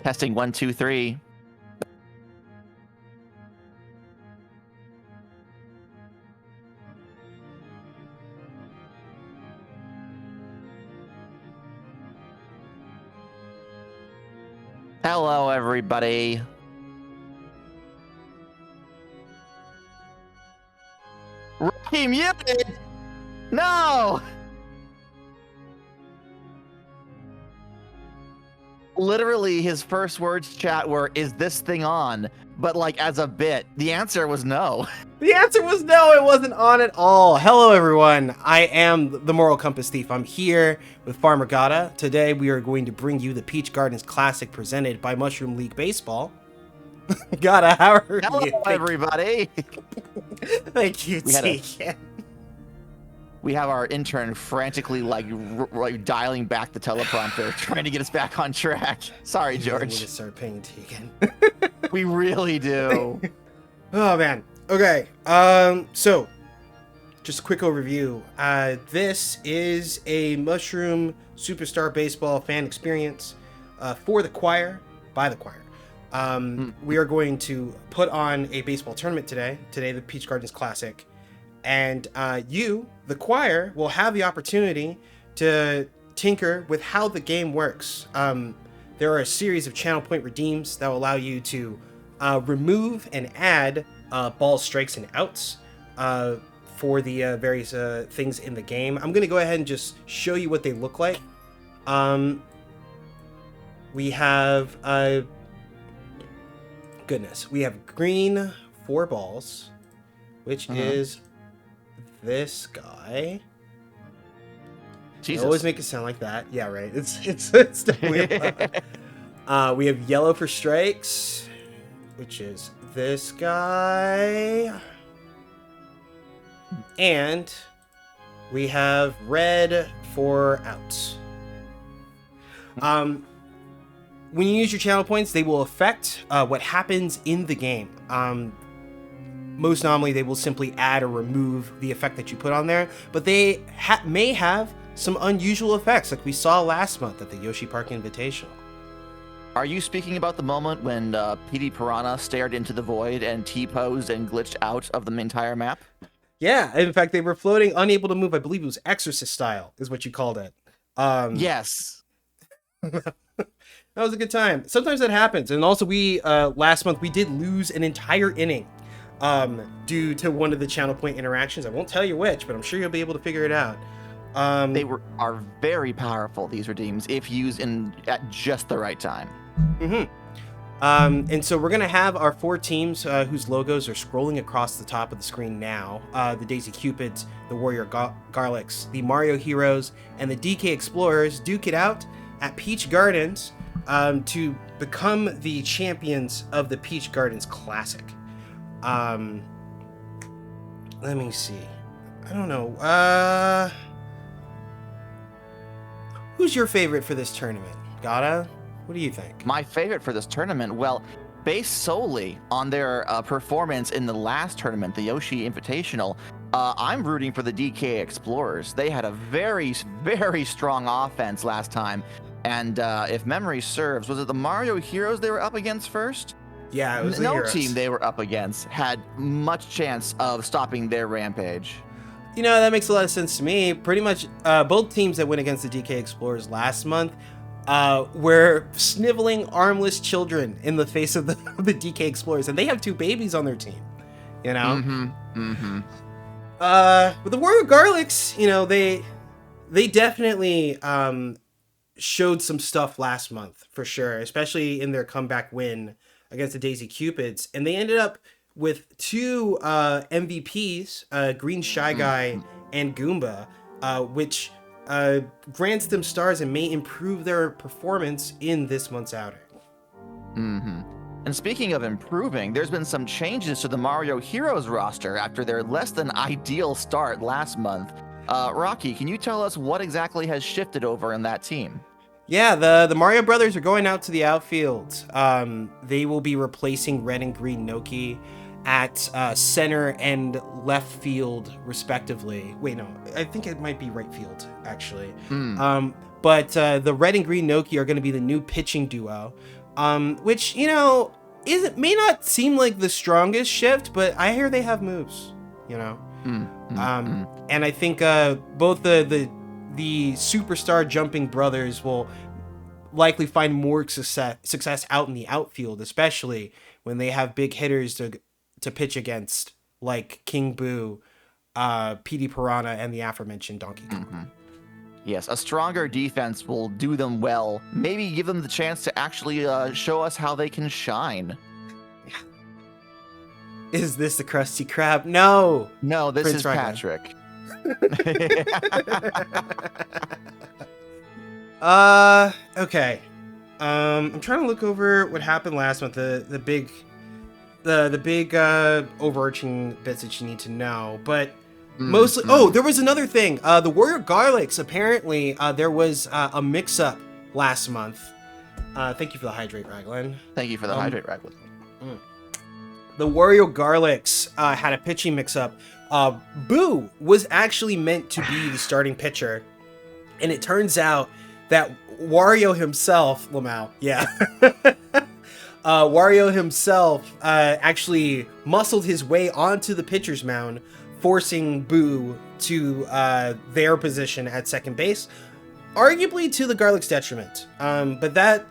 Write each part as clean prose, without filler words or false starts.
Testing 1, 2, 3. Hello, everybody. Rocky muted! No! Literally, his first words chat were, "Is this thing on?" But like as a bit, the answer was no. The answer was no, it wasn't on at all. Hello, everyone. I am the Moral Compass Thief. I'm here with Farmer Gata. Today, we are going to bring you the Peach Gardens Classic presented by Mushroom League Baseball. Gata, how are Hello, you? everybody. Thank you, We had a- Tegan. We have our intern frantically like dialing back the teleprompter, trying to get us back on track. Sorry, You really need George. to start paying Tegan. We really do. Oh, man. Okay, so, just a quick overview. This is a Mushroom Superstar Baseball fan experience for the choir, by the choir. We are going to put on a baseball tournament today, the Peach Gardens Classic, and you, the choir, will have the opportunity to tinker with how the game works. There are a series of channel point redeems that will allow you to remove and add balls, strikes, and outs for the various things in the game. I'm going to go ahead and just show you what they look like. We have we have green 4 balls, which is this guy. Jesus. I always make it sound like that. Yeah, right. It's definitely we have yellow for strikes, which is this guy. And we have red for outs. When you use your channel points, they will affect what happens in the game. Most nominally, they will simply add or remove the effect that you put on there, but they may have some unusual effects, like we saw last month at the Yoshi Park Invitational. Are you speaking about the moment when PD Piranha stared into the void and T-posed and glitched out of the entire map? Yeah, in fact, they were floating, unable to move. I believe it was Exorcist style, is what you called it. Yes. That was a good time. Sometimes that happens. And also, we last month, we did lose an entire inning due to one of the channel point interactions. I won't tell you which, but I'm sure you'll be able to figure it out. They are very powerful, these redeems, if used at just the right time. And so we're going to have our 4 teams whose logos are scrolling across the top of the screen now. The Daisy Cupids, the Warrior Garlics, the Mario Heroes, and the DK Explorers duke it out at Peach Gardens to become the champions of the Peach Gardens Classic. Let me see. I don't know. Who's your favorite for this tournament? Gata? What do you think? My favorite for this tournament, well, based solely on their performance in the last tournament, the Yoshi Invitational, I'm rooting for the DK Explorers. They had a very, very strong offense last time. And if memory serves, was it the Mario Heroes they were up against first? Yeah, it was the No Heroes. team they were up against had much chance of stopping their rampage. You know, that makes a lot of sense to me. Pretty much both teams that went against the DK Explorers last month were sniveling, armless children in the face of the DK Explorers. And they have 2 babies on their team, you know? But the Warrior Garlics, you know, they definitely showed some stuff last month, for sure. Especially in their comeback win against the Daisy Cupids. And they ended up with 2 MVPs, Green Shy Guy and Goomba, which grants them stars and may improve their performance in this month's outing. And speaking of improving, there's been some changes to the Mario Heroes roster after their less than ideal start last month. Rocky, can you tell us what exactly has shifted over in that team? Yeah, the Mario brothers are going out to the outfield. They will be replacing Red and Green Noki at center and left field, respectively. Wait, no, I think it might be right field, actually. But the Red and Green Noki are going to be the new pitching duo. Which, you know, may not seem like the strongest shift, but I hear they have moves, you know. And I think both the superstar jumping brothers will likely find more success out in the outfield, especially when they have big hitters to pitch against, like King Boo, Petey Piranha, and the aforementioned Donkey Kong. Yes, a stronger defense will do them well. Maybe give them the chance to actually show us how they can shine. Is this the Krusty Krab? No! No, this Prince is Raglan. Patrick. Okay. I'm trying to look over what happened last month. The big overarching bits that you need to know, but mostly. Oh, there was another thing. The Warrior Garlics. Apparently, there was a mix-up last month. Thank you for the hydrate, Raglan. Thank you for the hydrate, Raglan. The Wario Garlics had a pitching mix-up. Boo was actually meant to be the starting pitcher, and it turns out that Wario himself, Lamau, Wario himself actually muscled his way onto the pitcher's mound, forcing Boo to their position at second base, arguably to the Garlic's detriment. But that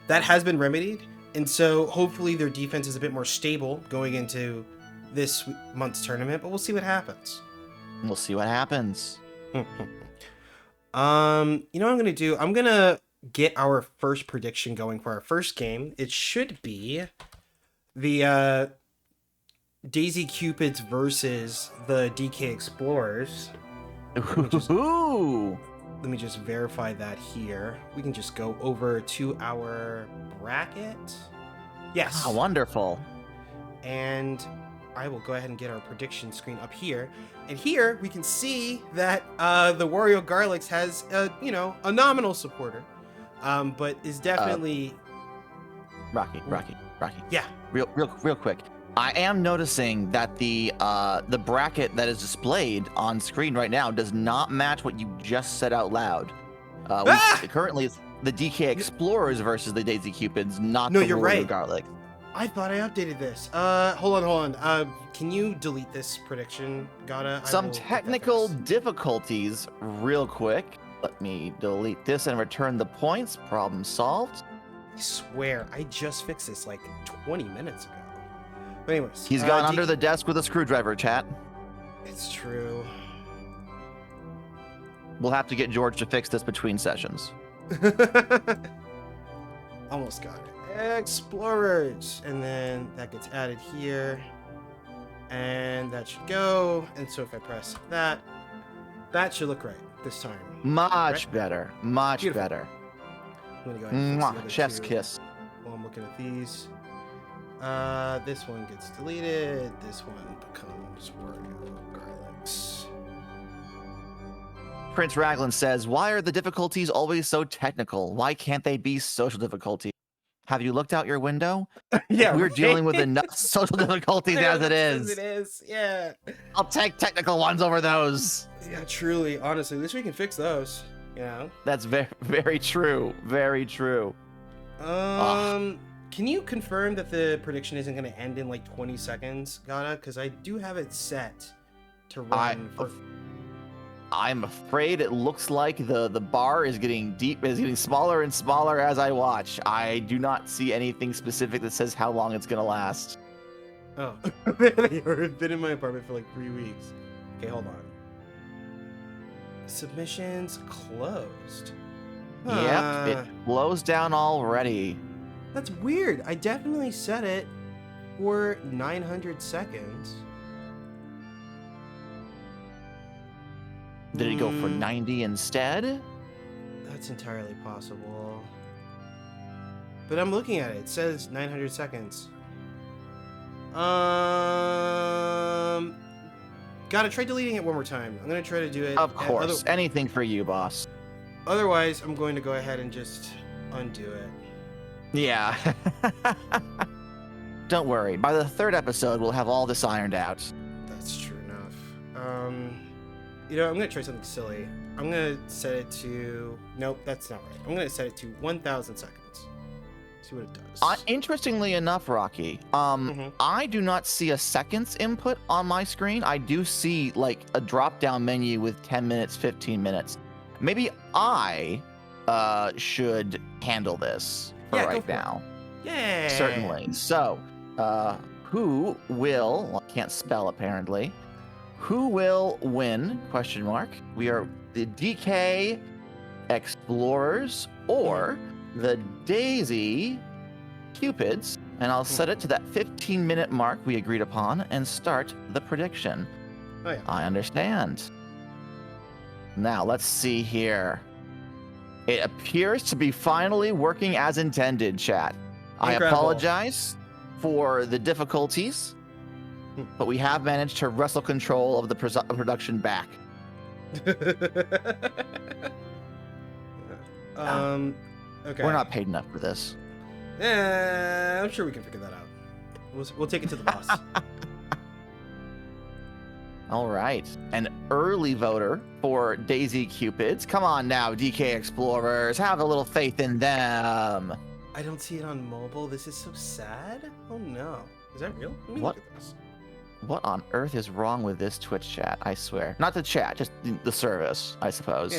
has been remedied. And so hopefully their defense is a bit more stable going into this month's tournament, but we'll see what happens. We'll see what happens. You know what I'm going to do? I'm going to get our first prediction going for our first game. It should be the Daisy Cupids versus the DK Explorers. Ooh. Let me just verify that here. We can just go over to our bracket. Yes. Oh, wonderful. And I will go ahead and get our prediction screen up here. And here we can see that the Wario Garlics has, a nominal supporter, but is definitely... Rocky. Yeah. Real quick. I am noticing that the bracket that is displayed on screen right now does not match what you just said out loud. Currently, it's the DK Explorers versus the Daisy Cupids, not the Wario Garlic. I thought I updated this. Hold on. Can you delete this prediction, Gata? Some technical difficulties, real quick. Let me delete this and return the points. Problem solved. I swear, I just fixed this like 20 minutes ago. But anyways, he's gone under the desk with a screwdriver, chat. It's true. We'll have to get George to fix this between sessions. Almost got it. Explorers, and then that gets added here, and that should go. And so if I press that, that should look right this time. Much better. Much Beautiful. better. I'm gonna go ahead and fix the other chef's two kiss. while I'm looking at these. This one gets deleted. This one becomes Wario Garlics. Prince Raglan says, "Why are the difficulties always so technical? Why can't they be social difficulties? Have you looked out your window? Yeah, we're dealing with enough social difficulties as it is. As it is, yeah. I'll take technical ones over those." Yeah, truly, honestly, at least we can fix those. You know. That's very, very true. Very true. Can you confirm that the prediction isn't going to end in like 20 seconds, Gata? Because I do have it set to run I'm afraid it looks like the bar is getting smaller and smaller as I watch. I do not see anything specific that says how long it's gonna last. Oh, I've been in my apartment for like 3 weeks. Okay, hold on. Submissions closed. Yep, it blows down already. That's weird. I definitely set it for 900 seconds. Did it go for 90 instead? That's entirely possible. But I'm looking at it. It says 900 seconds. Gotta try deleting it one more time. I'm gonna try to do it. Of course. Anything for you, boss. Otherwise, I'm going to go ahead and just undo it. Yeah. Don't worry. By the third episode, we'll have all this ironed out. That's true enough. I'm gonna try something silly. I'm gonna set it to... Nope, that's not right. I'm gonna set it to 1,000 seconds. See what it does. Interestingly enough, Rocky, I do not see a seconds input on my screen. I do see like a drop-down menu with 10 minutes, 15 minutes. Maybe I should handle this for right now. Yeah. Certainly. So, who will? Well, I can't spell apparently. Who will win? Question mark. We are the DK Explorers or the Daisy Cupids, and I'll set it to that 15-minute mark we agreed upon and start the prediction. Oh, yeah. I understand. Now, let's see here. It appears to be finally working as intended, chat. I Incredible. apologize for the difficulties, but we have managed to wrestle control of the production back. Okay. We're not paid enough for this. I'm sure we can figure that out. We'll take it to the boss. All right. An early voter for Daisy Cupids. Come on now, DK Explorers. Have a little faith in them. I don't see it on mobile. This is so sad. Oh no. Is that real? Let me What? look at this. What on earth is wrong with this Twitch chat? I swear. Not the chat, just the service, I suppose.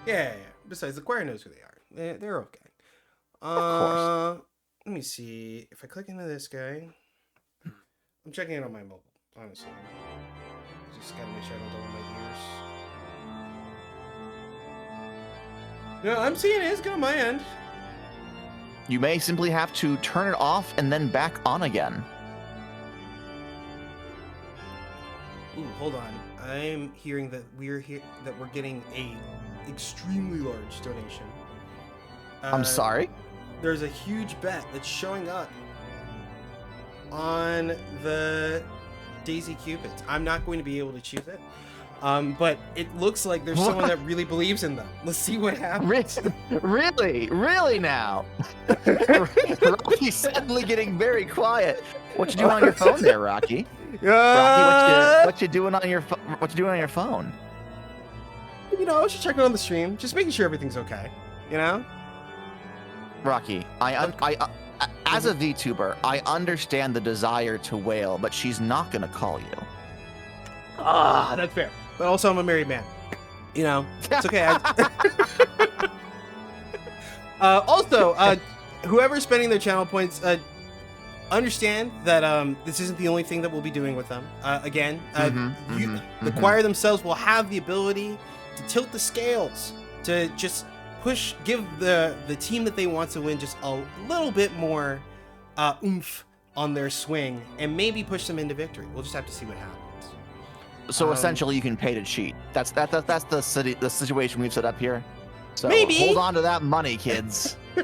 Yeah. Besides, the choir knows who they are. They're okay. course. Let me see. If I click into this guy, I'm checking it on my mobile, honestly. Just gotta make sure I don't double my ears. No, I'm seeing it. It's good on my end. You may simply have to turn it off and then back on again. Ooh, hold on. I'm hearing that we're getting a extremely large donation. I'm sorry? There's a huge bet that's showing up on the Daisy Cupids. I'm not going to be able to choose it, but it looks like there's someone that really believes in them. Let's see what happens. Really now? Rocky's suddenly getting very quiet. What you doing on your phone there, Rocky? Rocky, what you doing on your phone? You know, I was just checking on the stream, just making sure everything's okay. You know? Rocky, as a VTuber, I understand the desire to wail, but she's not gonna call you. That's fair. But also, I'm a married man. You know, it's okay. Also, whoever's spending their channel points, understand that this isn't the only thing that we'll be doing with them. Again, the choir themselves will have the ability to tilt the scales, to just give the team that they want to win just a little bit more oomph on their swing, and maybe push them into victory. We'll just have to see what happens. So essentially, you can pay to cheat. That's the situation we've set up here. So Maybe. Hold on to that money, kids. I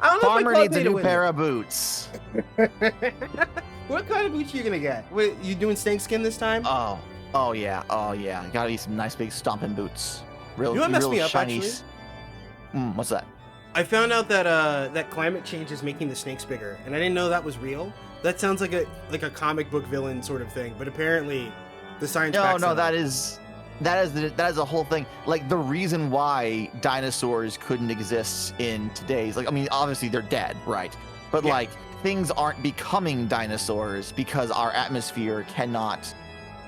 don't know. Farmer needs a new pair of boots. What kind of boots are you gonna get? Wait, you doing snakeskin this time? Oh yeah. Gotta be some nice big stomping boots. You know what messed me up, shiny. actually? What's that? I found out that that climate change is making the snakes bigger, and I didn't know that was real. That sounds like a comic book villain sort of thing, but apparently, the science. No, that is the whole thing. Like the reason why dinosaurs couldn't exist in today's, like, I mean, obviously they're dead, right? But like things aren't becoming dinosaurs because our atmosphere cannot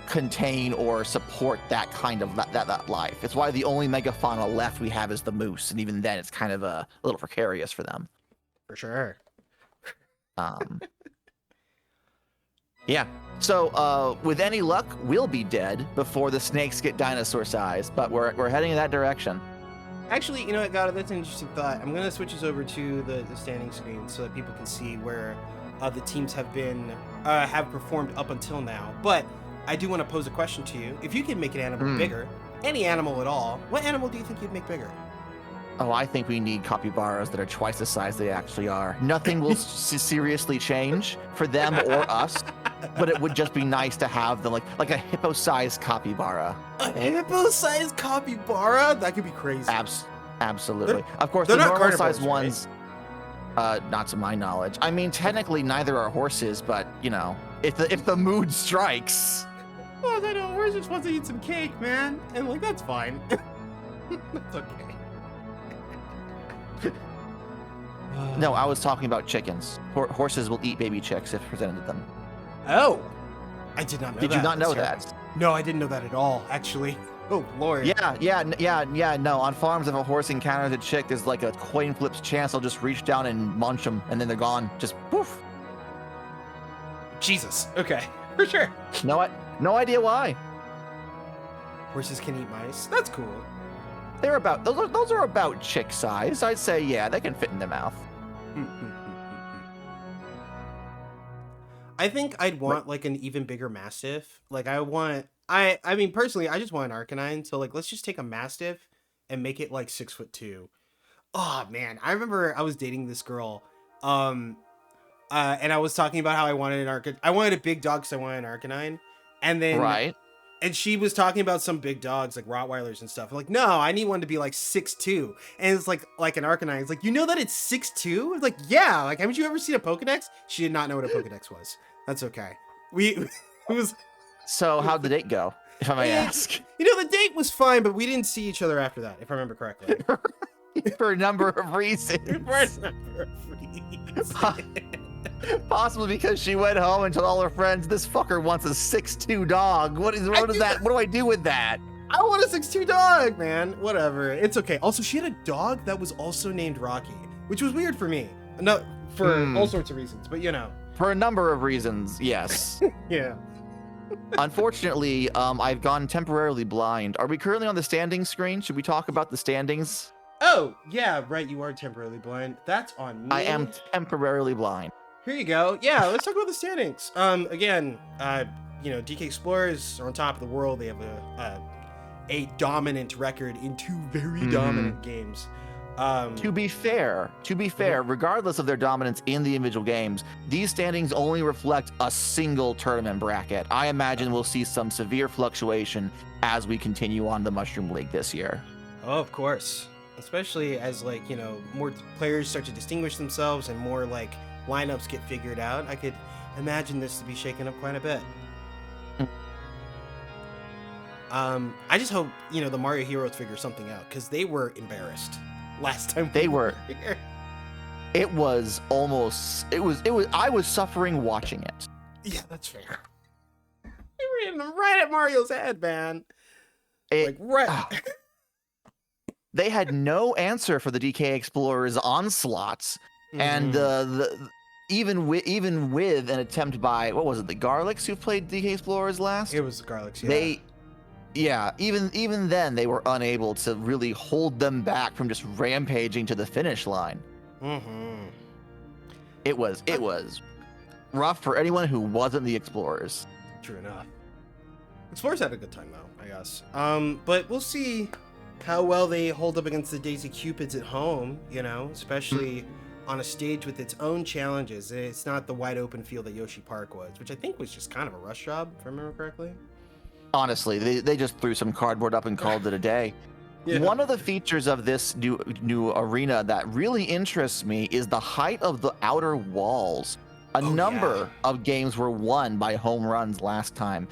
contain or support that kind of that life. It's why the only megafauna left we have is the moose, and even then it's kind of a little precarious for them. For sure. Yeah. So with any luck, we'll be dead before the snakes get dinosaur sized, but we're heading in that direction. Actually, you know what, God, that's an interesting thought. I'm gonna switch us over to the standing screen so that people can see where the teams have performed up until now. But I do want to pose a question to you. If you could make an animal bigger, any animal at all, what animal do you think you'd make bigger? Oh, I think we need capybaras that are twice the size they actually are. Nothing will seriously change for them or us, but it would just be nice to have them like a hippo-sized capybara. A hippo-sized capybara? That could be crazy. Absolutely. Of course, they're the not normal-sized carnivores, ones, not to my knowledge. I mean, technically, neither are horses, but you know, if the mood strikes. Well, I know horses want to eat some cake, man, and like that's fine. That's okay. No, I was talking about chickens. Horses will eat baby chicks if presented to them. Oh, I did not know that. Did you not know That's that? No, I didn't know that at all, actually. Oh, Lord. Yeah. No, on farms, if a horse encounters a chick, there's like a coin flip's chance they'll just reach down and munch them, and then they're gone. Just poof. Jesus. Okay, for sure. No idea why. Horses can eat mice. That's cool. They're about those are about chick size. I'd say yeah, they can fit in their mouth. I think I'd want like an even bigger mastiff. Like I mean personally, I just want an Arcanine. So like let's just take a mastiff and make it like 6'2". Oh man, I remember I was dating this girl, and I was talking about how I wanted I wanted a big dog because I wanted an Arcanine, and then Right. and she was talking about some big dogs like Rottweilers and stuff. I'm like, no, I need one to be like 6'2", and it's like an Arcanine. It's like, you know that it's 6'2"? It's like, yeah. Like, haven't you ever seen a Pokedex? She did not know what a Pokedex was. That's okay. It was. So how'd the date go, if I may ask? You know, the date was fine, but we didn't see each other after that, if I remember correctly. For a number of reasons. Possibly because she went home and told all her friends, "This fucker wants a 6'2" dog. What is that? What do I do with that?" I want a 6'2" dog, man. Whatever. It's okay. Also, she had a dog that was also named Rocky, which was weird for me. No, for all sorts of reasons, but you know. For a number of reasons, yes. Yeah. Unfortunately, I've gone temporarily blind. Are we currently on the standings screen? Should we talk about the standings? Oh, yeah, right. You are temporarily blind. That's on me. I am temporarily blind. Here you go. Yeah, let's talk about the standings. Again, you know, DK Explorers are on top of the world. They have a dominant record in two very dominant games. To be fair, regardless of their dominance in the individual games, these standings only reflect a single tournament bracket. I imagine we'll see some severe fluctuation as we continue on the Mushroom League this year. Oh, of course. Especially as, like, you know, more players start to distinguish themselves and more, like, lineups get figured out. I could imagine this to be shaken up quite a bit. I just hope, you know, the Mario Heroes figure something out, because they were embarrassed last time. They were. It was I was suffering watching it. Yeah, that's fair. You were right at Mario's head, man. Like, right. They had no answer for the DK Explorers' onslaughts, and even with an attempt by, what was it, the Garlics who played DK Explorers last? It was the Garlics, yeah. Even then they were unable to really hold them back from just rampaging to the finish line. It was rough for anyone who wasn't the Explorers. True enough. Explorers had a good time though, I guess. But we'll see how well they hold up against the Daisy Cupids at home, you know, especially on a stage with its own challenges. It's not the wide open field that Yoshi Park was, which I think was just kind of a rush job, if I remember correctly. Honestly, they just threw some cardboard up and called it a day. Yeah. One of the features of this new arena that really interests me is the height of the outer walls. A number of games were won by home runs last time.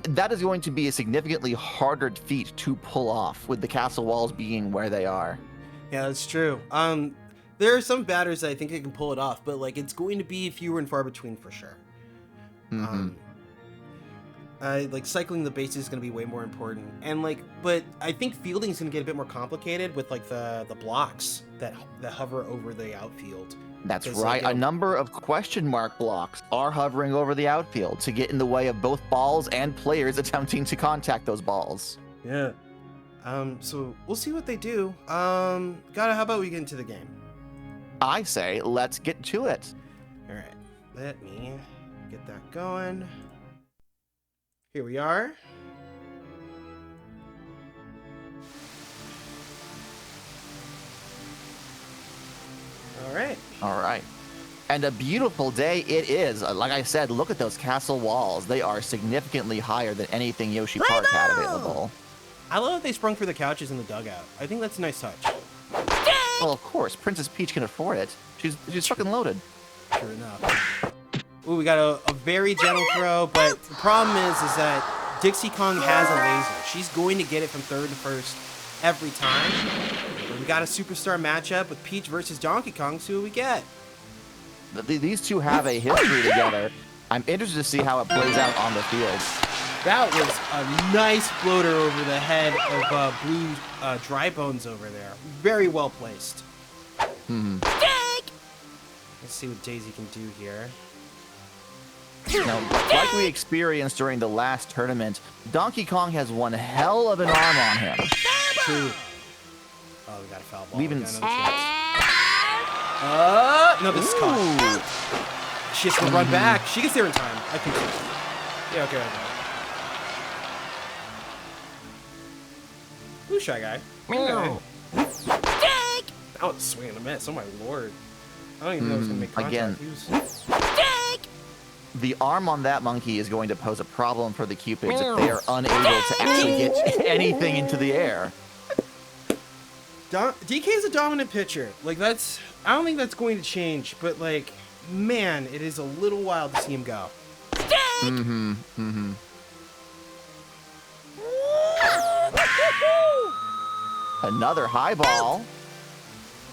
That is going to be a significantly harder feat to pull off, with the castle walls being where they are. Yeah, that's true. There are some batters that I think they can pull it off, but like it's going to be fewer and far between for sure. Like cycling the bases is going to be way more important, and like, but I think fielding is going to get a bit more complicated with like the blocks that hover over the outfield. That's right. A number of question mark blocks are hovering over the outfield to get in the way of both balls and players attempting to contact those balls. Yeah. So we'll see what they do. How about we get into the game? I say, let's get to it. All right. Let me get that going. Here we are. All right. And a beautiful day it is. Like I said, look at those castle walls. They are significantly higher than anything Yoshi Park had available. I love that they sprung through the couches in the dugout. I think that's a nice touch. Well, of course, Princess Peach can afford it. She's fucking loaded. Sure enough. Ooh, we got a very gentle throw, but the problem is that Dixie Kong has a laser. She's going to get it from third to first every time. We got a superstar matchup with Peach versus Donkey Kong. See what we get. These two have a history together. I'm interested to see how it plays out on the field. That was a nice floater over the head of Blue Dry Bones over there. Very well placed. Let's see what Daisy can do here. Now, like we experienced during the last tournament, Donkey Kong has one hell of an arm on him. True. Oh, we got a foul ball. Leaving We got another chance. No, this is caught. She has to run back. She gets there in time. I think so. Yeah, okay. Ooh, Shy Guy. Okay. Oh, swing and a miss. Oh my lord. I don't even know if it's gonna make contact. Again. The arm on that monkey is going to pose a problem for the Cupids if they are unable to actually get anything into the air. DK is a dominant pitcher. Like, that's... I don't think that's going to change, but, like, man, it is a little wild to see him go. Another high ball.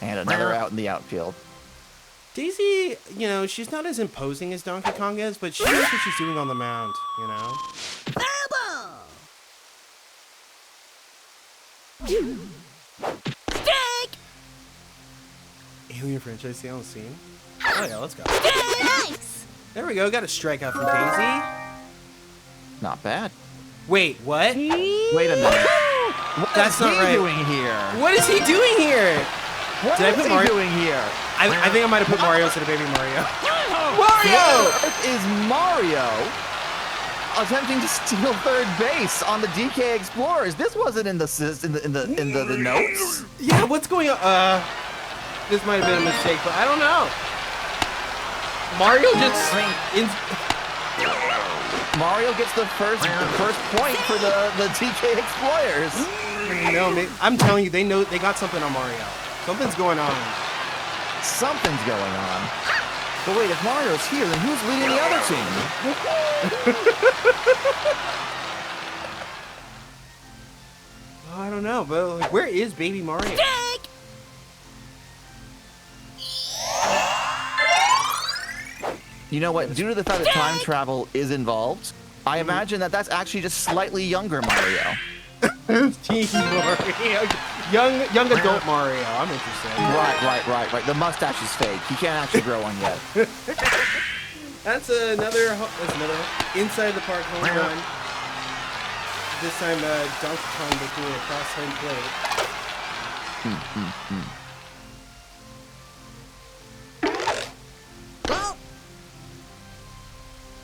And another out in the outfield. Daisy, you know, she's not as imposing as Donkey Kong is, but she knows what she's doing on the mound, you know? Alien franchise sale on scene? Oh yeah, let's go. There we go, got a strikeout from Daisy. Not bad. Wait, what? Wait a minute. What That's is not he right. doing here? What is he doing here? What Did I is put he Mario- doing here? I think I might have put Mario instead of Baby Mario. Mario! Is Mario attempting to steal third base on the DK Explorers? This wasn't in the notes. Yeah, what's going on? This might have been a mistake, but I don't know. Mario just Mario gets the first point for the DK Explorers. No, I'm telling you, they know they got something on Mario. Something's going on. Something's going on. But wait, if Mario's here, then who's leading the other team? Oh, I don't know, but like, where is Baby Mario? You know what? Due to the fact that time travel is involved, I imagine that that's actually just slightly younger Mario. Teen Mario. Young adult Mario. I'm interested. Right. The mustache is fake. He can't actually grow one yet. That's another inside the park home run. This time, Donkey Kong making it across home plate.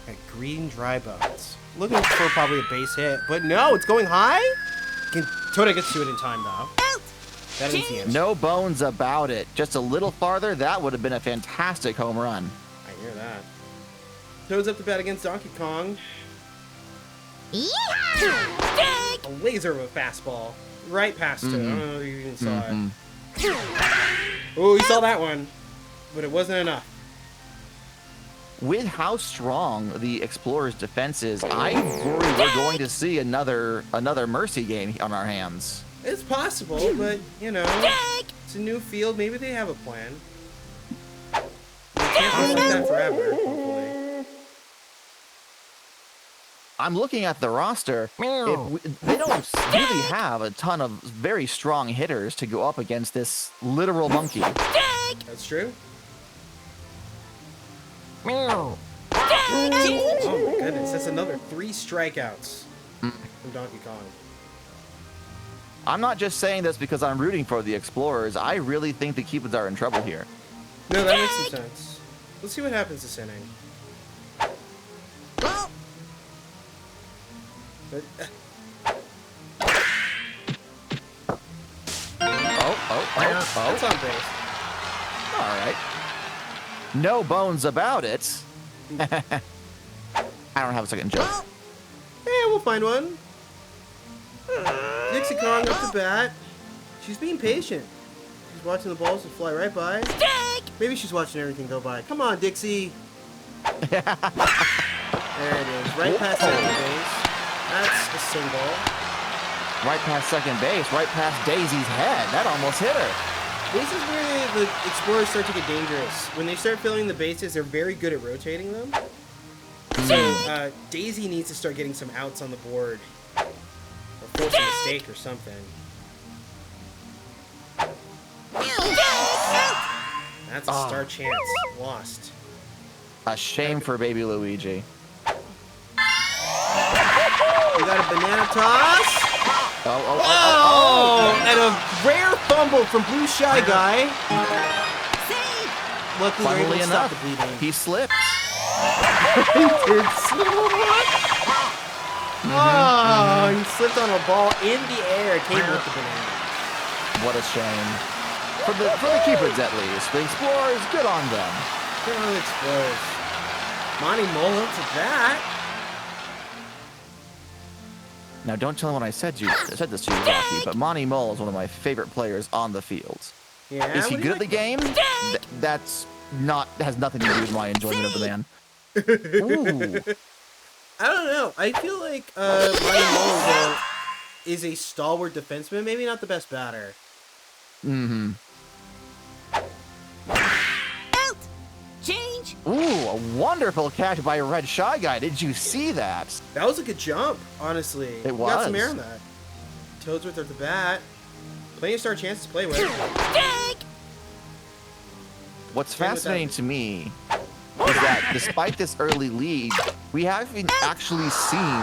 At Green Dry Bones. Looking for probably a base hit, but no, it's going high. Toda gets to it in time, though. That is the answer. No bones about it. Just a little farther, that would have been a fantastic home run. I hear that. Toad's up to bat against Donkey Kong. A laser of a fastball. Right past Toad. I don't know if you even saw it. Oh, he saw that one. But it wasn't enough. With how strong the Explorers' defense is, I worry we're going to see another mercy game on our hands. It's possible, but, you know, it's a new field. Maybe they have a plan. They can't be like that forever, hopefully. I'm looking at the roster. They don't really have a ton of very strong hitters to go up against this literal monkey. That's true. Oh my goodness, that's another 3 strikeouts from Donkey Kong. I'm not just saying this because I'm rooting for the Explorers. I really think the Cupids are in trouble here. No, that makes some sense. Let's see what happens this inning. Oh. That's on base. All right. No bones about it. I don't have a second joke. Yeah, we'll find one. Dixie Kong up to bat. She's being patient. She's watching the balls fly right by. Maybe she's watching everything go by. Come on, Dixie. There it is. Right past second base. That's a single. right past second base, right past Daisy's head. That almost hit her. This is where the Explorers start to get dangerous. When they start filling the bases, they're very good at rotating them. So Daisy needs to start getting some outs on the board. Or force a mistake or something. That's a star chance. Lost. A shame for baby Luigi. We got a banana toss. Oh. And a rare fumble from Blue Shy Guy. Luckily, they're able Funnily to stop enough, the bleeding. he slipped. He did slip. Oh, he slipped on a ball in the air. Came with the banana. What a shame. For the Cupids, at least. The Explorers, good on them. Good on the Explorers. Monty Mole up to that. Now, don't tell him what I said this to you, Rocky, but Monty Mole is one of my favorite players on the field. Yeah, Is he what do good you at the game? That's not has nothing to do with my enjoyment of the man. Ooh. I don't know. I feel like Monty Mole is a stalwart defenseman. Maybe not the best batter. Mm-hmm. Out! Change! Ooh, a wonderful catch by Red Shy Guy. Did you see that? That was a good jump, honestly. It We got some was. air on that. Toadsworth at the bat. Plenty of star chances to play with. Take! What's Same with fascinating that. to me is that despite this early lead, we haven't actually seen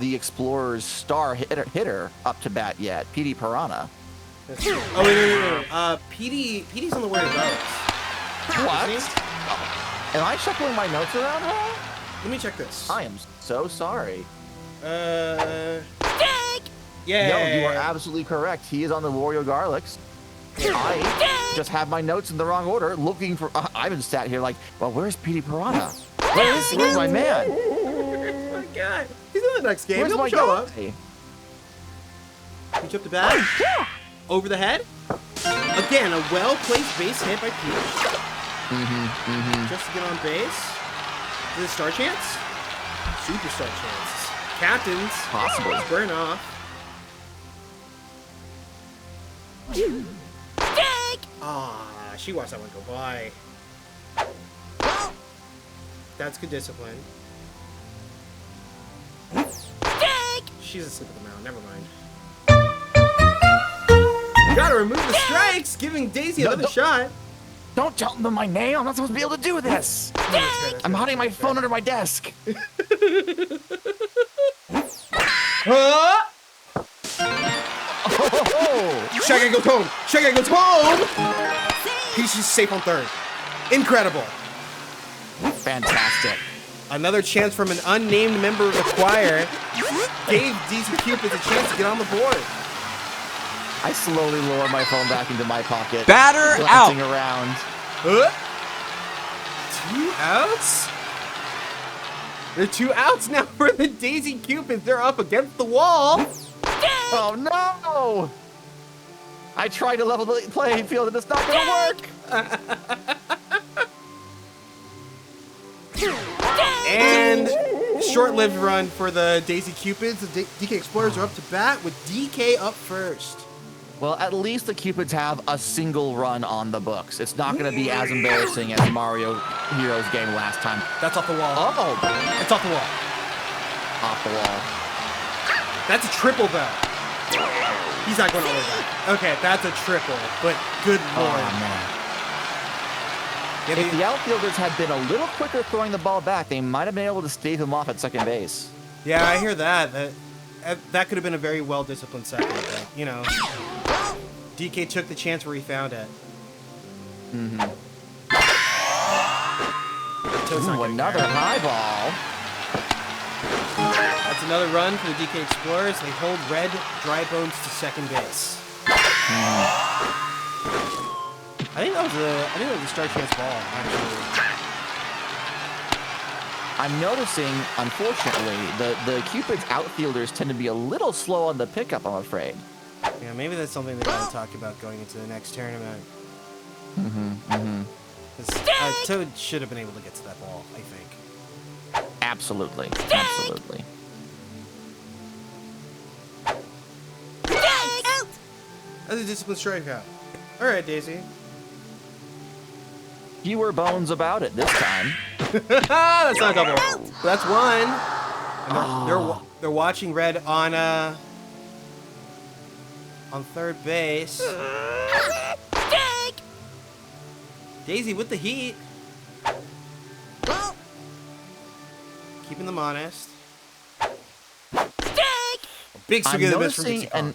the Explorers' star hitter up to bat yet, Petey Piranha. That's true. Oh, wait. Petey's on the way to votes. What? Isn't he? Am I shuffling my notes around wrong? Let me check this. I am so sorry. Take! Yeah. No, you are absolutely correct. He is on the Wario Garlics. I just have my notes in the wrong order, looking for. I've been sat here like, well, where's Petey Piranha? Where's my man? Oh my god. He's in the next game. Where's He'll my show up. guy? Reach up the bat. Over the head. Again, a well-placed base hit by Peach. Just to get on base. Is it a star chance? Super star chance. Captains. Possibly. Burn off. Take! Ah, she watched that one go by. That's good discipline. Take! She's asleep at the mound. Never mind. Gotta remove the strikes, giving Daisy No, another don't- shot. Don't tell them my name. I'm not supposed to be able to do this. No, that's fair, that's I'm fair, hiding my that's phone fair. under my desk. Huh? Oh, Shy Guy goes home. Shy Guy goes home. Save! He's just safe on third. Incredible. fantastic. Another chance from an unnamed member of the choir gave DC Cupids a chance to get on the board. I slowly lower my phone back into my pocket. Batter glancing out. around. 2 outs? There are 2 outs now for the Daisy Cupids. They're up against the wall. Oh no! I tried to level the playing field and it's not gonna work. And short-lived run for the Daisy Cupids. The DK Explorers are up to bat with DK up first. Well, at least the Cupids have a single run on the books. It's not gonna be as embarrassing as Mario Heroes game last time. That's off the wall. Oh, It's off the wall. off the wall. That's a triple, though. He's not going all the way back. Okay, that's a triple, but good lord. Oh man. Yeah, If the outfielders had been a little quicker throwing the ball back, they might have been able to stave him off at second base. yeah, I hear that. That could have been a very well-disciplined second, but, you know. DK took the chance where he found it. Toad's not Ooh, getting another there. high ball. That's another run for the DK Explorers. They hold Red Dry Bones to second base. I think that was a star chance ball, actually. I'm noticing, unfortunately, the Cupid's outfielders tend to be a little slow on the pickup, I'm afraid. Yeah, maybe that's something they gotta talk about going into the next tournament. 'Cause, Toad should have been able to get to that ball, I think. Absolutely. Absolutely. That's a disciplined strikeout. All right, Daisy. Fewer bones about it this time. That's not a double. That's one. And they're watching Red on third base. Dig! Daisy with the heat, Well, keeping them honest. dig! Big swing I'm of the miss from noticing Dixie Kong.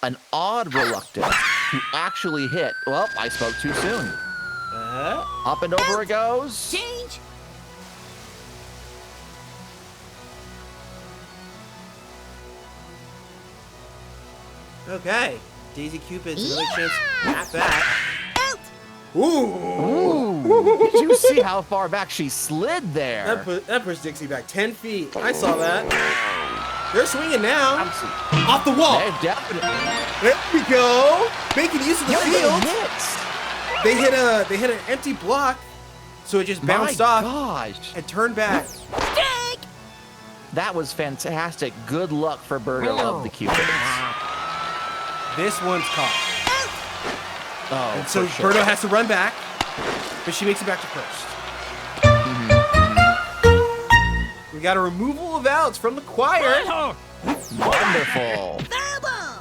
an odd reluctance to actually hit. Well, I spoke too soon. Up and over it goes. Change! Okay. Daisy Cupid's another chance at bat. Out! Ooh. Ooh, did you see how far back she slid there? That pushed Dixie back 10 feet. I saw that. They're swinging now. Absolutely. Off the wall. They're definitely There we go. Making use of the field. hits. They hit an empty block, so it just bounced My off gosh, and turned back. Dig! that was fantastic. Good luck for Birdo of the Cupids. This one's caught. Oh, And so for sure. Birdo has to run back, but she makes it back to first. We got a removal of outs from the choir. Wonderful. Double!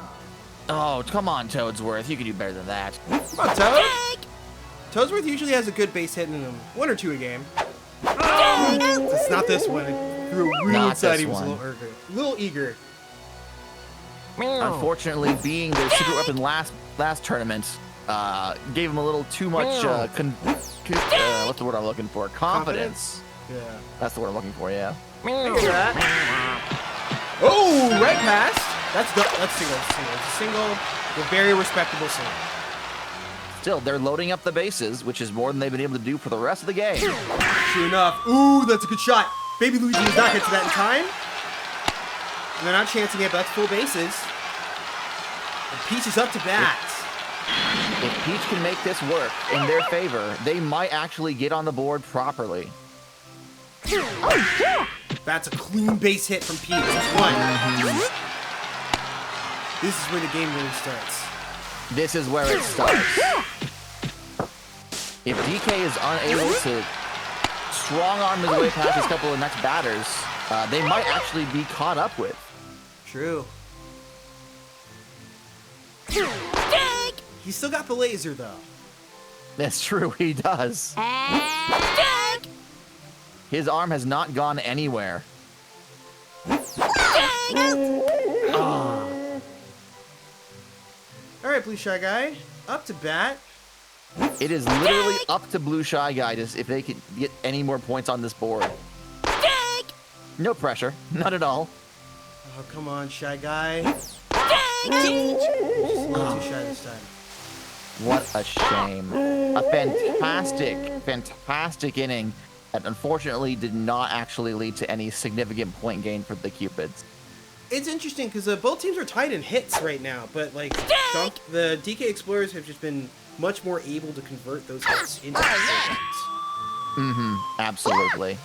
Oh, come on, Toadsworth. You can do better than that. Come on, Toad. Dig! Toadsworth usually has a good base hit in him. One or two a game. Dig! Out! It's not this one. It threw real Not inside. this He was one. a little eager. Unfortunately, being their secret weapon last tournament, gave him a little too much, what's the word I'm looking for? Confidence. Yeah. That's the word I'm looking for, yeah. Oh, right past. That's single. It's a single. A very respectable single. Still, they're loading up the bases, which is more than they've been able to do for the rest of the game. True enough. Ooh, that's a good shot. Baby Luigi does not get to that in time. And they're not chancing it, but that's full bases. And Peach is up to bat. If Peach can make this work in their favor, they might actually get on the board properly. That's a clean base hit from Peach. That's one. This is where the game really starts. This is where it starts. If DK is unable to strong arm his way past his couple of next batters, they might actually be caught up with. True. Dig! He's still got the laser, though. That's true, he does. Dig! His arm has not gone anywhere. Dig! Out! All right, Blue Shy Guy. Up to bat. It is literally up to Blue Shy Guy to if they can get any more points on this board. Dig! No pressure, not at all. Oh, come on, Shy Guy. Dig! Change! Just a little too shy this time. What a shame. A fantastic inning that unfortunately did not actually lead to any significant point gain for the Cupids. It's interesting because both teams are tied in hits right now, but like the DK Explorers have just been much more able to convert those hits into hits. Absolutely.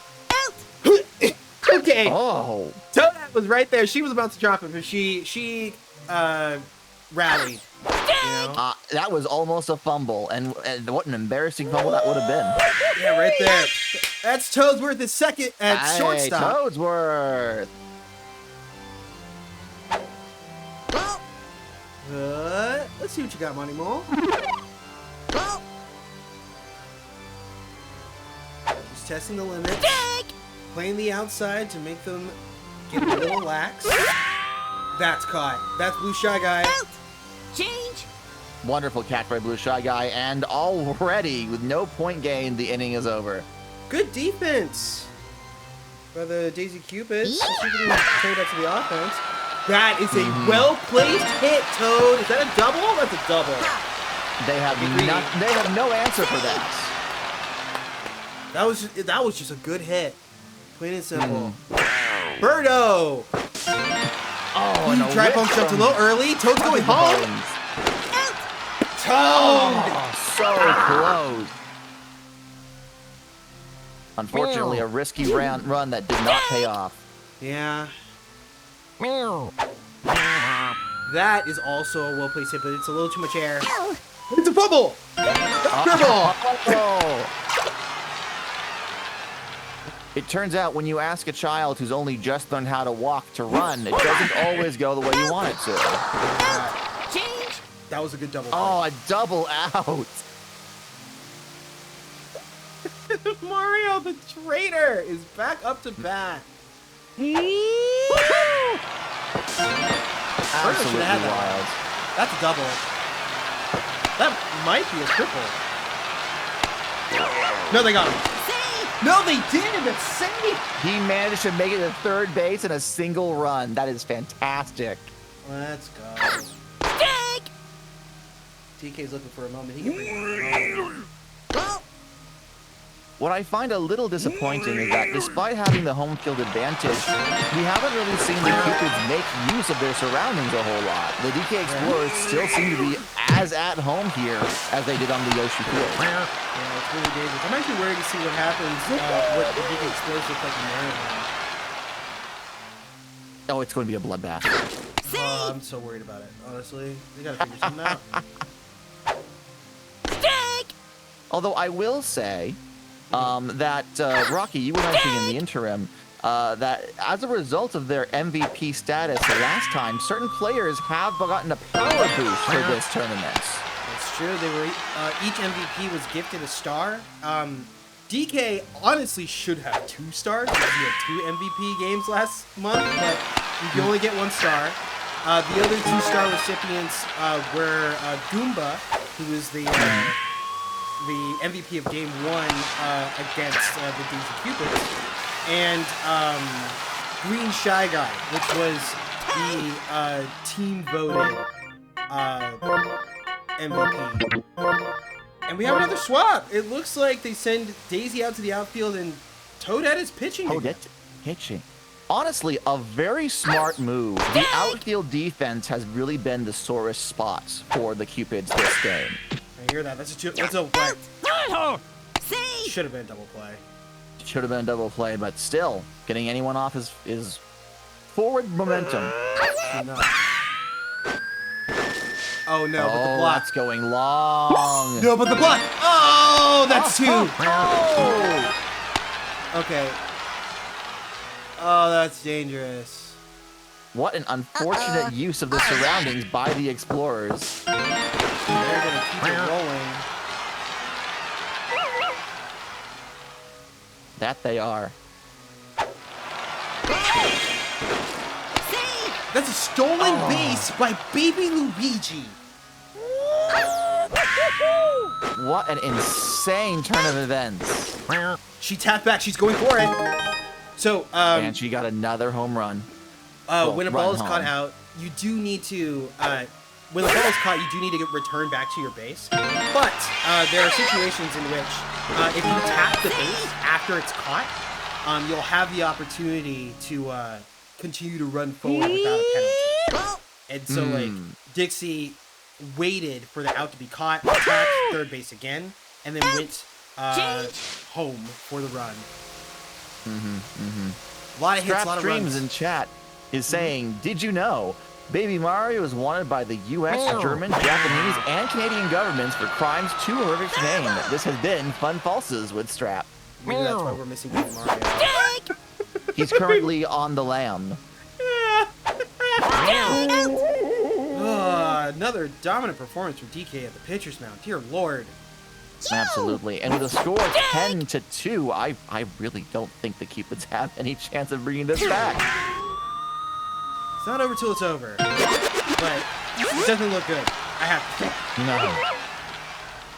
Okay, Oh, Toadette was right there. She was about to drop it, but she rallied. You know? that was almost a fumble, and what an embarrassing fumble that would have been. Yeah, right there. That's Toadsworth at second at Hey, shortstop. Toadsworth. Let's see what you got, Monty Mole. Well, Just testing the limits. dig! Playing the outside to make them get a little lax. That's caught. That's Blue Shy Guy. Out! Change! Wonderful catch by Blue Shy Guy, and already with no point gain, the inning is over. Good defense by the Daisy Cupids. Let's see if we can trade up to the offense. That is a well-placed hit, Toad. Is that a double? That's a double. They have no answer for that. That was just a good hit. Plain and simple. Birdo! Oh, and a Try whip pump jumped a from little early. Toad's going home. Bones. Toad! Oh, so close. Unfortunately, a risky run that did not pay off. Yeah. That is also a well-placed hit, but it's a little too much air. It's a fumble! Dribble! Oh. It turns out when you ask a child who's only just learned how to walk to run, it doesn't always go the way you want it to. Change. That was a good double. Oh, a double out. Mario the traitor is back up to bat. Absolutely had that. wild. That's a double. That might be a triple. No, they got him. Save. No, they didn't. That's safe. He managed to make it to third base in a single run. That is fantastic. Let's go. Dig. DK's looking for a moment. He can bring it. Well, What I find a little disappointing is that despite having the home field advantage, we haven't really seen the Cupids make use of their surroundings a whole lot. The DK Explorers still seem to be as at home here as they did on the Yoshi field. Yeah, it's really dangerous. I'm actually worried to see what happens, what the DK Explorers look like in Maryland. Oh, it's going to be a bloodbath. I'm so worried about it, honestly. They gotta figure something out. dig. Although I will say that, Rocky, you were mentioning in the interim that as a result of their MVP status the last time, certain players have gotten a power boost for this tournament. It's true. They were each MVP was gifted a star. DK honestly should have 2 stars because he had 2 MVP games last month, but you can only get 1 star. The other 2-star recipients were Goomba, who was the MVP of Game 1 against the Daisy Cupids, and Green Shy Guy, which was the team-voted MVP. And we have another swap. It looks like they send Daisy out to the outfield and Toadette is pitching. Toadette pitching. Honestly, a very smart move. The outfield defense has really been the sorest spot for the Cupids this game. I hear that. That's a double play. Save. Should have been a double play. Should have been a double play, but still, getting anyone off is forward momentum. No. Oh no, but the block. That's going long. No, but the block. Oh, that's 2. Oh! Okay. Oh, that's dangerous. What an unfortunate use of the surroundings by the Explorers. They're gonna keep it rolling. That they are. Save. That's a stolen base by Baby Luigi. What an insane turn of events. She tapped back. She's going for it. So, And she got another home run. when a ball is run caught home. out, you do need to. When the ball is caught, you do need to get returned back to your base. But there are situations in which, if you tap the base after it's caught, you'll have the opportunity to continue to run forward without a penalty. Well, And so, like, Dixie waited for the out to be caught, attacked third base again, and then went home for the run. A lot of hits, a Strap lot of Streams runs. in chat is saying, did you know Baby Mario is wanted by the U.S., German, Japanese, and Canadian governments for crimes too horrific to name? This has been Fun Falses with Strap. Maybe that's why we're missing Baby Mario. dig. He's currently on the lam. Another dominant performance from DK at the pitcher's mound. Dear Lord. Absolutely. And with a score of 10-2, I really don't think the Cupids have any chance of bringing this back. It's not over till it's over. But it doesn't look good. I have to say. No.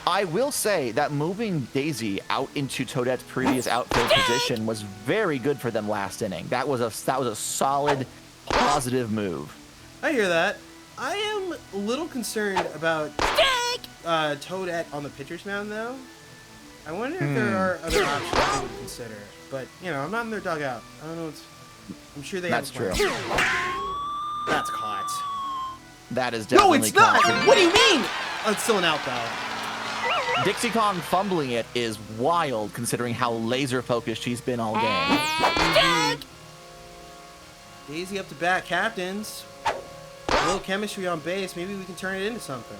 I will say that moving Daisy out into Toadette's previous outfield position was very good for them last inning. That was a solid, positive move. I hear that. I am a little concerned about Dig. Toadette on the pitcher's mound, though. I wonder if there are other options they would consider. But, you know, I'm not in their dugout. I don't know. I'm sure they That's have a true. plan. That's caught. That is No, definitely it's not! caught. What do you mean? Oh, it's still an out, though. Dixie Kong fumbling it is wild considering how laser focused she's been all game. Dig. Daisy up to bat, captains. little chemistry on base. Maybe we can turn it into something.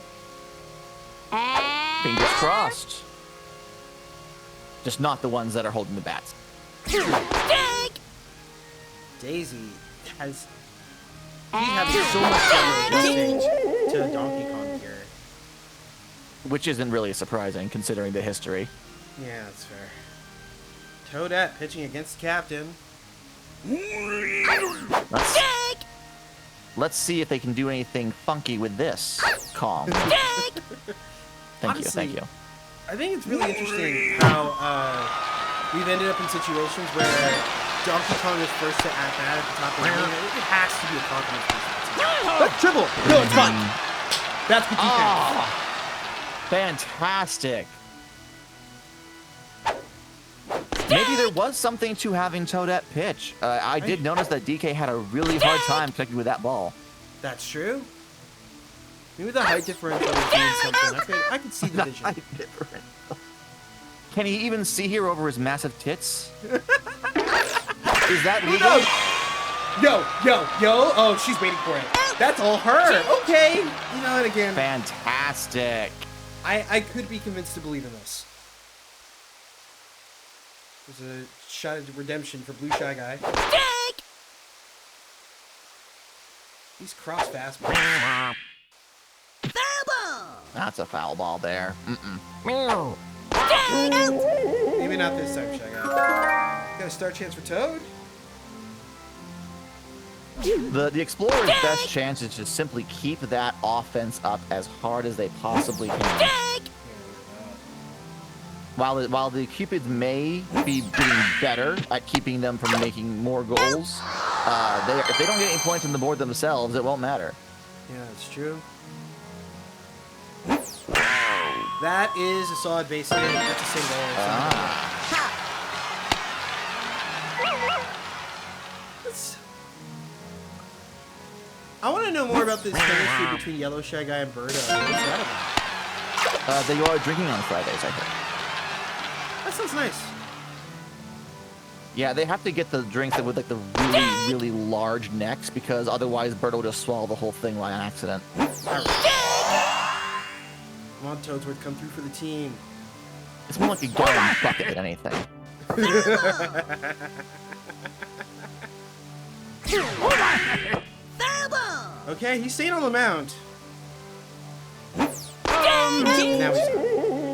Fingers crossed. Just not the ones that are holding the bats. Dig! Daisy has... He's having so much trouble adjusting to Donkey Kong here. Which isn't really surprising, considering the history. Yeah, that's fair. Toadette pitching against the captain. Let's see if they can do anything funky with this Kong. Thank Honestly, you. I think it's really interesting how we've ended up in situations where Donkey Kong is first to at bat at the top of the game. It has to be a confidence boost. That's triple. No, it's not. That's what defense. Fantastic. Maybe there was something to having Toadette pitch. I did notice that DK had a really hard time connecting with that ball. That's true. Maybe the height differential is doing something. I could see the vision. Height differential. Can he even see here over his massive tits? Is that legal? Yo. Oh, she's waiting for it. That's all her. Okay. You know it again. Fantastic. I could be convinced to believe in this. There's a shot of redemption for Blue Shy Guy. Dig! He's cross fastball. Foul ball! That's a foul ball there. Dig! Maybe not this time, Shy Guy. Got a start chance for Toad. The Explorer's best chance is to simply keep that offense up as hard as they possibly can. Dig! While the Cupids may be getting better at keeping them from making more goals, if they don't get any points on the board themselves, it won't matter. Yeah, that's true. That is a solid base hit. That's a single. I want to know more about this chemistry between Yellow Shy Guy and Birdo. What's that about? They are drinking on Fridays, I think. That sounds nice. Yeah, they have to get the drinks with like the really, really large necks because otherwise Birdo will just swallow the whole thing by accident. Come on, Toadsworth, come through for the team. It's more like a gallon bucket than anything. Foul ball! Okay, he's staying on the mound. Now he's not.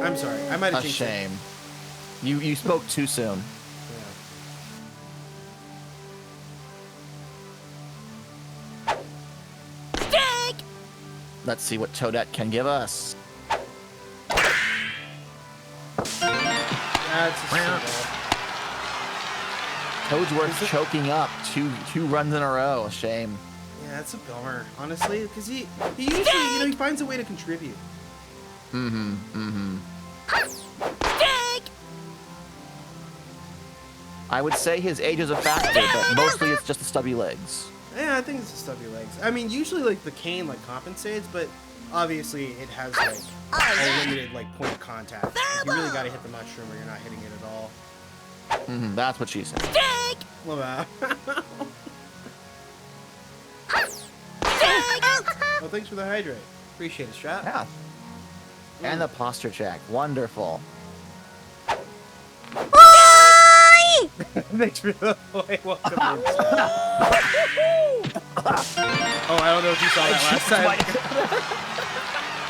I'm sorry. I might have A jinxed it. shame. You spoke too soon. Dig! Let's see what Toadette can give us. That's a single. Toadsworth choking up two runs in a row. A shame. Yeah, that's a bummer, honestly, because he usually, he finds a way to contribute. Dig! I would say his age is a factor, but mostly it's just the stubby legs. Yeah, I think it's the stubby legs. I mean, usually like the cane like compensates, but obviously it has like a limited like point of contact. Like, you really got to hit the mushroom or you're not hitting it at all. That's what she said. Dig! Love that. Well, thanks for the hydrate. Appreciate it, Strat. Yeah. And the posture check. Wonderful. Thanks for the wait, welcome in, Strat. Oh, I don't know if you saw that last time.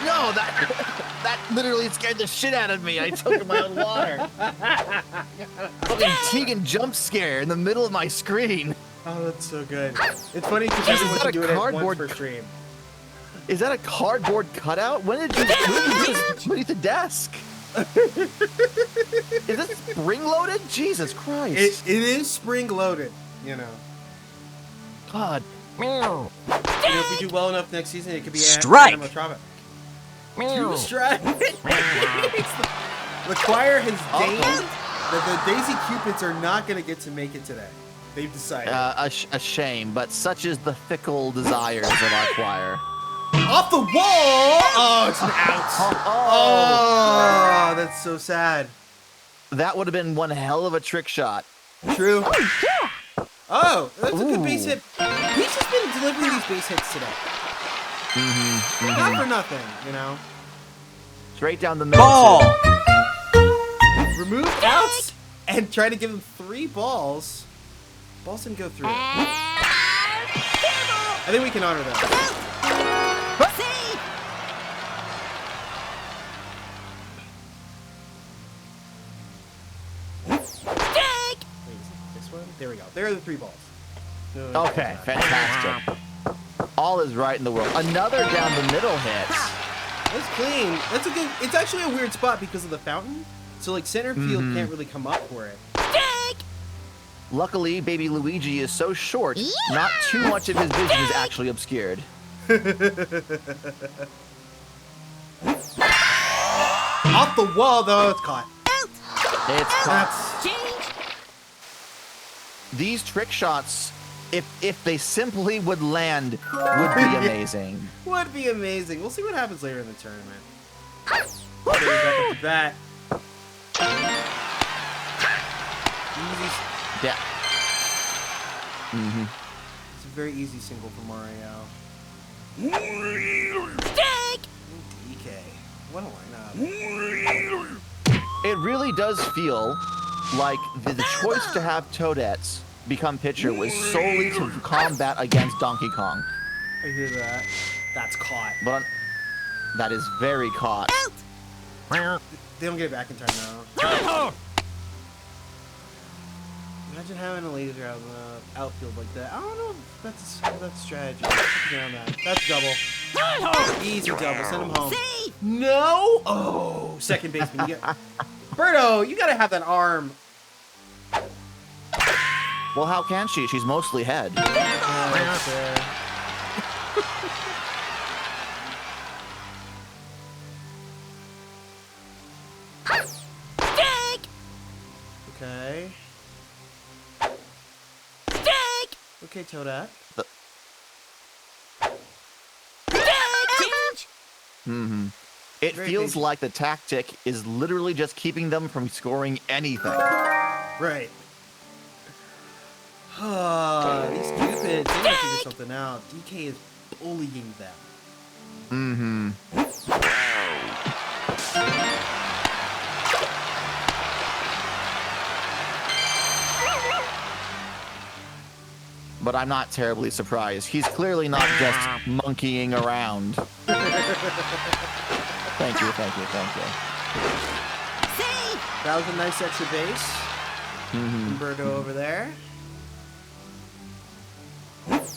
No, that literally scared the shit out of me. I took my own water. Fucking Tegan jump scare in the middle of my screen. Oh, that's so good. It's funny because Is everyone that can a do it at once cardboard per stream. Is that a cardboard cutout? When did you just beneath the desk? Is this spring loaded? Jesus Christ. It is spring loaded, you know. God. You know, if we do well enough next season, it could be Strike! Animatropic. Two strikes. The choir has deigned that the Daisy Cupids are not going to get to make it today. They've decided. A shame, but such is the fickle desires of our choir. Off the wall! Oh, it's an out. Oh, that's so sad. That would have been one hell of a trick shot. True. Oh, that's a good Ooh. base hit. He's just been delivering these base hits today. Not for nothing, you know. Straight down the middle. Ball. too. Remove outs and try to give him 3 balls. Balls didn't go through. I think we can honor that. Save. Dig. Wait, is it this one? There we go. There are the 3 balls. No, Okay, fantastic. All is right in the world. Another down the middle hit. That's clean. That's a good. It's actually a weird spot because of the fountain. So like center field can't really come up for it. Dig. Luckily, baby Luigi is so short, not too much of his vision is actually obscured. Off the wall though, it's caught. Out. It's caught. That's Change. These trick shots, if they simply would land, would be amazing. would be amazing. We'll see what happens later in the tournament. Okay, back up to bat. Easy. Yeah. It's a very easy single for Mario. Dig. DK. What a lineup. It really does feel like the choice to have Toadettes become pitcher was solely to combat against Donkey Kong. I hear that. That's caught. But that is very caught. Out. They don't get it back in time now. Imagine having a laser out in the outfield like that. I don't know if that's strategy. Around that. That's double. Easy double. Send him home. Save. No! Oh, second baseman. You get... Birdo, you gotta have that arm. Well, how can she? She's mostly head. That's fair. Dig. Okay. Dig. Okay, Toadette. Dig. Change. It Very feels patient. like the tactic is literally just keeping them from scoring anything. Right. These Cupids, they gotta figure something out. DK is bullying them. But I'm not terribly surprised. He's clearly not just monkeying around. Thank you. Save. That was a nice extra base. Birdo over there. Dig.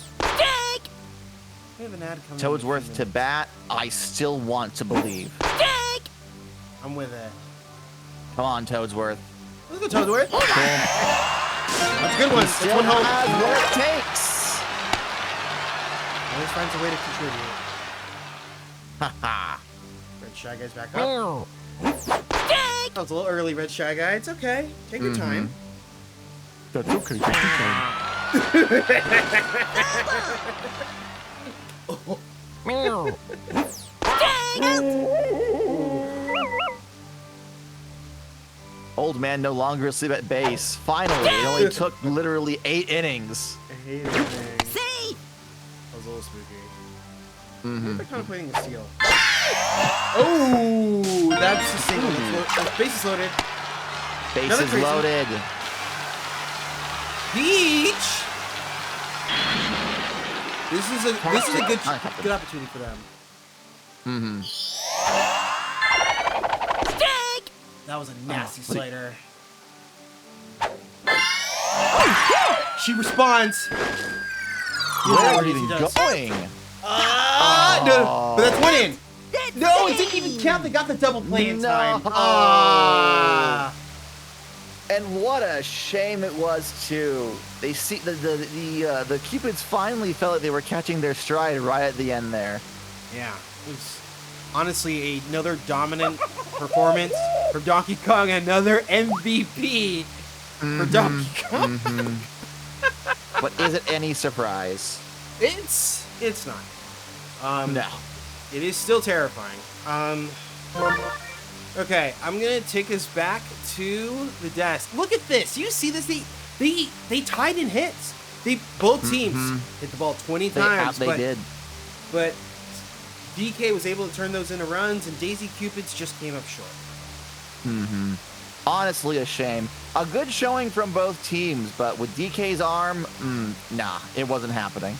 We have an ad coming. Toadsworth to bat. I still want to believe. Dig. I'm with it. Come on, Toadsworth. Let's go, Toadsworth. Boom. That's a good one. That's Still one home. has what it takes. Always finds a way to contribute. Haha. Red Shy Guy's back up. Dig. That was a little early, Red Shy Guy. It's okay. Take your time. That's okay. Take your time. Old man no longer asleep at base. Finally, it only took literally 8 innings. I hate everything. Save. That was a little spooky. They're contemplating a steal. Oh, that's a single. Base is loaded. Another Bases crazy. loaded. Peach. This is a good opportunity for them. Dig. That was a nasty what do you- slider. She responds. Where are Yes, you he does. going? No, but that's one in. No, it didn't even count. They got the double play in time. Ah. And what a shame it was too. They see the Cupids finally felt like they were catching their stride right at the end there. Yeah, it was honestly another dominant performance for Donkey Kong. Another MVP for Donkey Kong. But is it any surprise? It's not. No. It is still terrifying. Okay, I'm gonna take us back to the desk. Look at this. You see this? They tied in hits. Both teams hit the ball 20 times. They did. But DK was able to turn those into runs, and Daisy Cupids just came up short. Honestly, a shame. A good showing from both teams, but with DK's arm, nah, it wasn't happening.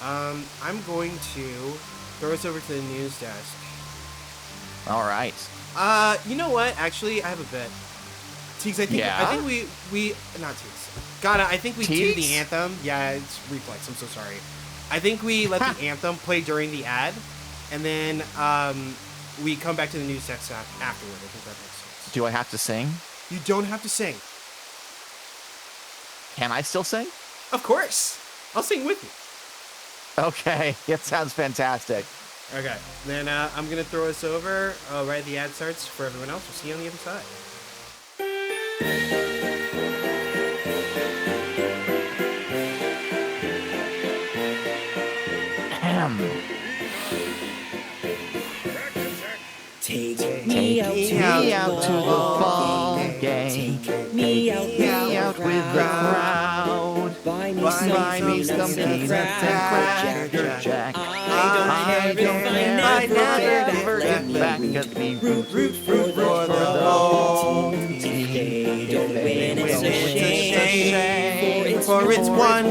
I'm going to throw us over to the news desk. All right. You know what? Actually, I have a bet. Teeks, I think we not Teeks. Ghana, I think we do the Teeks? anthem. Yeah, it's reflex. I'm so sorry. I think we let the anthem play during the ad, and then we come back to the news desk afterward. I think that makes sense. Do I have to sing? You don't have to sing. Can I still sing? Of course. I'll sing with you. Okay, it sounds fantastic. Okay. Then I'm going to throw us over right as the ad starts for everyone else. We'll see you on the other side. Take Take me out to the ball game. Take me out with the crowd. Buy me some peanuts and Cracker Jack. I don't care if I never get back. Let me root for the home team. If they don't win, it's a shame. For it's 1,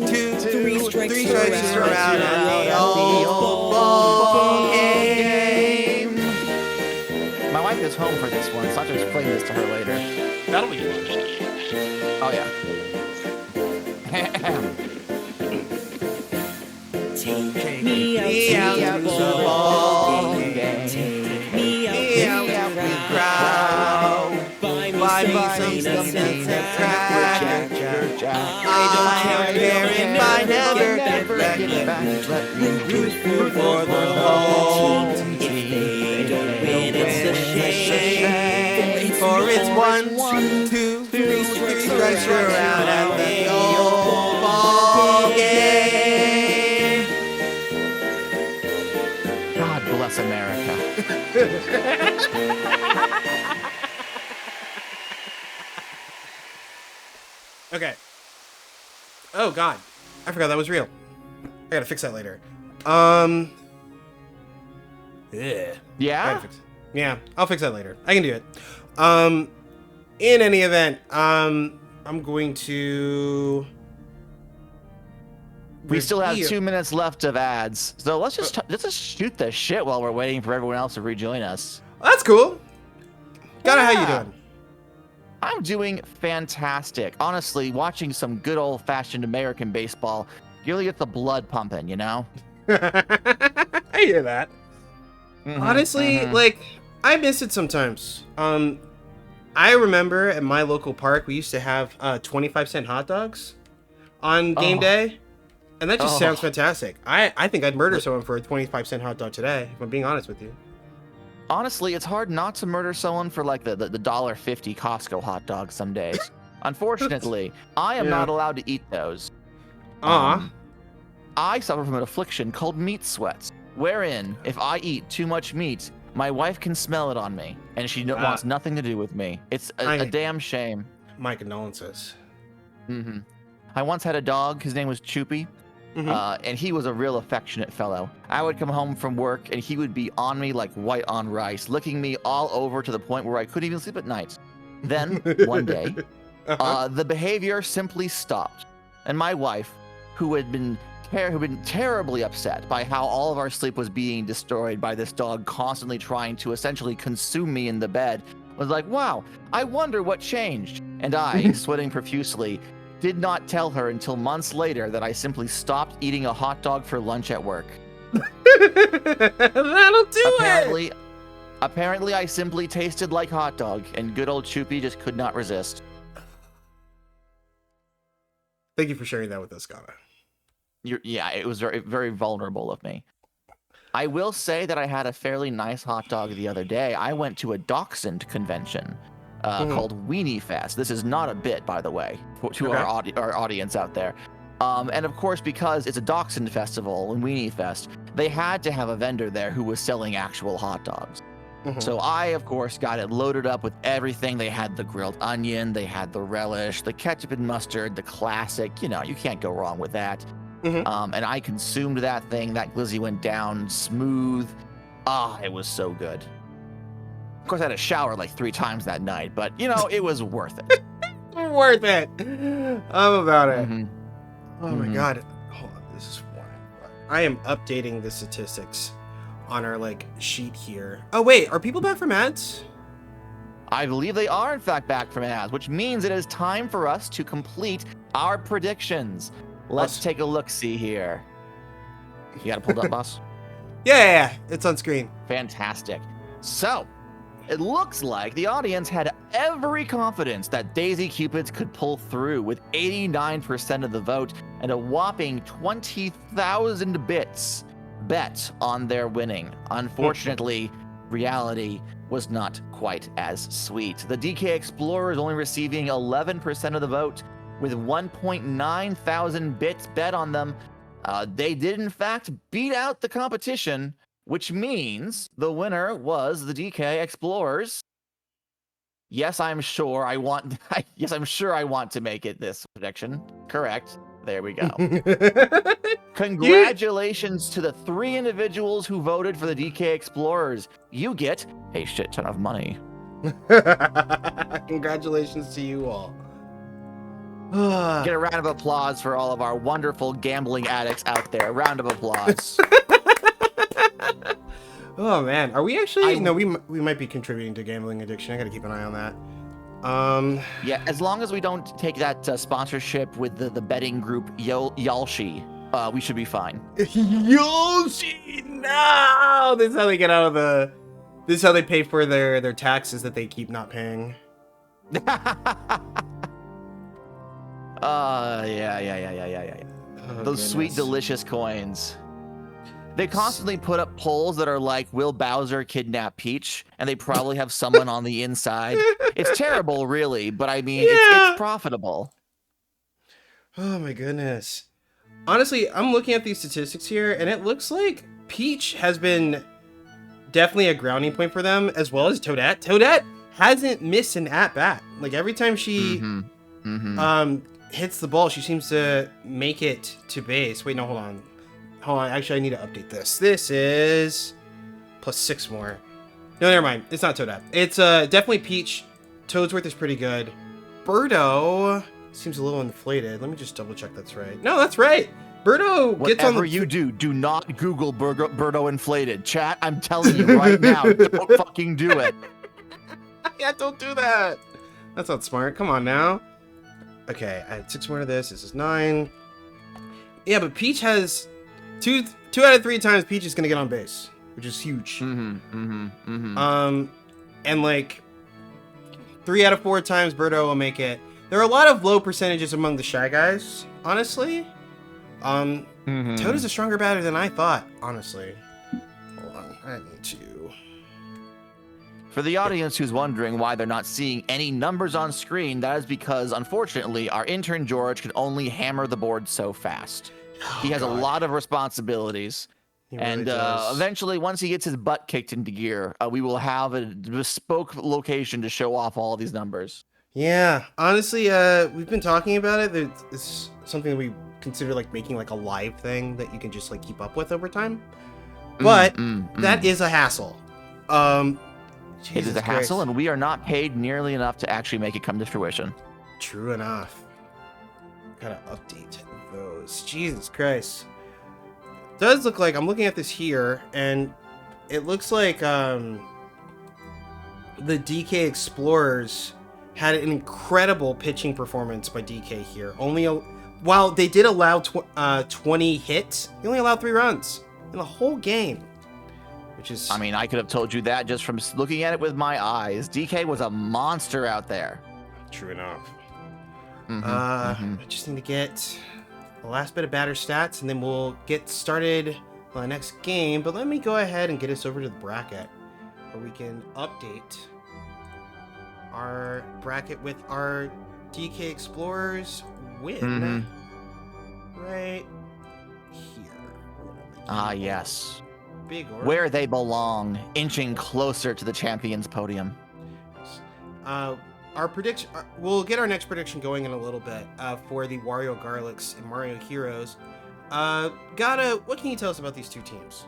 2, 3 strikes you're out at the old ball game. My wife is home for this one, so I'll have to explain this to her later. That'll be fun. Oh, yeah. Take me out to the ball game. Take me out with the crowd. Buy me some peanuts and Cracker Jack. I don't care if I never get back. Let me root for the home team. If they don't win, it's a shame. For it's 1, 2, 3 strikes you're out at the old ball game. God bless America. Okay. Oh God, I forgot that was real. I gotta fix that later. Yeah. I Yeah? gotta fix it. Yeah, I'll fix that later. I can do it. In any event, I'm going to. We still have review- 2 minutes left of ads, so let's just shoot the shit while we're waiting for everyone else to rejoin us. That's cool. Ghana, how you Yeah. doing? I'm doing fantastic. Honestly, watching some good old-fashioned American baseball, you really get the blood pumping, you know? I hear that. Honestly, like, I miss it sometimes. I remember at my local park, we used to have 25-cent hot dogs on game day. And that just sounds fantastic. I think I'd murder someone for a 25-cent hot dog today, if I'm being honest with you. Honestly, it's hard not to murder someone for like the $1.50 Costco hot dog some days. Unfortunately, I am not allowed to eat those. I suffer from an affliction called meat sweats, wherein if I eat too much meat, my wife can smell it on me, and she wants nothing to do with me. It's a damn shame. My condolences. I once had a dog. His name was Choopy. And he was a real affectionate fellow. I would come home from work and he would be on me like white on rice, licking me all over to the point where I couldn't even sleep at night. Then, one day, the behavior simply stopped. And my wife, who had been terribly upset by how all of our sleep was being destroyed by this dog constantly trying to essentially consume me in the bed, was like, wow, I wonder what changed. And I, sweating profusely, did not tell her until months later that I simply stopped eating a hot dog for lunch at work. That'll do it! Apparently, I simply tasted like hot dog, and good old Choopy just could not resist. Thank you for sharing that with us, Ghana. Yeah, it was very, very vulnerable of me. I will say that I had a fairly nice hot dog the other day. I went to a dachshund convention called Weenie Fest. This is not a bit, by the way, to our audience out there. And of course, because it's a dachshund festival and Weenie Fest, they had to have a vendor there who was selling actual hot dogs. So I, of course, got it loaded up with everything. They had the grilled onion, they had the relish, the ketchup and mustard, the classic. You know, you can't go wrong with that. And I consumed that thing. That glizzy went down smooth. It was so good. Of course, I had a shower like 3 times that night, but it was worth it. Worth it. I'm about it. Mhm. Oh my Mhm. god. Hold on, this is one. I am updating the statistics on our sheet here. Oh wait, are people back from ads? I believe they are, in fact, back from ads, which means it is time for us to complete our predictions. Let's take a look-see here. You got it pulled up, boss? Yeah, it's on screen. Fantastic. So, it looks like the audience had every confidence that Daisy Cupids could pull through with 89% of the vote and a whopping 20,000 bits bet on their winning. Unfortunately, reality was not quite as sweet. The DK Explorers only receiving 11% of the vote with 1.9 thousand bits bet on them. They did, in fact, beat out the competition, which means the winner was the DK Explorers. Yes, I'm sure I want. Yes, I'm sure I want to make it this prediction. Correct. There we go. Congratulations to the 3 individuals who voted for the DK Explorers. You get a shit ton of money. Congratulations to you all. Get a round of applause for all of our wonderful gambling addicts out there. Round of applause. Oh man, are we actually? No, we might be contributing to gambling addiction. I gotta keep an eye on that. Yeah, as long as we don't take that sponsorship with the betting group Yalshi, we should be fine. Yoshi, no! This is how they get out of the. This is how they pay for their taxes that they keep not paying. Yeah. Oh, Those sweet, delicious coins. They constantly put up polls that are like, will Bowser kidnap Peach? And they probably have someone on the inside. It's terrible, really, but I mean, it's profitable. Oh my goodness. Honestly, I'm looking at these statistics here, and it looks like Peach has been definitely a grounding point for them, as well as Toadette. Toadette hasn't missed an at-bat. Like, every time she hits the ball, she seems to make it to base. Wait, no, hold on. Actually, I need to update this. This is plus 6 more. No, never mind. It's not Toadette. It's definitely Peach. Toadsworth is pretty good. Birdo seems a little inflated. Let me just double check that's right. No, that's right. Birdo gets on the... Whatever you do not Google Birdo inflated. Chat, I'm telling you right now, don't fucking do it. Yeah, don't do that. That's not smart. Come on now. Okay, I had 6 more of this. This is 9. Yeah, but Peach has... Two out of 3 times Peach is gonna get on base, which is huge. And like 3 out of 4 times Birdo will make it. There are a lot of low percentages among the Shy Guys, honestly. Toad is a stronger batter than I thought, honestly. Hold on, I need to. For the audience who's wondering why they're not seeing any numbers on screen, that is because, unfortunately, our intern George can only hammer the board so fast. He has a lot of responsibilities. He really does. Eventually, once he gets his butt kicked into gear, we will have a bespoke location to show off all these numbers. Yeah, honestly, we've been talking about it. It's something that we consider like making like a live thing that you can just like keep up with over time. But that is a hassle. It is a hassle, and we are not paid nearly enough to actually make it come to fruition. True enough. Gotta update those. Jesus Christ. Does look like I'm looking at this here, and it looks like the DK Explorers had an incredible pitching performance by DK here. While they did allow 20 hits, they only allowed 3 runs in the whole game. Which is... I mean, I could have told you that just from looking at it with my eyes. DK was a monster out there. True enough. I just need to get the last bit of batter stats, and then we'll get started on the next game. But let me go ahead and get us over to the bracket, where we can update our bracket with our DK Explorers win right here. Yes. Big order. Where they belong, inching closer to the champions podium. Our prediction, we'll get our next prediction going in a little bit for the Wario Garlics and Mario Heroes. Gata, what can you tell us about these two teams?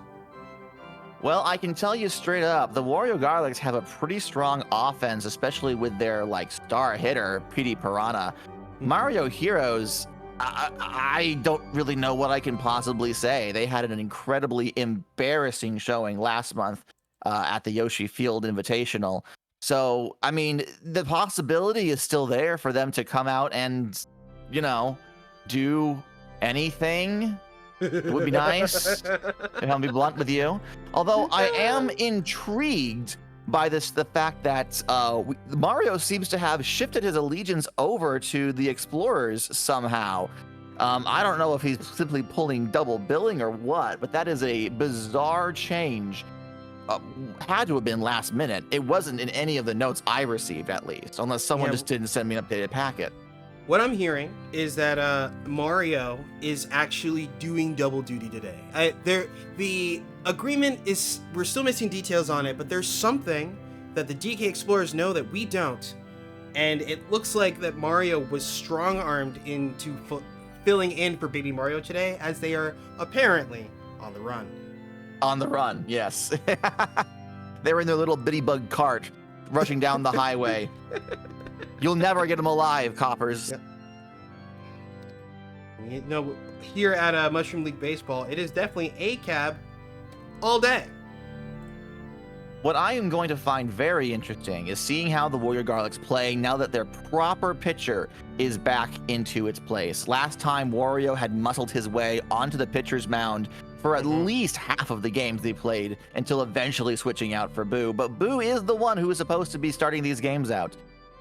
Well, I can tell you straight up, the Wario Garlics have a pretty strong offense, especially with their like star hitter, PD Piranha. Mario Heroes, I don't really know what I can possibly say. They had an incredibly embarrassing showing last month at the Yoshi Field Invitational. So, I mean, the possibility is still there for them to come out and, you know, do anything. It would be nice if I'll be blunt with you. Although I am intrigued by the fact that Mario seems to have shifted his allegiance over to the Explorers somehow. I don't know if he's simply pulling double billing or what, but that is a bizarre change. Had to have been last minute. It wasn't in any of the notes I received, at least, unless someone just didn't send me an updated packet. What I'm hearing is that Mario is actually doing double duty today. The agreement is, we're still missing details on it, but there's something that the DK Explorers know that we don't, and it looks like that Mario was strong-armed into filling in for Baby Mario today, as they are apparently on the run. On the run, yes. They were in their little bitty bug cart, rushing down the highway. You'll never get them alive, coppers. Yep. You know, here at Mushroom League Baseball, it is definitely a cab all day. What I am going to find very interesting is seeing how the Wario Garlics play now that their proper pitcher is back into its place. Last time, Wario had muscled his way onto the pitcher's mound for at least half of the games they played until eventually switching out for Boo. But Boo is the one who is supposed to be starting these games out.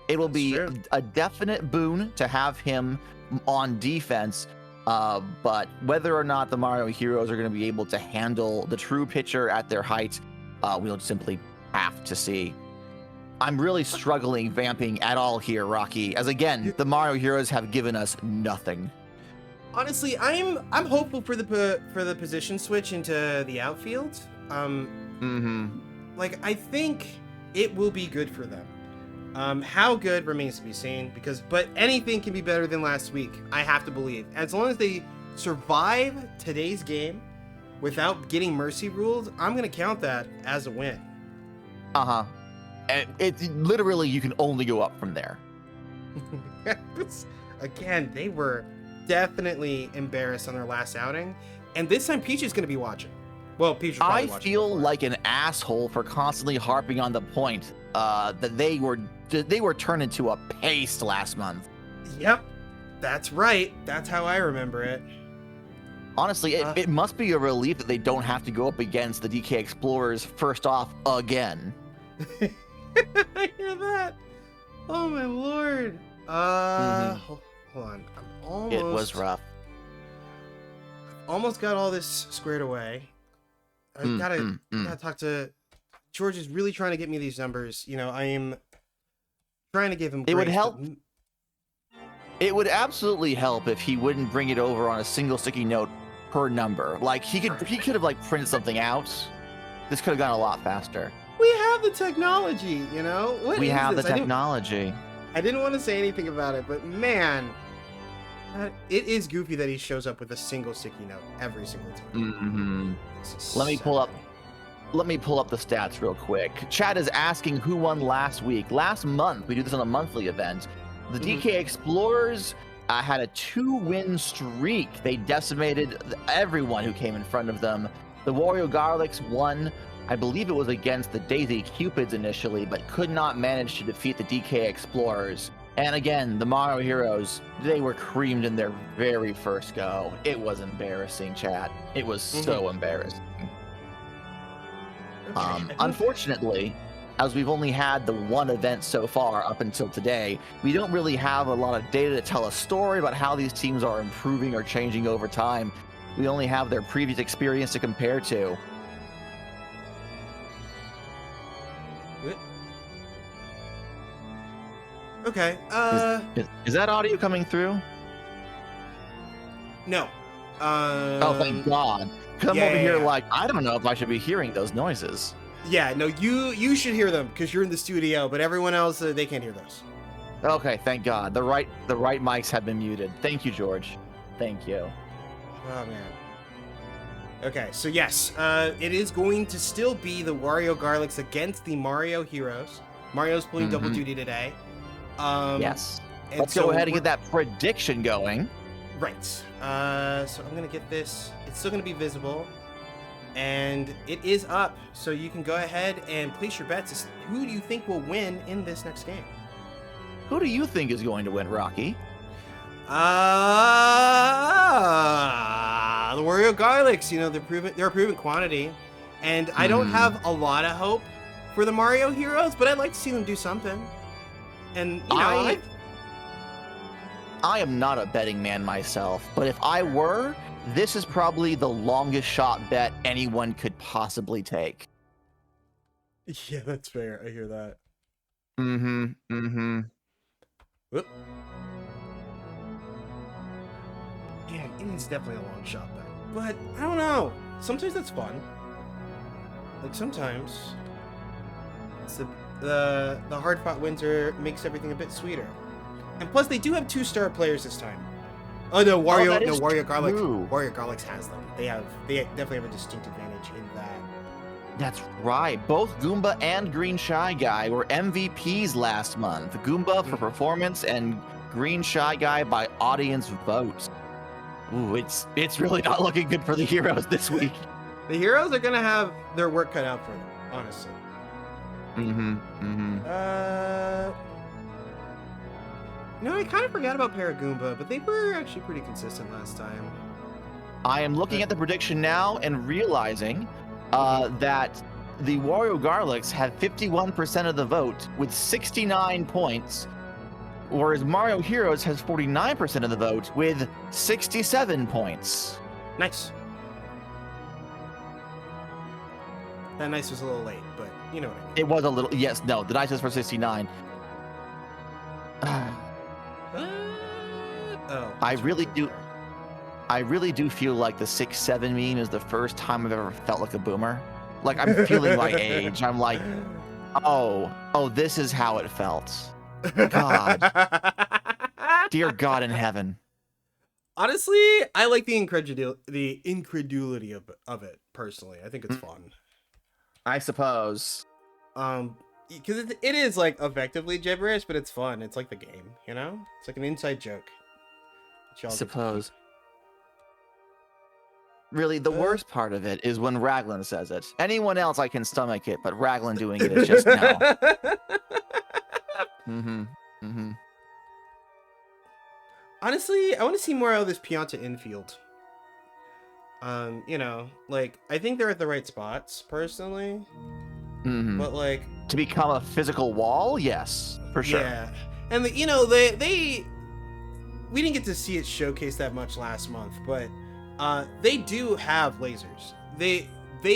It will be a definite boon to have him on defense, but whether or not the Mario Heroes are going to be able to handle the true pitcher at their height, we'll simply have to see. I'm really struggling vamping at all here, Rocky, as again, the Mario Heroes have given us nothing. Honestly, I'm hopeful for the position switch into the outfield. Like, I think it will be good for them. How good remains to be seen, but anything can be better than last week, I have to believe. As long as they survive today's game without getting mercy ruled, I'm going to count that as a win. And it's literally, you can only go up from there. Again, they were definitely embarrassed on their last outing, and this time Peach is going to be watching. Well, Peach was probably watching. I feel like an asshole for constantly harping on the point that they were turned into a paste last month. Yep, that's right. That's how I remember it. Honestly, it must be a relief that they don't have to go up against the DK Explorers first off again. I hear that. Oh my lord. Hold on. It was rough. Almost got all this squared away. I gotta talk to George. Is really trying to get me these numbers. You know, I am trying to give him grace. It would help. It would absolutely help if he wouldn't bring it over on a single sticky note per number. Like he could have like printed something out. This could have gone a lot faster. We have the technology, you know. We have the technology. I didn't want to say anything about it, but man, it is goofy that he shows up with a single sticky note every single time. Let me pull up the stats real quick. Chat is asking who won last week. Last month, we do this on a monthly event. The DK Explorers had a 2-win streak. They decimated everyone who came in front of them. The Wario Garlics won. I believe it was against the Daisy Cupids initially, but could not manage to defeat the DK Explorers. And again, the Mario Heroes, they were creamed in their very first go. It was embarrassing, chat. It was so embarrassing. Unfortunately, as we've only had the one event so far up until today, we don't really have a lot of data to tell a story about how these teams are improving or changing over time. We only have their previous experience to compare to. Okay. Is that audio coming through? No. Oh, thank God. Because I'm over here like, I don't know if I should be hearing those noises. Yeah, no, you should hear them because you're in the studio, but everyone else, they can't hear those. Okay, thank God. The right mics have been muted. Thank you, George. Thank you. Oh man. Okay, so yes, it is going to still be the Wario Garlics against the Mario Heroes. Mario's pulling double duty today. Yes. and Let's so go ahead and we're- get that prediction going. Right. So I'm gonna get this. It's still gonna be visible, and it is up. So you can go ahead and place your bets. Who do you think will win in this next game? Who do you think is going to win, Rocky? The Wario Garlics. You know, they're a proven quantity, and I don't have a lot of hope for the Mario Heroes, but I'd like to see them do something. And you know, I am not a betting man myself, but if I were, this is probably the longest shot bet anyone could possibly take. yeah, that's fair. I hear that. Whoop. Yeah, it is definitely a long shot bet. But I don't know. Sometimes that's fun. Like sometimes it's the hard fought wins makes everything a bit sweeter. And plus they do have 2-star players this time. Oh no, Wario Garlic. true. Wario Garlics has them. They definitely have a distinct advantage in that. That's right. Both Goomba and Green Shy Guy were MVPs last month. Goomba for performance and Green Shy Guy by audience vote. Ooh, it's really not looking good for the heroes this week. The heroes are gonna have their work cut out for them, honestly. No, I kind of forgot about Paragoomba, but they were actually pretty consistent last time. I am looking at the prediction now and realizing that the Wario Garlics have 51% of the vote with 69 points, whereas Mario Heroes has 49% of the vote with 67 points. Nice. That nice was a little late, but you know what I mean. It was a little, yes, no, the dice is for 69. I really do feel like the 6-7 meme is the first time I've ever felt like a boomer. Like I'm feeling my age. I'm like, oh, this is how it felt. God. Dear God in heaven. Honestly, I like the incredulity of it personally. I think it's fun. I suppose. Because it is like effectively gibberish, but it's fun. It's like the game, you know? It's like an inside joke. I suppose. Really, the worst part of it is when Raglan says it. Anyone else I can stomach it, but Raglan doing it is just no. Honestly, I want to see more of this Pianta infield. You know, like I think they're at the right spots personally. But like to become a physical wall, yes, for sure. Yeah, and you know we didn't get to see it showcased that much last month, but they do have lasers. They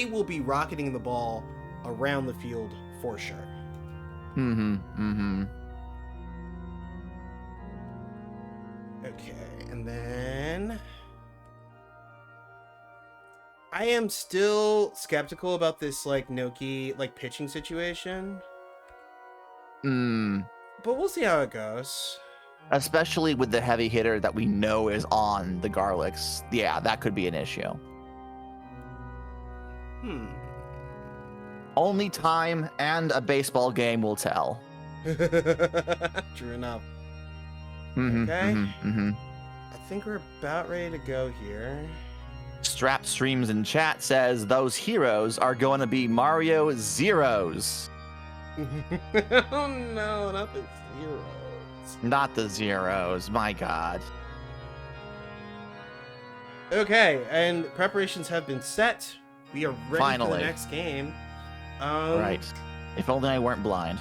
will be rocketing the ball around the field for sure. Okay, and then I am still skeptical about this like Noki like pitching situation. But we'll see how it goes. Especially with the heavy hitter that we know is on the Garlics. Yeah, that could be an issue. Only time and a baseball game will tell. True enough. Okay. I think we're about ready to go here. Strap Streams in chat says those heroes are going to be Mario Zeros. Oh no, not the zeros. Not the Zeros, my God. Okay, and preparations have been set. We are ready for Finally. the next game. Right. If only I weren't blind.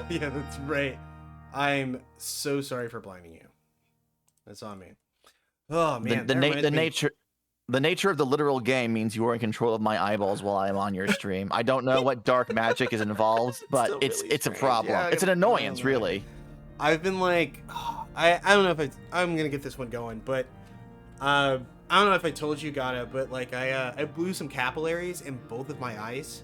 Yeah, that's right. I'm so sorry for blinding you. That's on me. Oh man, The nature of the literal game means you are in control of my eyeballs while I'm on your stream. I don't know what dark magic is involved, but still it's really it's a strange. problem. Yeah, It's an annoyance, man. really. I've been like, I don't know if I'm gonna get this one going, but I don't know if I told you, Gata, but like I blew some capillaries in both of my eyes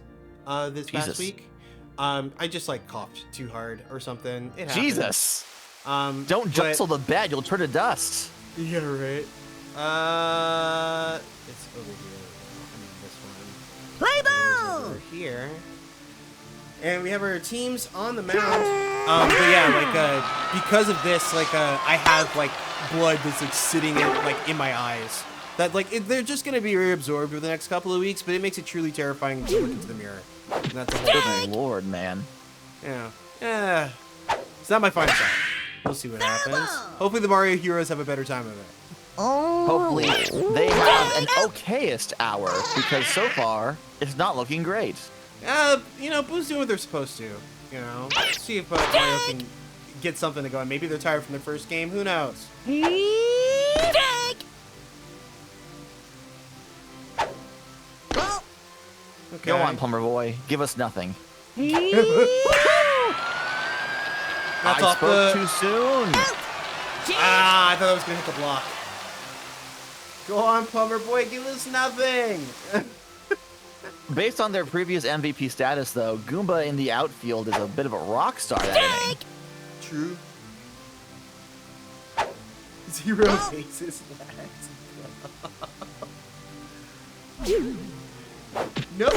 this past Jesus. week. I just like coughed too hard or something. It happens. Jesus. Don't but- jostle the bed, you'll turn to dust. Yeah, right. It's over here. I mean, this one. Play It's ball! over here. And we have our teams on the mound. But yeah, like, because of this, like, I have, like, blood that's, like, sitting in, like, in my eyes. That, like, they're just gonna be reabsorbed over the next couple of weeks, but it makes it truly terrifying to look into the mirror. And that's the whole thing. Good lord, man. Yeah. Yeah. It's not my final shot. We'll see what happens. Hopefully the Mario heroes have a better time of it. Hopefully they have an okayest hour, because so far it's not looking great. You know, Boo's doing what they're supposed to. You know, see if Mario can get something to go. Maybe they're tired from their first game. Who knows? Okay. Go on, Plumber Boy. Give us nothing. That's I off spoke the. too soon. I thought I was gonna hit the block. Go on, Plumber Boy. Give us nothing. Based on their previous MVP status, though, Goomba in the outfield is a bit of a rock star that inning. True. 0 bases left. No.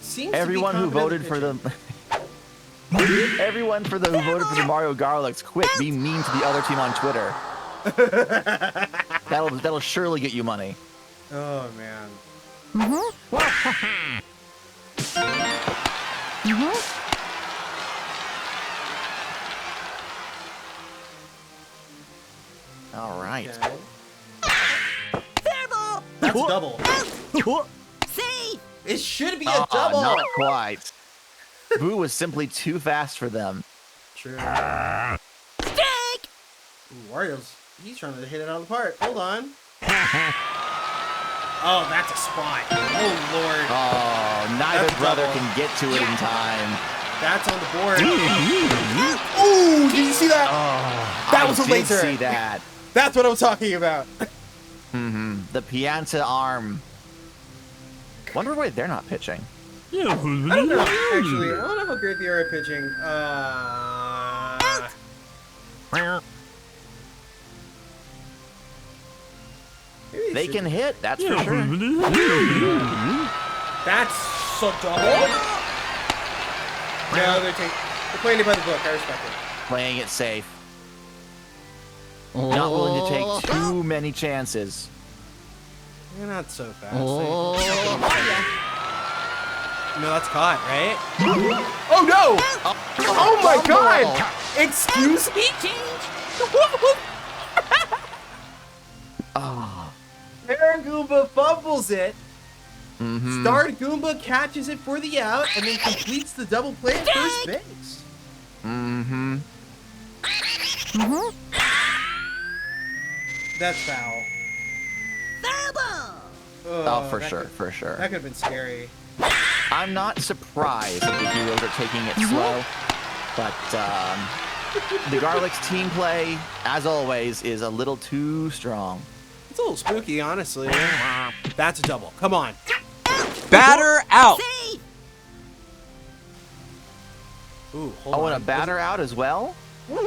Seems Everyone to be who voted for the everyone who voted for the Mario Garlics, quick, be mean to the other team on Twitter. That'll surely get you money. Oh man. All right. Okay. Fair ball! That's a double. Safe! It should be a double. Not quite. Boo was simply too fast for them. True. Dig! Ooh, Wario's. He's trying to hit it out of the park. Hold on. Oh, that's a spot. Oh lord. Oh, neither That's a brother double. can get to it in time. That's on the board. Ooh, did you see that? Oh, That was a I did laser. see that. That's what I'm talking about. The Pianta arm. Wonder why they're not pitching. I don't know, actually. I don't know how great they are at pitching. Maybe They should- can hit, that's for sure. That's so double. No, they're playing it by the book. I respect it. Playing it safe. Not willing to take too many chances. You're not so fast. No, that's caught, right? Oh no! Oh my god! Excuse me? Oh. Air Goomba fumbles it. Mm-hmm. Star Goomba catches it for the out and then completes the double play at first base. Mm-hmm. That's foul. Fair ball! Oh, for that sure, could- for sure. That could have been scary. I'm not surprised that the heroes are taking it slow, but the Garlic's team play, as always, is a little too strong. It's a little spooky, honestly. That's a double. Come on. Batter out. Safe! Ooh, hold Oh, on. and a batter out as well? That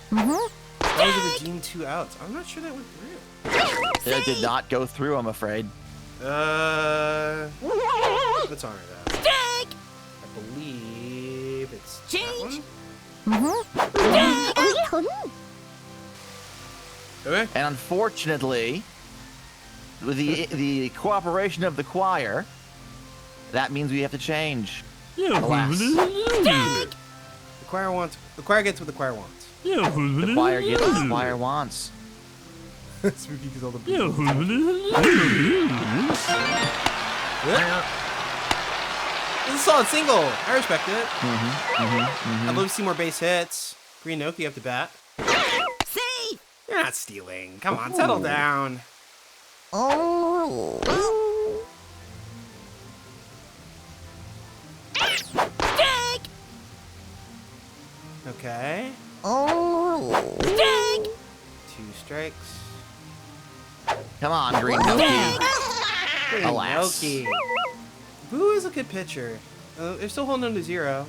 was a redeemed 2 outs. I'm not sure that went through. It did not go through, I'm afraid. Let's honor that. Dig! I believe it's that Change. one. Okay. And unfortunately, with the cooperation of the choir, that means we have to change. Alas, The choir gets what the choir wants. the choir gets what the choir wants. Spooky because all the This is a solid single. I respect it. I'd love to see more base hits. Green Noki up to bat. Safe! You're not stealing. Come on, settle down. Dig! Okay. Dig! 2 strikes. Come on, Green Noki. Green Alas. Noki. Boo is a good pitcher. They're still holding on to 0.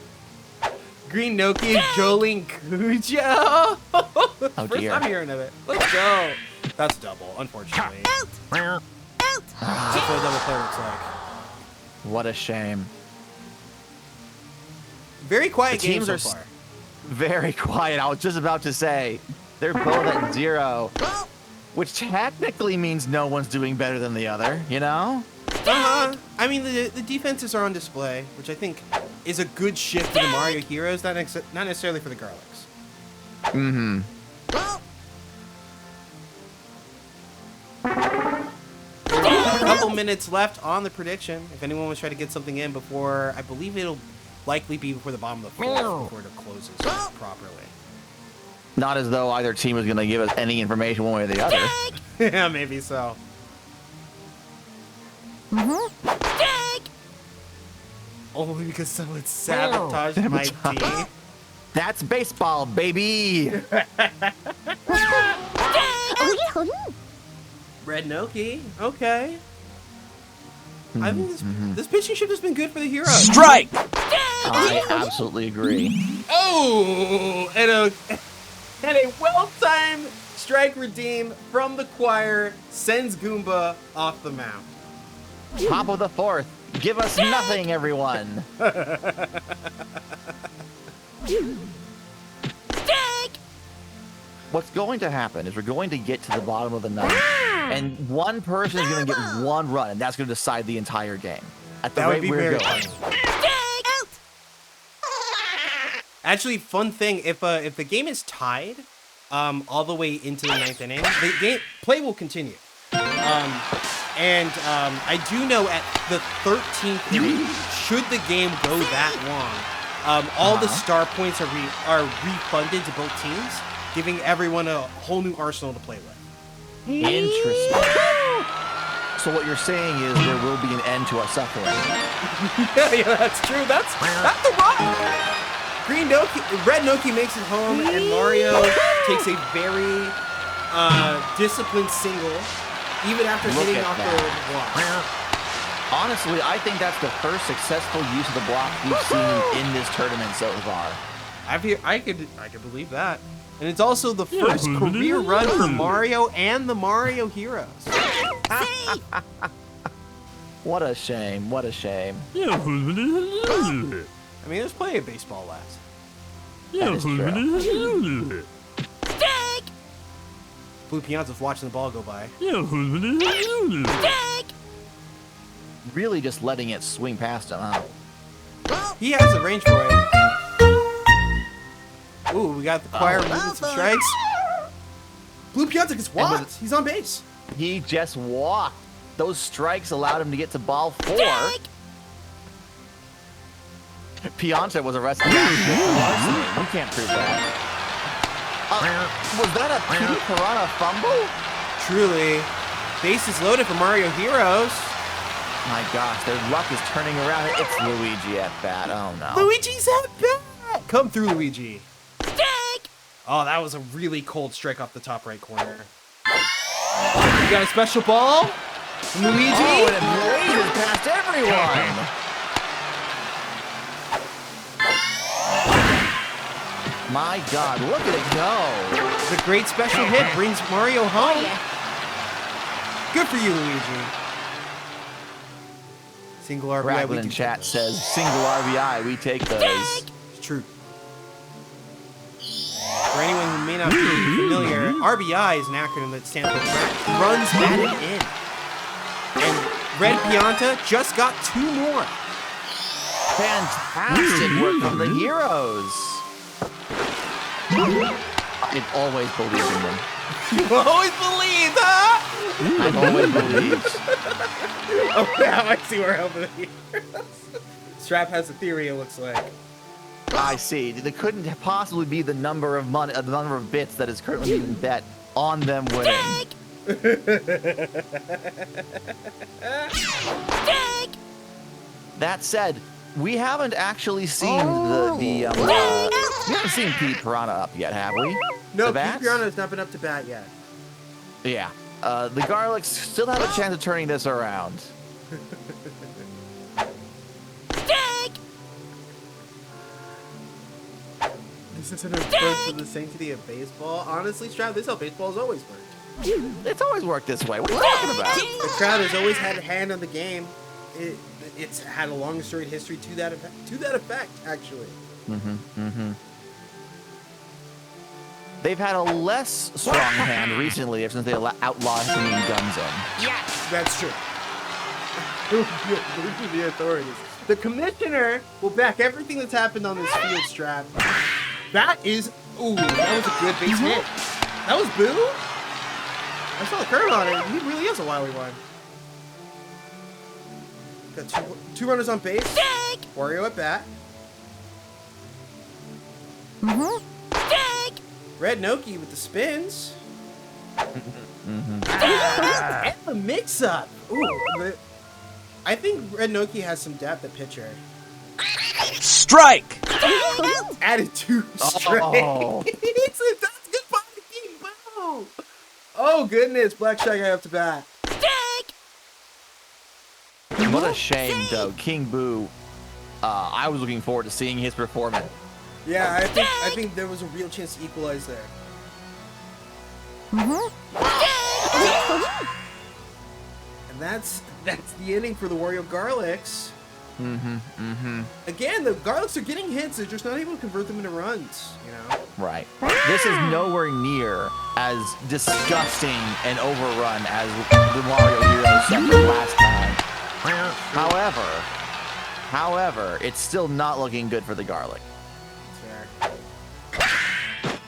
Green Noki, Jolene Cujo. Oh, First dear. time hearing of it. Let's go. That's double, unfortunately. That's what a double play looks like. What a shame. Very quiet The game teams so are far. Very quiet. I was just about to say, they're both at 0, which technically means no one's doing better than the other, you know? I mean, the defenses are on display, which I think is a good shift for the Mario Heroes, not necessarily for the Garlics. Mm-hmm. A couple minutes left on the prediction. If anyone was trying to get something in before, I believe it'll likely be before the bottom of the fourth before it closes properly. Not as though either team was going to give us any information one way or the other. Yeah, maybe so. Only because someone sabotaged my team. That's baseball, baby! Red Noki, okay. I think this pitching shift has been good for the Heroes. Strike! I absolutely agree. Oh, and a well-timed strike redeem from the choir sends Goomba off the mound. Top of the 4th. Give us nothing, everyone. What's going to happen is we're going to get to the bottom of the 9th, and one person is going to get 1 run, and that's going to decide the entire game. At the That would rate be we're very going. funny. Actually, fun thing, if the game is tied all the way into the 9th inning, the play will continue. I do know at the 13th inning, should the game go that long, all the star points are refunded to both teams, giving everyone a whole new arsenal to play with. Interesting. So what you're saying is there will be an end to our suffering. Yeah, that's true. That's the run. Red Noki makes it home, and Mario takes a very disciplined single, even after Look hitting at off that. the block. Honestly, I think that's the first successful use of the block we've seen in this tournament so far. I could believe that, and it's also the first career run for Mario and the Mario Heroes. What a shame. What a shame. I mean, there's plenty of baseball left. That is true. Blue Pianta's watching the ball go by. Really just letting it swing past him, huh? He has the range for it. Ooh, we got the choir moving some strikes. Blue Pianta gets walked. He's on base. He just walked. Those strikes allowed him to get to ball 4. Pianta was arrested. You can't prove that. Was that a Petey Piranha fumble? Truly. Base is loaded for Mario Heroes. My gosh, their luck is turning around. It's Luigi at bat. Oh no. Luigi's at bat. Come through, Luigi. Oh, that was a really cold strike off the top right corner. You got a special ball? Luigi? Oh, and it blazes past everyone. My God, look at it go. The great special hit brings Mario home. Good for you, Luigi. Single RBI. Raglan in chat says, single RBI, we take those. It's true. For anyone who may not be familiar, RBI is an acronym that stands for runs batted in. And Red Pianta just got 2 more. Fantastic work from the Heroes. I've always believed in them. You always believed, huh? I've always believed. Oh, now I see where helping here. Strap has a theory, it looks like. I see. There couldn't possibly be the number of money, the number of bits that is currently being bet on them winning. That said, we haven't actually seen we haven't seen Pete Piranha up yet, have we? No, The Pete bats? Piranha has not been up to bat yet. Yeah. The Garlics still have a chance of turning this around. This is an approach to the sanctity of baseball. Honestly, Strap, this is how baseball has always worked. It's always worked this way. What are you talking about? The crowd has always had a hand on the game. It's had a long storied history to that effect, actually. They've had a less strong hand recently ever since they outlawed bringing guns in. Yes, that's true. The authorities. The commissioner will back everything that's happened on this field, Strap. That is, ooh, that was a good base hit. That was Boo. I saw the curve on it. He really is a wily one. Got two runners on base. Wario at bat. Red Noki with the spins. And the mix-up. Ooh, I think Red Noki has some depth at pitcher. Strike! Added 2 straight. Oh. That's good fighting. Wow. Oh goodness, Black Shy Guy up to bat. What a shame, though. King Boo. I was looking forward to seeing his performance. Yeah, I think there was a real chance to equalize there. And that's the inning for the Wario Garlics. Again, the Garlics are getting hits, they're just not able to convert them into runs, you know? Right. This is nowhere near as disgusting an overrun as the Mario Heroes suffered last time. However, it's still not looking good for the Garlic. That's fair.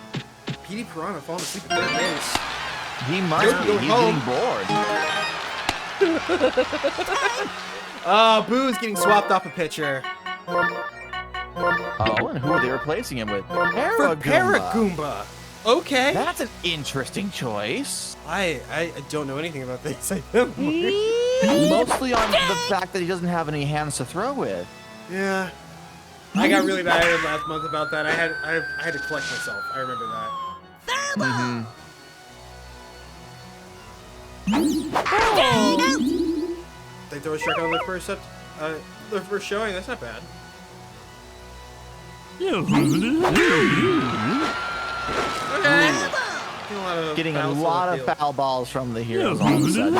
Petey Piranha falling asleep at third base. He must be. He's getting bored. Boo's getting swapped off a pitcher. Oh, and who are they replacing him with? For Paragoomba. Paragoomba. Okay. That's an interesting choice. I don't know anything about this. Mostly on the fact that he doesn't have any hands to throw with. Yeah. I got really bad last month about that. I had to collect myself. I remember that. They throw a strike on their first showing. That's not bad. Okay. Getting a lot of foul balls from the Heroes all of a sudden.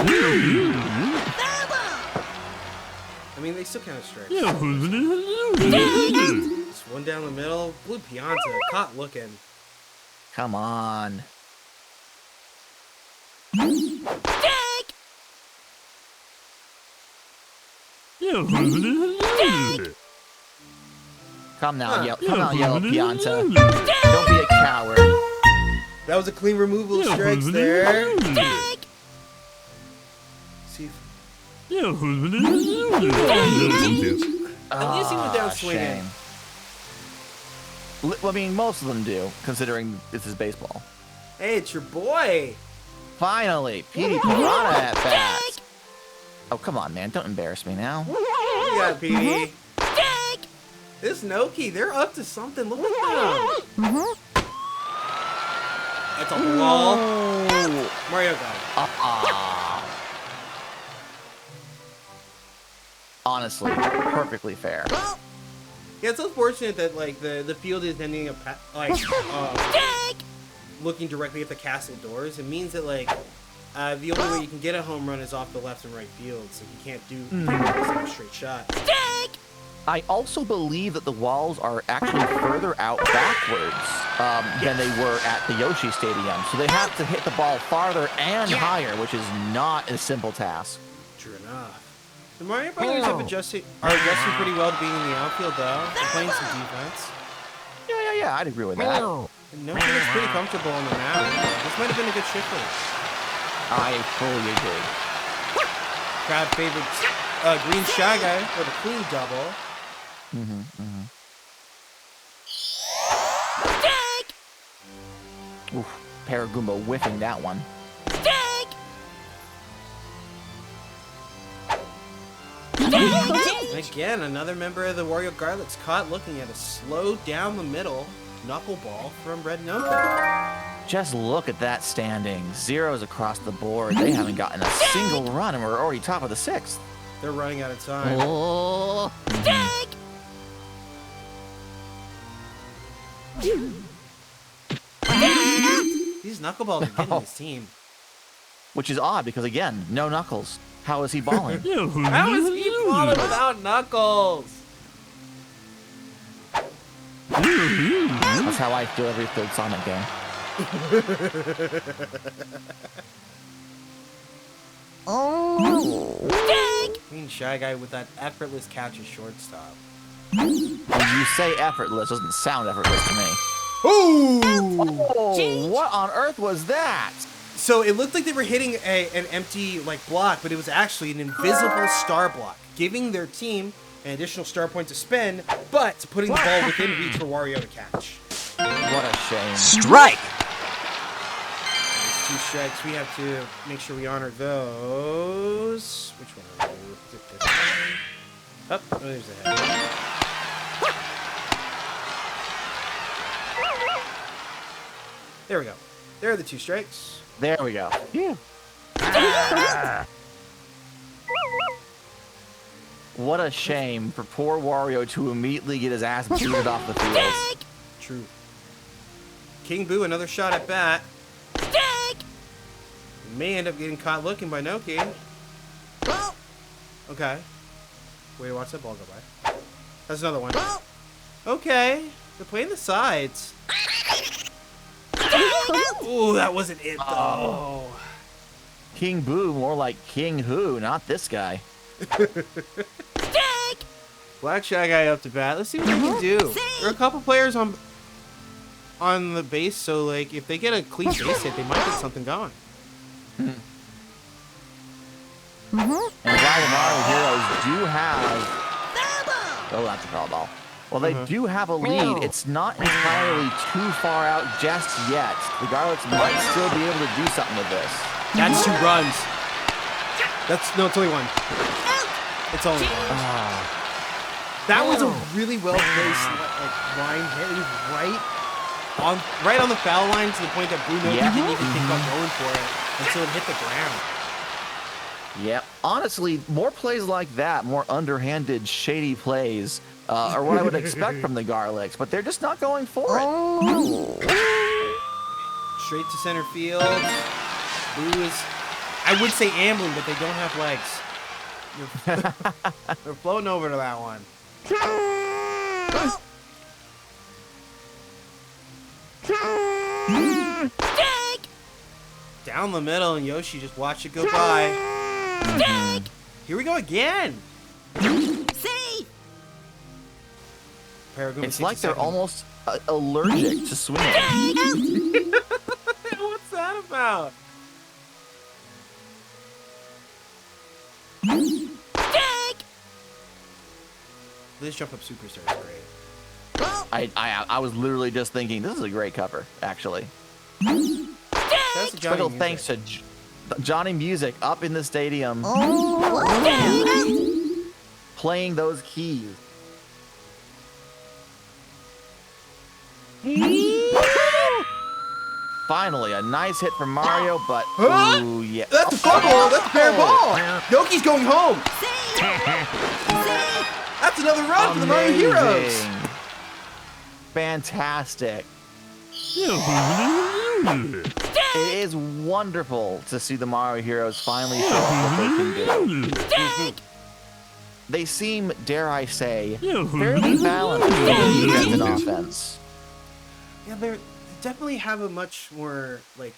I mean, they still count as strikes. Just one down the middle. Blue Pianta, caught looking. Come on. Come now, Yellow Pianta. Don't be a coward. That was a clean removal of strikes there. See. At least he went down swinging. Shame. Well, I mean, most of them do, considering this is baseball. Hey, it's your boy. Finally, Petey Piranha at bat. Oh, come on, man. Don't embarrass me now. You got Petey. This Noki, they're up to something. Look at them. That's a ball. Mario got it. Honestly, perfectly fair. Yeah, it's unfortunate that like the field is ending up looking directly at the castle doors. It means that like the only way you can get a home run is off the left and right field, so you can't do a straight shot. I also believe that the walls are actually further out backwards than they were at the Yoshi Stadium, so they have to hit the ball farther and higher, which is not a simple task. True enough. The Mario Brothers are adjusting pretty well to being in the outfield, though. They're playing some defense. Yeah, I'd agree with that. And Noki looks pretty comfortable on the mound. This might have been a good shift for them. I fully agree. Crowd favorite Green Shy Guy with a clean double. Oof, Paragoomba whiffing that one. Again, another member of the Wario Garlics caught looking at a slow down the middle knuckleball from Red Noki. Just look at that standing. Zeros across the board. They haven't gotten a single run, and we're already top of the sixth. They're running out of time. Oh. These knuckleballs are getting his team. which is odd because again, no Knuckles. How is he balling? How is he balling without Knuckles? That's how I feel every third Sonic game. Green Shy Guy with that effortless catch of shortstop. When you say effortless, it doesn't sound effortless to me. Ooh! Oh, what on earth was that? So it looked like they were hitting an empty like block, but it was actually an invisible star block, giving their team an additional star point to spend, but putting the ball within reach for Wario to catch. What a shame. Strike. There's 2 strikes. We have to make sure we honor those. Which one are we? Is it this one? Oh, there's the head. There we go. There are the 2 strikes. There we go. Yeah. What a shame for poor Wario to immediately get his ass booted off the field. True. King Boo, another shot at bat. May end up getting caught looking by Noki. Okay. Way to watch that ball go by. That's another one. Okay. They're playing the sides. Ooh, that wasn't it, though. King Boo, more like King Who, not this guy. Black Shy Guy up to bat. Let's see what they can do. There are a couple players on the base, so like if they get a clean base hit, they might get something going. And while the Mario Heroes do have... Oh, that's a foul ball. Well, they do have a lead. It's not entirely too far out just yet. The Garlics might still be able to do something with this. That's 2 runs. No, it's only 1. It's only 1. That was a really well placed line hit. It was right on the foul line to the point that Bruno didn't even think about going for it until it hit the ground. Yeah, honestly, more plays like that, more underhanded, shady plays, are what I would expect from the Garlics, but they're just not going for it. Straight to center field. Boo is, I would say ambling, but they don't have legs. They're floating over to that one. Down the middle, and Yoshi just watched it go by. Here we go again. It's like they're almost allergic to swinging. What's that about? This jump up superstar is great. I was literally just thinking, this is a great cover, actually. That's the Johnny Special music. thanks to Johnny Music up in the stadium. Playing those keys. Finally, a nice hit from Mario, but ooh, yeah. That's a fumble. That's a fair ball. Yoki's going home. That's another run for the Mario Heroes. Amazing. Fantastic. It is wonderful to see the Mario Heroes finally show what they can do. They seem, dare I say, fairly balanced in defense and offense. Yeah, they definitely have a much more, like...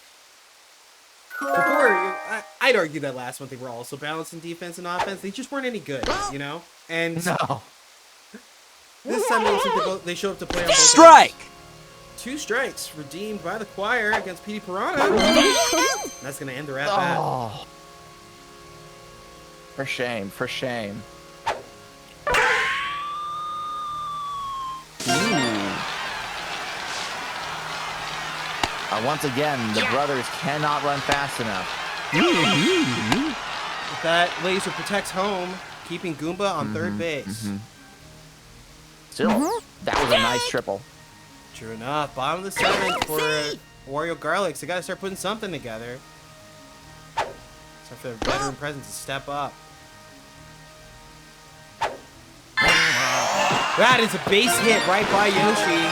Before, I'd argue that last month they were also balanced in defense and offense. They just weren't any good, you know? And No. this time they showed up to play on both Strike! ends. 2 strikes redeemed by the Choir against Petey Piranha. That's going to end the at bat. Oh. For shame, for shame. Once again, the brothers cannot run fast enough. That laser protects home, keeping Goomba on third base. Still, that was a nice triple. True enough. Bottom of the 7th for Wario Garlics. They got to start putting something together. It's time for their veteran presence to step up. That is a base hit right by Yoshi.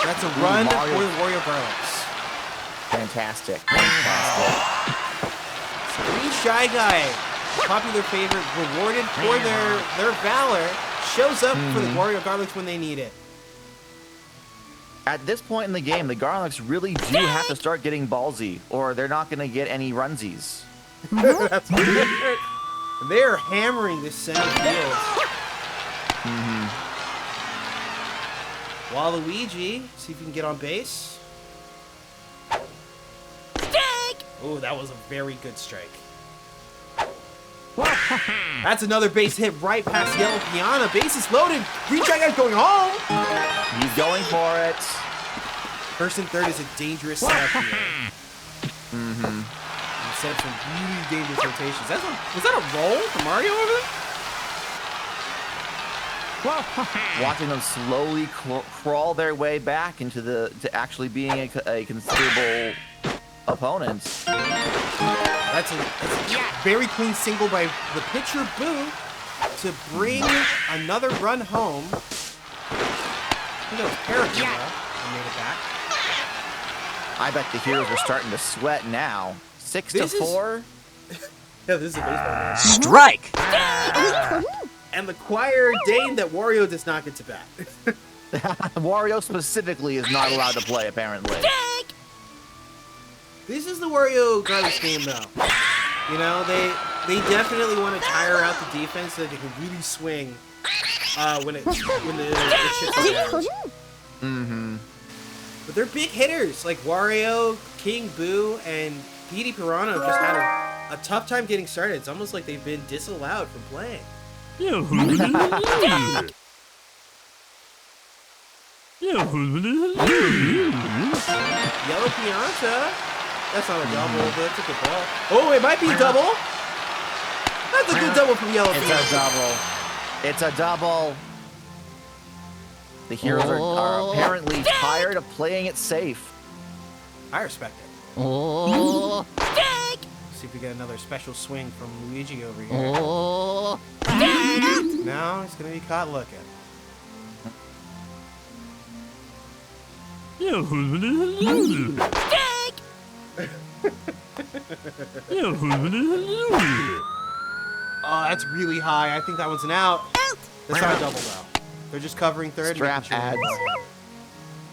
That's a run Mario. for the Wario Garlics. Fantastic. Fantastic. Shy Guy, popular favorite, rewarded for their valor, shows up for the Wario Garlics when they need it. At this point in the game, the Garlics really do have to start getting ballsy, or they're not going to get any runsies. That's weird. They're hammering this center field. Waluigi, see if you can get on base. Oh, that was a very good strike. That's another base hit right past Yellow Piana. Base is loaded. Green Shy Guy's going home. He's going for it. First and third is a dangerous setup here. Set up some really dangerous rotations. Was that a roll for Mario over there? Watching them slowly crawl their way back into to actually being a considerable opponent. That's a very clean single by the pitcher, Boo, to bring another run home. I think that was Paragon who made it back. I bet the Heroes are starting to sweat now. 6-4. Yeah, this is a baseball game. Strike! And the choir deigned that Wario does not get to bat. Wario specifically is not allowed to play, apparently. This is the Wario Garlics game, though. You know, they definitely want to tire out the defense so that they can really swing when the shit's down. But they're big hitters, like Wario, King Boo, and Petey Piranha have just had a tough time getting started. It's almost like they've been disallowed from playing. Yellow Pianta. That's not a double, but it's a good ball. Oh, it might be a double. That's a good double from Yellow Pianta. It's a double. It's a double. The Heroes are apparently tired of playing it safe. I respect it. See if we get another special swing from Luigi over here. Now he's gonna be caught looking. Oh, that's really high. I think that one's an out. That's not a double though. They're just covering third. Strap ads.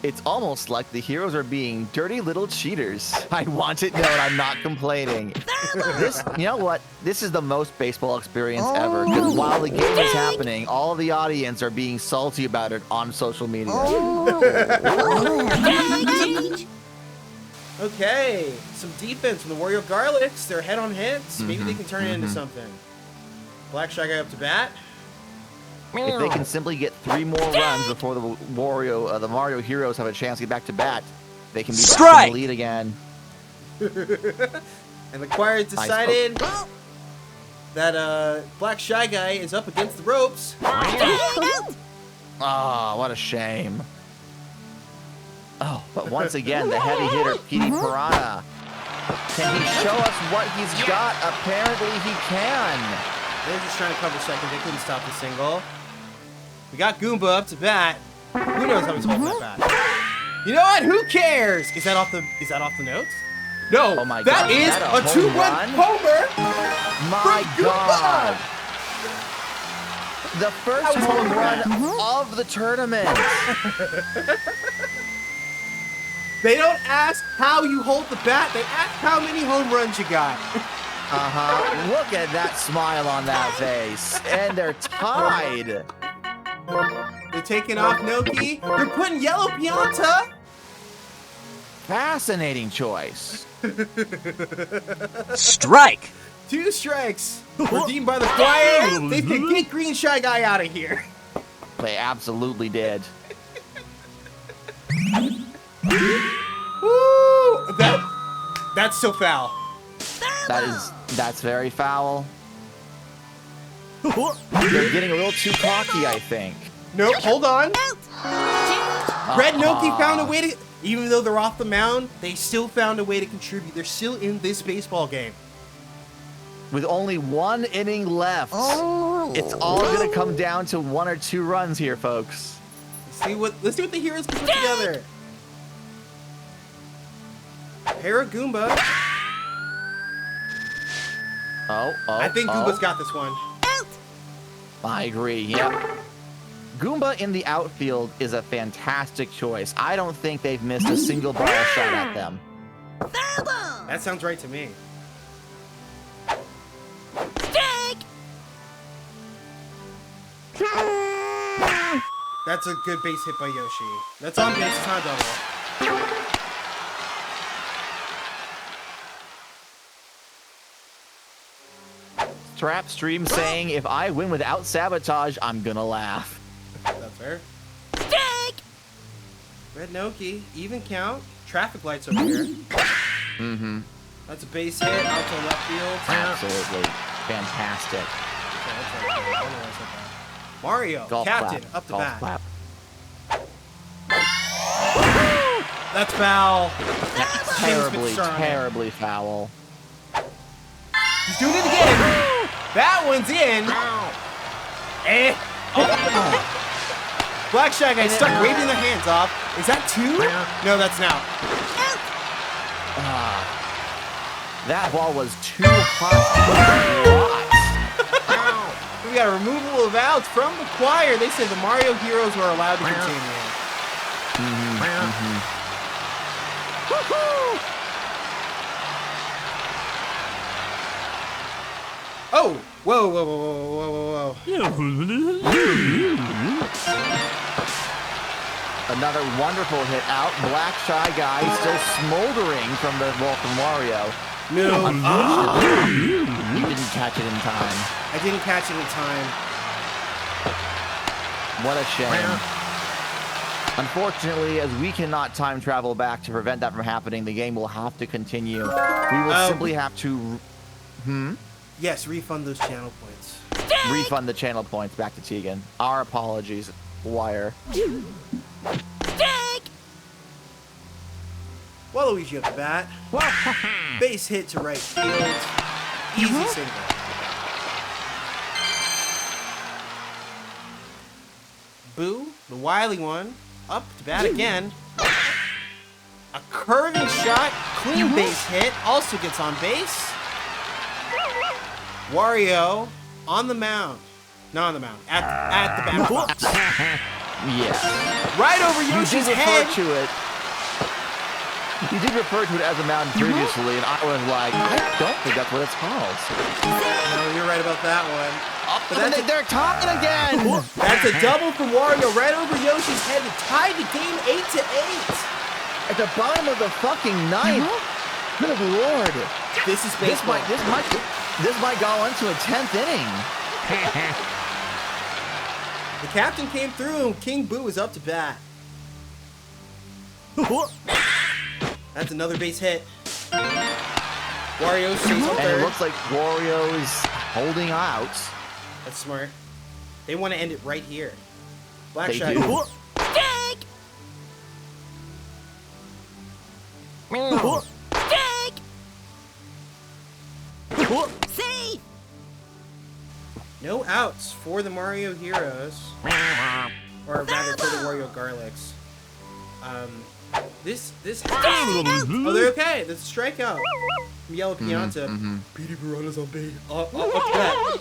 It's almost like the Heroes are being dirty little cheaters. I want it known I'm not complaining. You know what? This is the most baseball experience ever. Because while the game is happening, all of the audience are being salty about it on social media. Okay, some defense from the Wario Garlics. They're head on hits. Maybe they can turn it into something. Black Shy Guy up to bat. If they can simply get 3 more runs before the Mario Heroes have a chance to get back to bat, they can be back in the lead again. And the choir has decided that Black Shy Guy is up against the ropes. Oh, what a shame. Oh, but once again, the heavy hitter, Petey Piranha. Can he show us what he's got? Apparently he can. They're just trying to cover second. They couldn't stop the single. We got Goomba up to bat. Who knows how he's holding that bat? You know what? Who cares? Is that off the notes? No. Oh my that God, is that a 2-run homer. My from God. Goomba. The first home run of the tournament. They don't ask how you hold the bat. They ask how many home runs you got. Look at that smile on that face. And they're tied. They're taking off Noki. They're putting Yellow Pianta. Fascinating choice. Strike! 2 strikes. Redeemed by the choir. They can get Green Shy Guy out of here. They absolutely did. Woo! That's so foul. That's very foul. They're getting a little too cocky, I think. Nope, hold on. Red Noki found a way to, even though they're off the mound, they still found a way to contribute. They're still in this baseball game. With only 1 inning left, it's all gonna come down to 1 or 2 runs here, folks. Let's see what the Heroes can put together. Paragoomba. I think Goomba's got this one. I agree, yep. Goomba in the outfield is a fantastic choice. I don't think they've missed a single ball shot at them. That sounds right to me. That's a good base hit by Yoshi. That's on base, it's not double. Trap stream saying, if I win without sabotage, I'm gonna laugh. That's fair. Red Noki, even count. Traffic lights over here. Mm-hmm. That's a base hit out to left field. Absolutely. Fantastic. Okay, that's right. I don't know why I said that. Mario, Golf captain, clap. up the Golf bat. clap. That's foul. That's James terribly, Fitzgerald. terribly foul. He's doing it again. That one's in. Eh. Oh. Black Shy Guy stuck waving their hands off. Is that two? No, that's now. That ball was too hot. We got a removal of outs from the choir. They said the Mario Heroes were allowed to continue. Oh! Whoa, whoa, whoa, whoa, whoa, whoa, Another wonderful hit out. Black Shy Guy still smoldering from the ball from Mario. No. Unfortunately, he didn't catch it in time. I didn't catch it in time. What a shame. Unfortunately, as we cannot time travel back to prevent that from happening, the game will have to continue. We will simply have to Yes, refund those channel points. refund the channel points back to Tegan. Our apologies, Wire. Waluigi up the bat. Base hit to right field. Easy single. Boo, the wily one, up to bat again. A curving shot, clean base hit, also gets on base. Wario on the mound. Not on the mound, at the bat box. Yes. Right over You Yoshi's did head. refer to it. You did refer to it as a mountain previously, and I was like, I don't think that's what it's called. No, you're right about that one. But they're talking again. That's a double from Wario right over Yoshi's head to tie the game 8-8. At the bottom of the fucking ninth. Good lord. This is baseball. This might go into a 10th inning. The captain came through and King Boo is up to bat. That's another base hit. Wario stays on And third. it looks like Wario's holding out. That's smart. They want to end it right here. Black They Shy. do. No outs for the Mario Heroes. Or rather for the Wario Garlics. This oh, they're okay. That's a strikeout. Yellow Pianta. Petey Piranha's on base. Up to bat.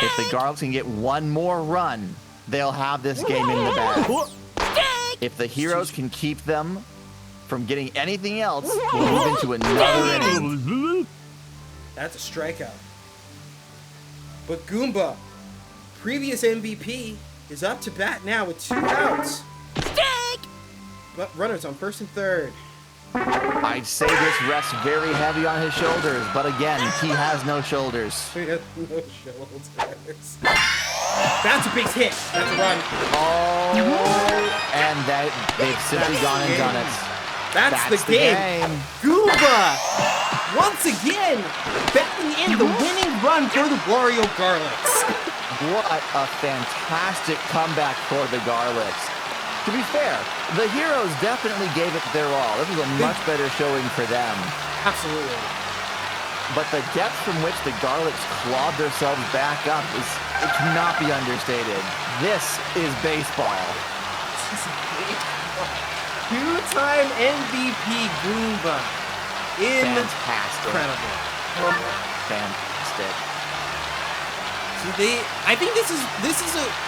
If the Garlics can get one more run, they'll have this game in the bag. If the Heroes can keep them from getting anything else, we'll move into another inning. That's a strikeout. But Goomba, previous MVP, is up to bat now with 2 outs. But runners on first and third. I'd say this rests very heavy on his shoulders, but again, he has no shoulders. We have no shoulders. That's a base hit. That's a run. Oh, and they've simply gone and done it. That's the game. Goomba, once again, batting in the winning run for the Wario Garlics. What a fantastic comeback for the Garlics. To be fair, the Heroes definitely gave it their all. This was a much better showing for them. Absolutely. But the depth from which the Garlics clawed themselves back up it cannot be understated. This is baseball. Two-time MVP Goomba. Fantastic. Incredible. Fantastic. fantastic. See, I think this is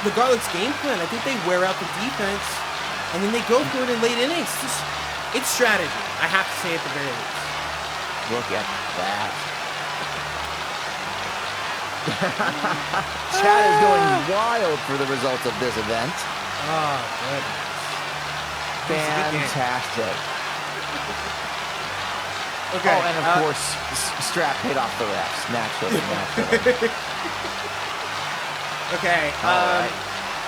the Garlic's game plan. I think they wear out the defense, and then they go for it in late innings. It's strategy. I have to say at the very least. Look at that. Chad is going wild for the results of this event. Oh, goodness. Fantastic. Okay. Oh, and of course, Strap paid off the refs. Naturally. Okay. All right.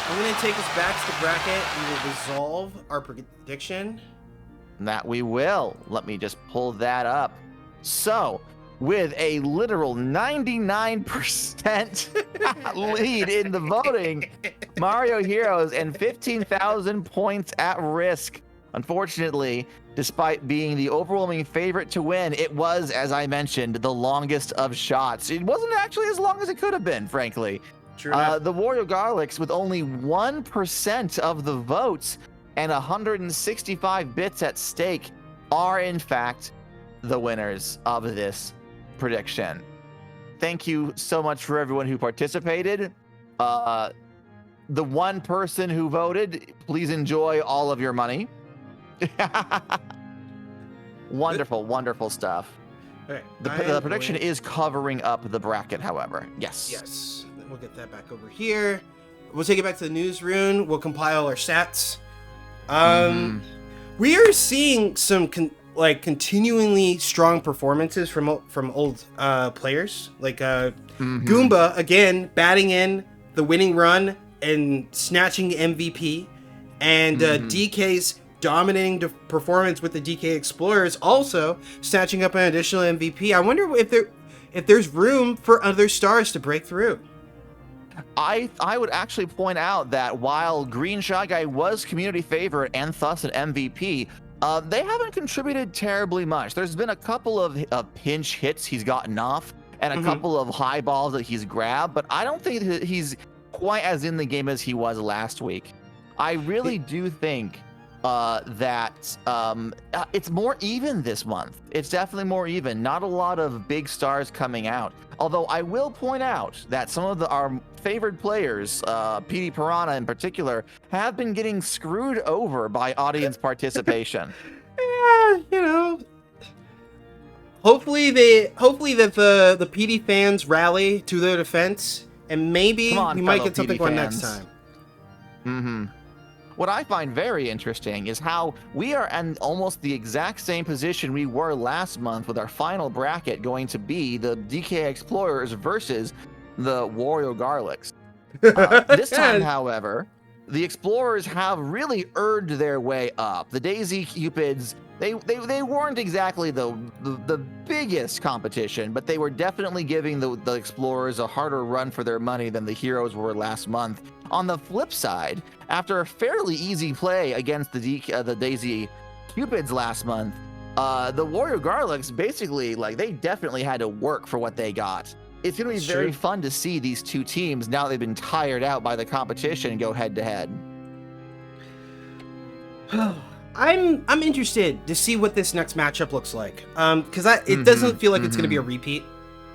I'm going to take us back to the bracket. We will resolve our prediction. That we will. Let me just pull that up. So, with a literal 99% lead in the voting, Mario Heroes and 15,000 points at risk. Unfortunately, despite being the overwhelming favorite to win, it was, as I mentioned, the longest of shots. It wasn't actually as long as it could have been, frankly. True enough. The Wario Garlics, with only 1% of the votes and 165 bits at stake, are in fact the winners of this prediction. Thank you so much for everyone who participated. The one person who voted, please enjoy all of your money. Wonderful stuff. Okay. The prediction is covering up the bracket, however. Yes. Yes. Then we'll get that back over here. We'll take it back to the newsroom. We'll compile our stats. We are seeing some continuingly strong performances from old players, like Goomba again batting in the winning run and snatching MVP, and DK's dominating performance with the DK Explorers also snatching up an additional MVP. I wonder if there's room for other stars to break through. I would actually point out that while Green Shy Guy was community favorite and thus an MVP, they haven't contributed terribly much. There's been a couple of pinch hits he's gotten off and a couple of high balls that he's grabbed, but I don't think he's quite as in the game as he was last week. I really do think that it's more even this month. It's definitely more even. Not a lot of big stars coming out. Although I will point out that some of our favored players, PD Piranha in particular, have been getting screwed over by audience participation. Yeah, hopefully that the PD fans rally to their defense, and maybe we might get something going next time. What I find very interesting is how we are in almost the exact same position we were last month, with our final bracket going to be the DK Explorers versus the Wario Garlics. This time, however, the Explorers have really earned their way up. The Daisy Cupids, they weren't exactly the biggest competition, but they were definitely giving the Explorers a harder run for their money than the Heroes were last month. On the flip side, after a fairly easy play against the Daisy Cupids last month, the Wario Garlics basically, they definitely had to work for what they got. It's going to be very fun to see these two teams, now they've been tired out by the competition, go head to head. I'm interested to see what this next matchup looks like. Because it doesn't feel like it's going to be a repeat.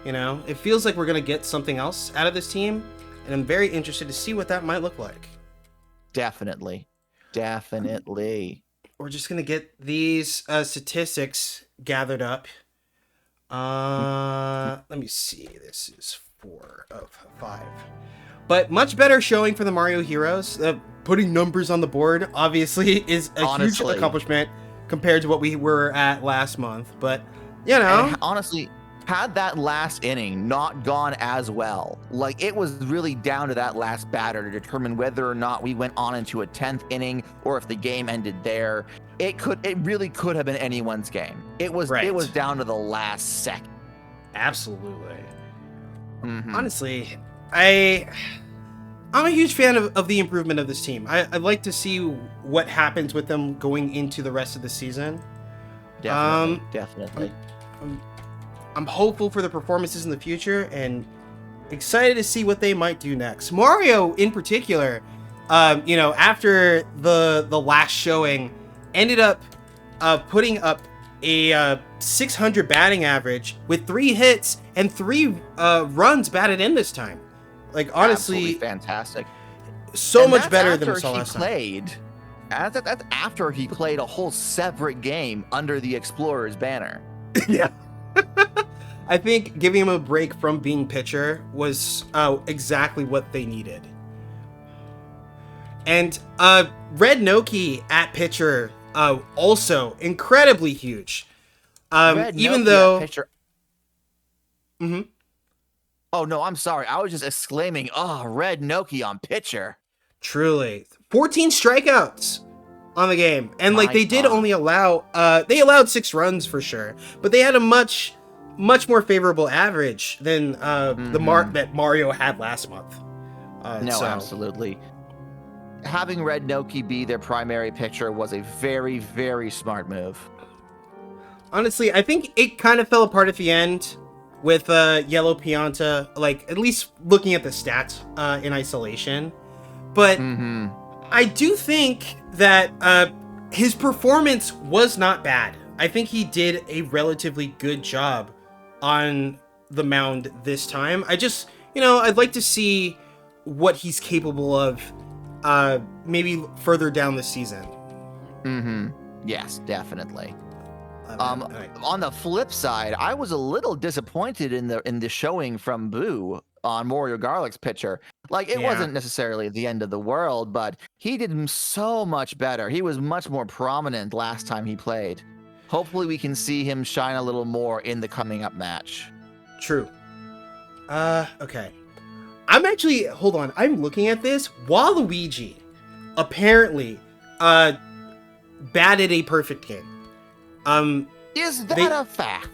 It feels like we're going to get something else out of this team, and I'm very interested to see what that might look like. Definitely. We're just going to get these statistics gathered up. Let me see. This is 4 of 5. But much better showing for the Mario Heroes. Putting numbers on the board, obviously, is a huge accomplishment compared to what we were at last month. But, And honestly, had that last inning not gone as well, it was really down to that last batter to determine whether or not we went on into a 10th inning or if the game ended there. It really could have been anyone's game. It was down to the last second. Absolutely. Honestly, I'm a huge fan of the improvement of this team. I'd like to see what happens with them going into the rest of the season. Definitely. I'm hopeful for the performances in the future and excited to see what they might do next. Mario, in particular, after the last showing, ended up putting up a 600 batting average with 3 hits and 3 runs batted in this time. Like, honestly, Absolutely fantastic. so And much that's better than we after saw he last time. played. That's after he played a whole separate game under the Explorers banner. Yeah. I think giving him a break from being pitcher was exactly what they needed. And Red Noki at pitcher, also incredibly huge. Red Even Nokia though, pitcher. Mhm. Oh no, I'm sorry. I was just exclaiming, "Oh, Red Noki on pitcher." truly 14 strikeouts on the game, and like My they did God. only allow, they allowed 6 runs for sure, but they had a much more favorable average than that Mario had last month. No, so- absolutely. Having Red Noki be their primary pitcher was a very, very smart move. Honestly, I think it kind of fell apart at the end with Yellow Pianta, like, at least looking at the stats in isolation. But I do think that his performance was not bad. I think he did a relatively good job on the mound this time. I just, I'd like to see what he's capable of maybe further down the season. Yes, definitely. Alright. On the flip side, I was a little disappointed in the showing from Boo on Mario Garlic's pitcher. Like, it Yeah. wasn't necessarily the end of the world, but he did so much better. He was much more prominent last time he played. Hopefully we can see him shine a little more in the coming up match. True. Okay. Hold on. I'm looking at this. Waluigi apparently batted a perfect game. Is that They- a fact?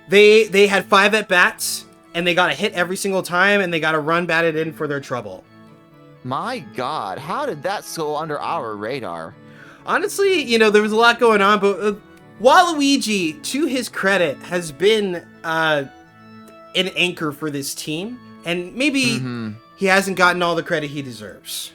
They had 5 at bats and they got a hit every single time and they got a run batted in for their trouble. My God, how did that go under our radar? Honestly, there was a lot going on, but Waluigi, to his credit, has been an anchor for this team, and maybe he hasn't gotten all the credit he deserves.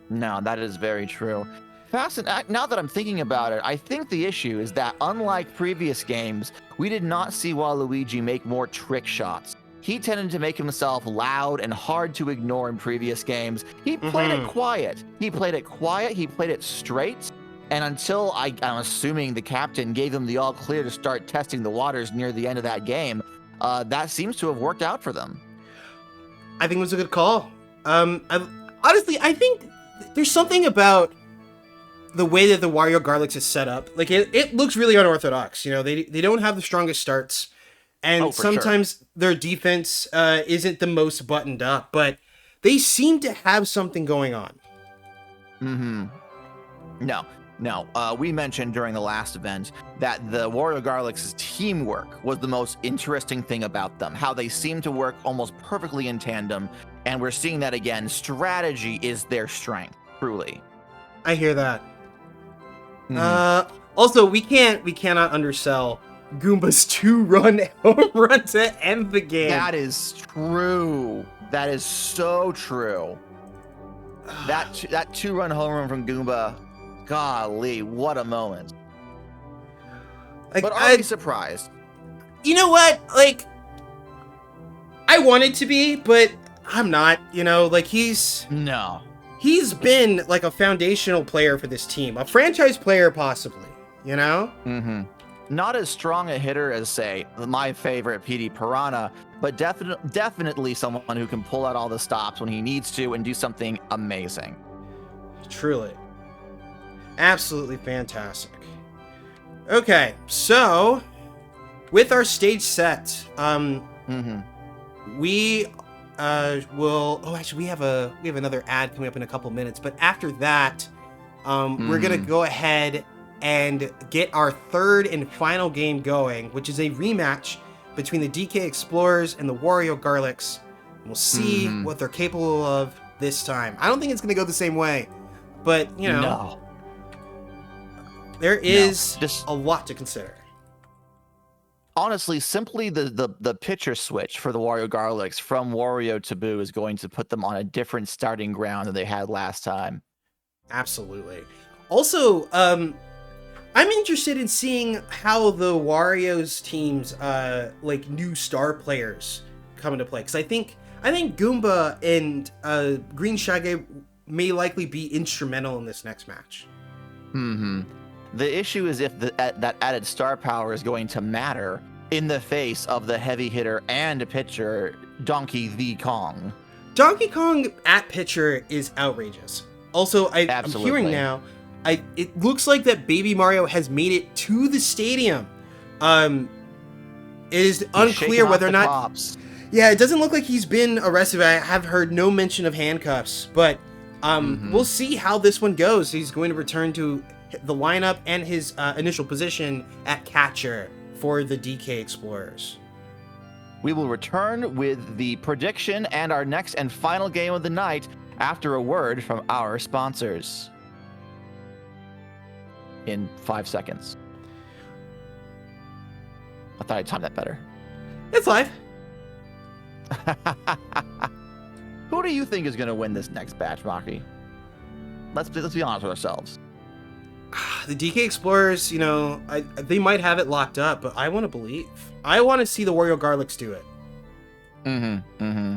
No, that is very true. Now that I'm thinking about it, I think the issue is that unlike previous games, we did not see Waluigi make more trick shots. He tended to make himself loud and hard to ignore in previous games. He played it quiet. He played it straight. And until I'm assuming the captain gave him the all clear to start testing the waters near the end of that game, that seems to have worked out for them. I think it was a good call. Honestly, I think there's something about the way that the Wario Garlics is set up. Like, it looks really unorthodox. They don't have the strongest starts, and Oh, for sure. sometimes their defense isn't the most buttoned up, but they seem to have something going on. No. We mentioned during the last event that the Wario Garlic's teamwork was the most interesting thing about them. How they seem to work almost perfectly in tandem, and we're seeing that again. Strategy is their strength, truly. I hear that. Also, we cannot undersell Goomba's 2-run home run to end the game. That is true. That is so true. That 2-run home run from Goomba, golly, what a moment. Like, But are we surprised? you know what? Like, I wanted to be, but I'm not. Like, he's been like a foundational player for this team, a franchise player possibly. Not as strong a hitter as, say, my favorite PD Piranha, but definitely someone who can pull out all the stops when he needs to and do something amazing. Truly, absolutely fantastic. Okay, so with our stage set, we will. Oh, actually, we have another ad coming up in a couple minutes. But after that, we're gonna go ahead and get our third and final game going, which is a rematch between the DK Explorers and the Wario Garlics. And we'll see what they're capable of this time. I don't think it's gonna go the same way, but No. there is Just- a lot to consider. Honestly, simply the pitcher switch for the Wario Garlics from Wario to Boo is going to put them on a different starting ground than they had last time. Absolutely. Also, I'm interested in seeing how the Wario's team's like new star players come into play, because I think Goomba and Green Shaggy may likely be instrumental in this next match. The issue is if that added star power is going to matter in the face of the heavy hitter and pitcher Donkey the Kong. Donkey Kong at pitcher is outrageous. Also, I'm Absolutely. hearing now, it looks like that Baby Mario has made it to the stadium. It is He's unclear shaking whether or off the not. cops. Yeah, it doesn't look like he's been arrested. I have heard no mention of handcuffs, but we'll see how this one goes. He's going to return to the lineup and his initial position at catcher for the DK Explorers. We will return with the prediction and our next and final game of the night after a word from our sponsors. In 5 seconds. I thought I'd time that better. It's live. Who do you think is going to win this next batch, Maki? Let's be honest with ourselves. The DK Explorers, you know, they might have it locked up, but I want to believe. I want to see the Wario Garlics do it. Let me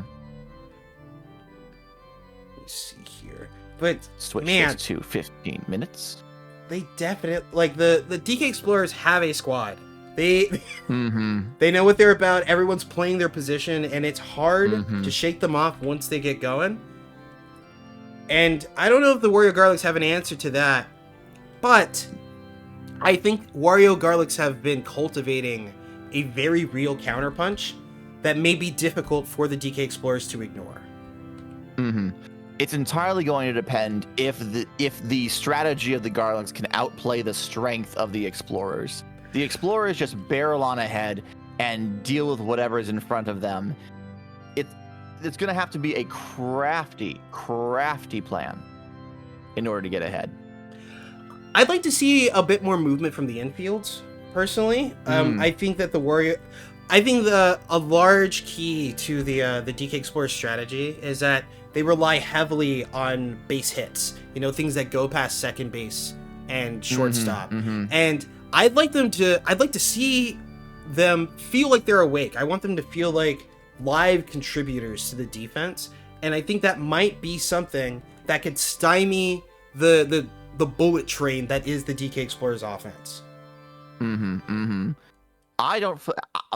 see here. But, Switch man, this to 15 minutes. they definitely, like, the DK Explorers have a squad. They Mm-hmm. they know what they're about. Everyone's playing their position, and it's hard Mhm. to shake them off once they get going. And I don't know if the Wario Garlics have an answer to that, but I think Wario Garlics have been cultivating a very real counterpunch that may be difficult for the DK Explorers to ignore. Mm-hmm. It's entirely going to depend if the strategy of the Garlics can outplay the strength of the Explorers. The Explorers just barrel on ahead and deal with whatever is in front of them. It's going to have to be a crafty plan in order to get ahead. I'd like to see a bit more movement from the infields, personally. I think that a large key to the DK Explorer strategy is that they rely heavily on base hits. You know, things that go past second base and shortstop. And I'd like to see them feel like they're awake. I want them to feel like live contributors to the defense, and I think that might be something that could stymie the bullet train that is the DK Explorers offense. I don't,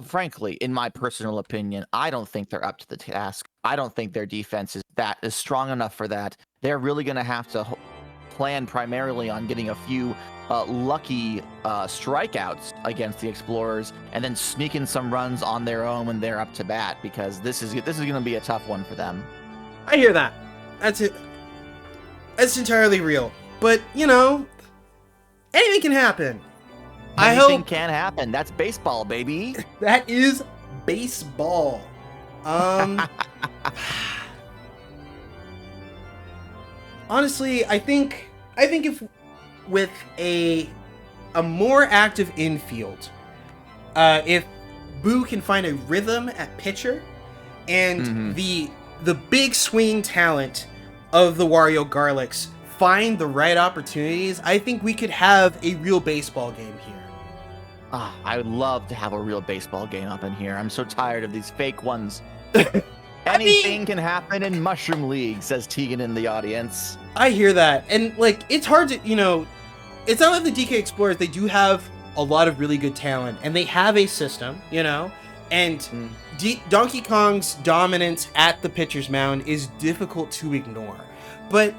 frankly, in my personal opinion, I don't think they're up to the task. I don't think their defense is strong enough for that. They're really going to have to plan primarily on getting a few lucky strikeouts against the Explorers, and then sneaking some runs on their own when they're up to bat, because this is going to be a tough one for them. I hear that. That's it. That's entirely real. But, you know, anything can happen. Anything can happen. That's baseball, baby. That is baseball. Honestly, I think if with a more active infield, if Boo can find a rhythm at pitcher, and the big swing talent of the Wario Garlics find the right opportunities, I think we could have a real baseball game here. I would love to have a real baseball game up in here. I'm so tired of these fake ones. Anything can happen in Mushroom League, says Tegan in the audience. I hear that. And, like, it's hard to, you know, it's not like the DK Explorers, they do have a lot of really good talent, and they have a system, you know? And Donkey Kong's dominance at the pitcher's mound is difficult to ignore. But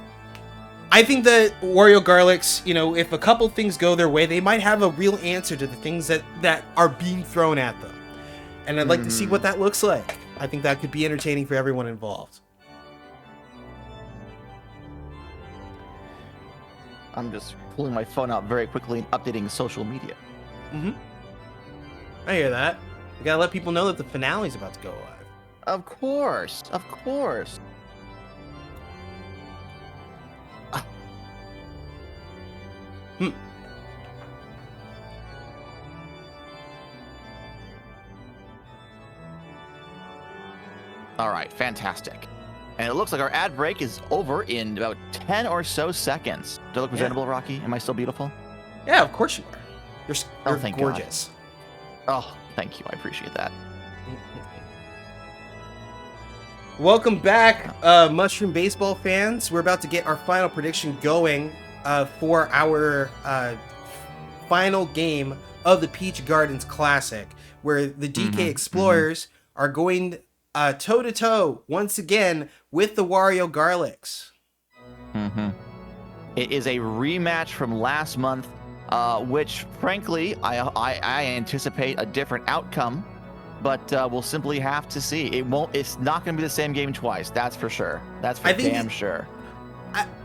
I think that Wario Garlics, you know, if a couple things go their way, they might have a real answer to the things that are being thrown at them. And I'd like to see what that looks like. I think that could be entertaining for everyone involved. I'm just pulling my phone out very quickly and updating social media. I hear that. We gotta let people know that the finale's about to go live. Of course. All right, fantastic. And it looks like our ad break is over in about 10 or so seconds. Do I look presentable, Rocky? Am I still beautiful? Yeah, of course you are. You're thank God. gorgeous. Oh, thank you. I appreciate that. Welcome back, Mushroom Baseball fans. We're about to get our final prediction going for our final game of the Peach Gardens Classic, where the DK Explorers are going toe-to-toe once again with the Wario Garlics. It is a rematch from last month, which, frankly, I anticipate a different outcome, but we'll simply have to see. It's not going to be the same game twice. That's for sure. That's for damn sure.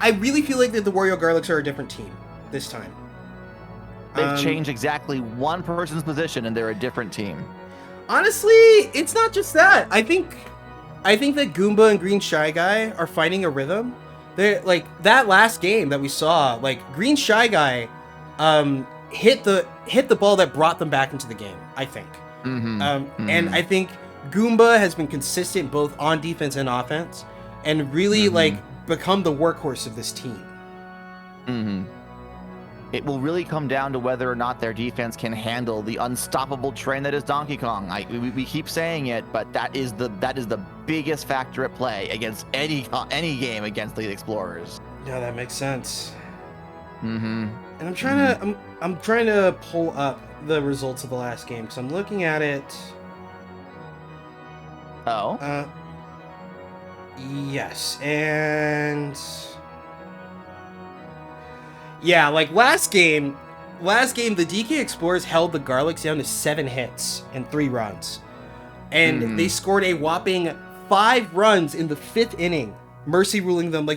I really feel like that the Wario Garlics are a different team this time. They've changed exactly one person's position, and they're a different team. Honestly, it's not just that. I think that Goomba and Green Shy Guy are finding a rhythm. They're like that last game that we saw. Like Green Shy Guy, hit the ball that brought them back into the game. I think. And I think Goomba has been consistent both on defense and offense, and really like become the workhorse of this team. It will really come down to whether or not their defense can handle the unstoppable train that is Donkey Kong. We keep saying it, but that is the biggest factor at play against any game against the Explorers. Yeah, that makes sense. And I'm trying to pull up the results of the last game because I'm looking at it. Oh. Yes, and yeah, like last game, the DK Explorers held the Garlics down to 7 hits and 3 runs, and they scored a whopping 5 runs in the 5th inning, mercy ruling them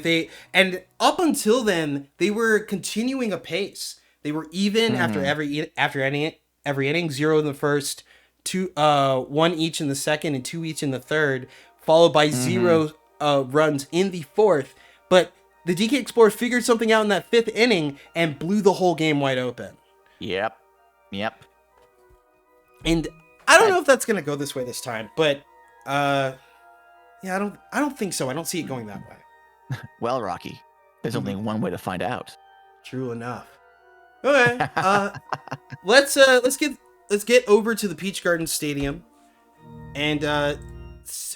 and up until then they were continuing a pace. They were even after every inning, 0 in the first, 1 each in the second, and 2 each in the third, followed by 0 runs in the 4th. But the DK Explorers figured something out in that 5th inning and blew the whole game wide open. Yep. And I don't know if that's gonna go this way this time, but yeah, I don't think so. I don't see it going that way. Well, Rocky, there's only one way to find out. True enough. Okay, let's get over to the Peach Garden Stadium and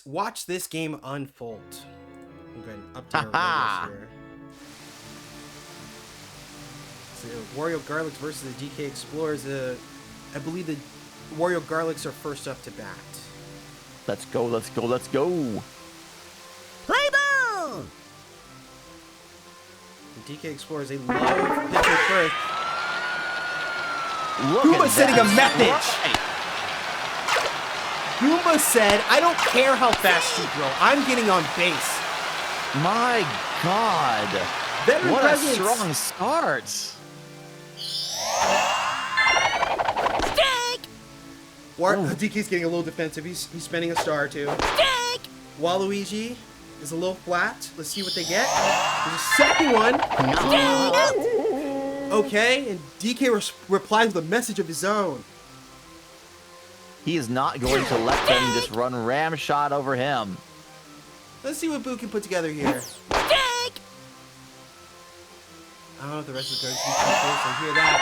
watch this game unfold. I'm going up to our here. So Wario Garlics versus the DK Explorers. I believe the Wario Garlics are first up to bat. Let's go. Play ball! The DK Explorers, they love pitching first. Goomba setting a message. Right. Goomba said, I don't care how fast you throw. I'm getting on base. My God. Veteran What presence. a strong start. Stick! DK's getting a little defensive. He's spending a star or two. Stick! Waluigi is a little flat. Let's see what they get. There's a second one. Okay, and DK replies with a message of his own. He is not going to let them just run ram shot over him. Let's see what Boo can put together here. Stick! I don't know if the rest of the cards can hear that.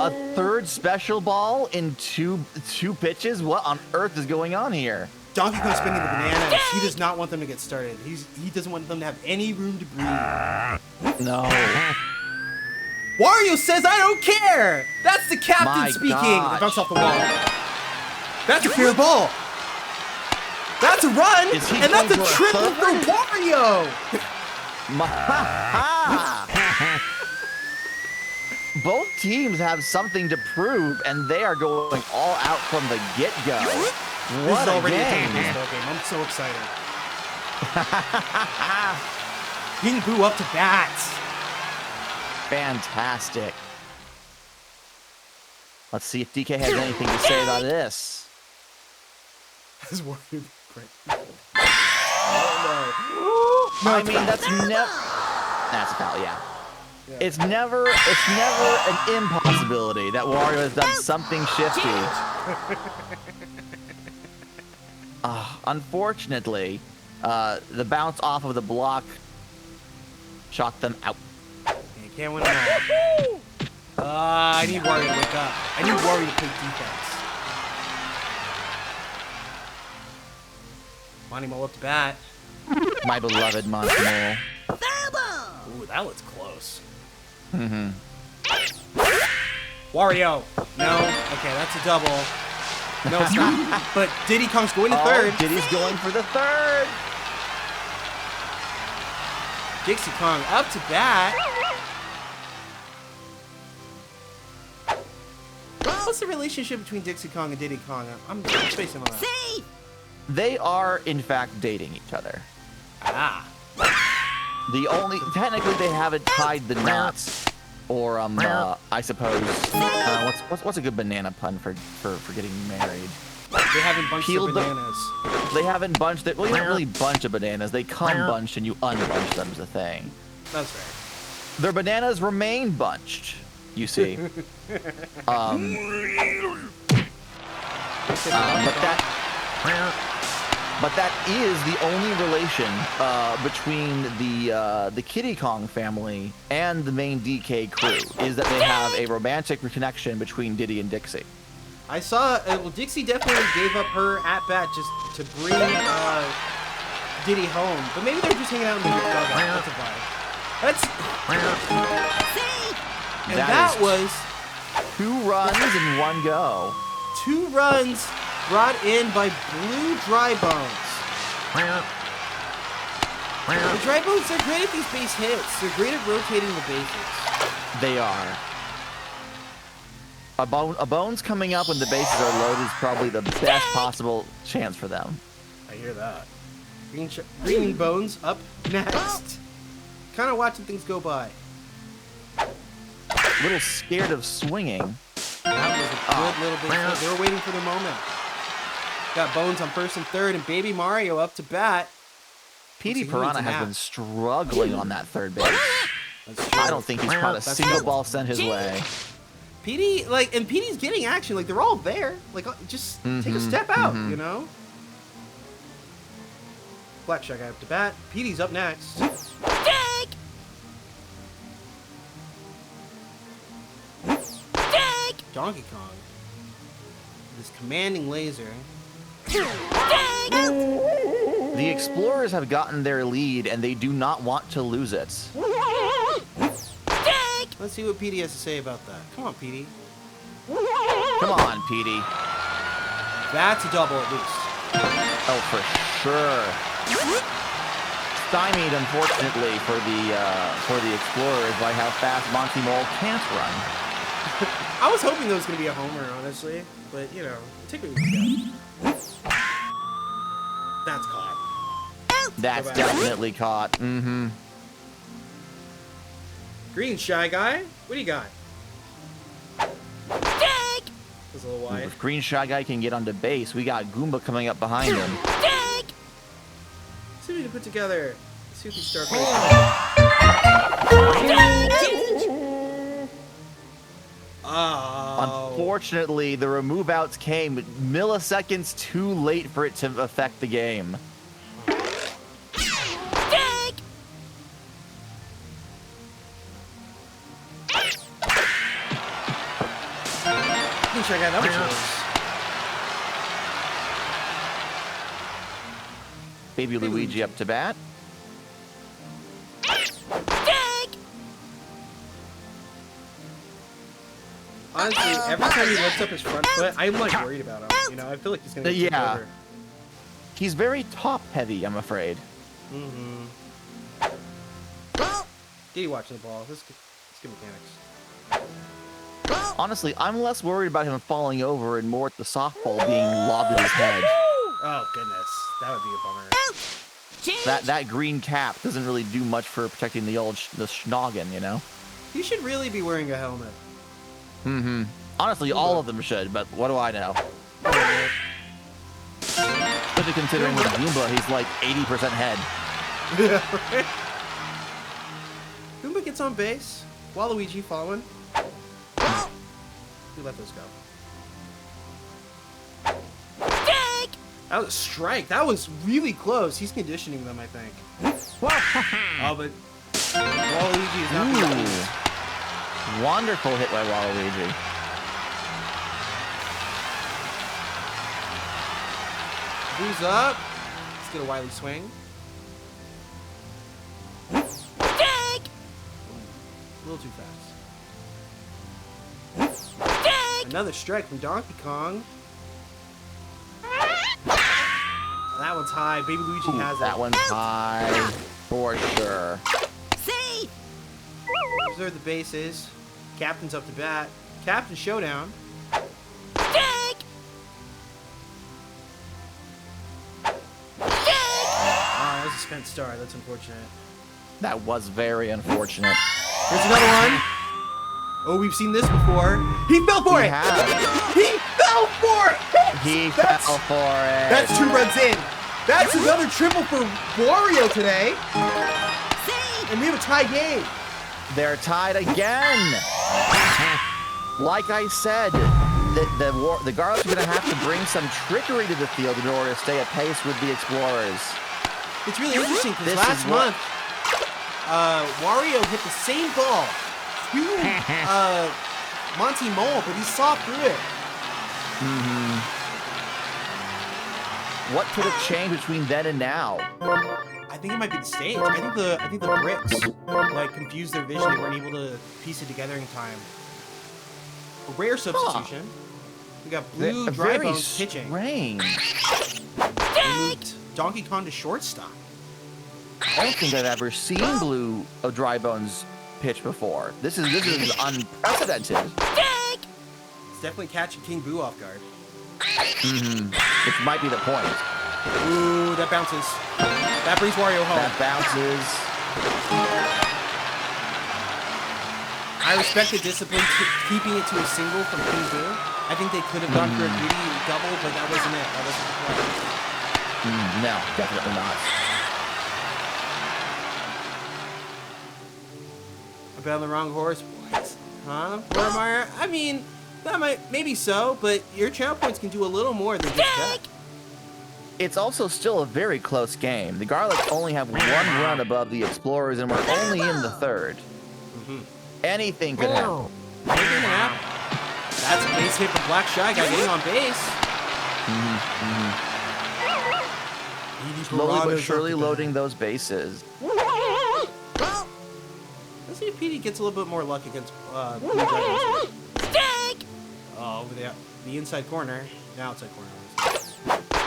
A third special ball in two pitches? What on earth is going on here? Donkey Kong spinning the bananas. He does not want them to get started. He doesn't want them to have any room to breathe. No. Wario says, I don't care! That's the captain My speaking! gosh. It bounced off the wall. That's a fair ball! That's a run! Is he And that's a going for a triple third? for Wario! Both teams have something to prove, and they are going all out from the get-go. This What is a already a game. baseball game. I'm so excited. Getting Boo up to bat. Fantastic. Let's see if DK has anything to say about this. That's Wario. I mean, that's never. That's about yeah. It's never an impossibility that Wario has done something shifty. Unfortunately, the bounce off of the block shot them out. Can't win them all. I need Wario to wake up. I need Wario to play defense. Monty Mole up to bat. My beloved Monty Mole. Ooh, that looks close. Mm-hmm. Wario. No. Okay, that's a double. No, it's not. But Diddy Kong's going to third. Diddy's going for the third. Dixie Kong up to bat. What's the relationship between Dixie Kong and Diddy Kong? I'm spacing on that. They are, in fact, dating each other. Ah. Technically, they haven't tied the knots, or I suppose, what's a good banana pun for getting married? They haven't bunched their Peeled the- bananas. They haven't bunched it. Well, you don't really bunch of bananas. They come bunched and you unbunch them is the thing. That's right. Their bananas remain bunched, you see. But that is the only relation between the Kiddy Kong family and the main DK crew, is that they have a romantic connection between Diddy and Dixie. I saw, well, Dixie definitely gave up her at-bat just to bring Diddy home. But maybe they're just hanging out in the dugout. That's a vibe. And that was 2 runs in 1 go. 2 runs brought in by Blue Dry Bones. The Dry Bones, they're great at these base hits. They're great at rotating the bases. They are. A Bones coming up when the bases are loaded is probably the best possible chance for them. I hear that. Green Bones up next. Kind of watching things go by. A little scared of swinging. That was a good little base hit. They were waiting for the moment. Got Bones on first and third, and Baby Mario up to bat. Petey Looks like he needs Piranha a has nap. been struggling on that third base. That's true. I don't think he's caught a That's single true. ball sent his way. Petey, and Petey's getting action. Like, they're all there. Like, just take a step out, you know? Blackshot guy up to bat. Petey's up next. Donkey Kong. This commanding laser. The Explorers have gotten their lead, and they do not want to lose it. Let's see what Petey has to say about that. Come on, Petey. Come on, Petey. That's a double at least. Oh, for sure. Stymied, unfortunately, for the Explorers by how fast Monty Mole can't run. I was hoping that was going to be a homer, honestly. But, you know, take what you got. That's caught. That's Go back. definitely caught. Mm-hmm. Green Shy Guy, what do you got? That's a little wide. If Green Shy Guy can get onto base, we got Goomba coming up behind him. Let's see what we can put together. Let's see if we start with. Oh. Unfortunately, the remove outs came milliseconds too late for it to affect the game. Green Shy Guy, that was close. Baby Luigi up to bat. Honestly, every time he lifts up his front foot, I'm like worried about him. You know, I feel like he's gonna get Yeah. over. He's very top heavy, I'm afraid. Mm-hmm. Diddy watching the ball. Let's get mechanics. Honestly, I'm less worried about him falling over and more at the softball being lobbed at his head. Oh goodness, that would be a bummer. That green cap doesn't really do much for protecting the schnoggin, you know? He should really be wearing a helmet. Mm-hmm. Honestly, all of them should, but what do I know? Especially considering with Goomba, he's like 80% head. Goomba gets on base. Waluigi following. We let those go. That was a strike. That was really close. He's conditioning them, I think. Oh, but Waluigi is not being Ooh. pleased. Wonderful hit by Waluigi. Who's up? Let's get a Wily swing. Dig! A little too fast. Another strike from Donkey Kong. That one's high. Baby Luigi has That it. one's high for sure. See? Preserve the bases. Captain's up to bat. Captain Showdown. Dig! Ah, that was a spent star. That's unfortunate. That was very unfortunate. Here's another one. Oh, we've seen this before. He fell for He it! has. He fell for it! He That's- fell for it. That's 2 runs in. That's another triple for Wario today. See? And we have a tie game. They're tied again. Like I said, the Garlics are going to have to bring some trickery to the field in order to stay at pace with the Explorers. It's really interesting because This last is what- month, Wario hit the same ball to Monty Mole, but he saw through it. What could have changed between then and now? I think it might be the stage. I think the bricks like confused their vision. They weren't able to piece it together in time. A rare substitution. We got Blue Dry Very Bones pitching. strange. They moved Donkey Kong to shortstop. I don't think I've ever seen Blue Dry Bones pitch before. This is unprecedented. Dig! It's definitely catching King Boo off guard. Which might be the point. Ooh, that bounces. That brings Wario home. That bounces. I respect the discipline keeping it to a single from King Boo. I think they could have gone for a greedy double, but that wasn't it. That wasn't the play. No, definitely not. I bet on the wrong horse, boys. Huh? Boromire? I mean, that might, maybe so, but your channel points can do a little more than just that. It's also still a very close game. The Garlics only have 1 run above the Explorers, and we're only in the 3rd. Anything could happen. Anything can happen. That's a base hit from Black Shy Guy getting on base. Slowly but surely loading those bases. Let's see if Petey gets a little bit more luck against Blue Dragons. Dig! Oh, over there. The inside corner. The outside corner.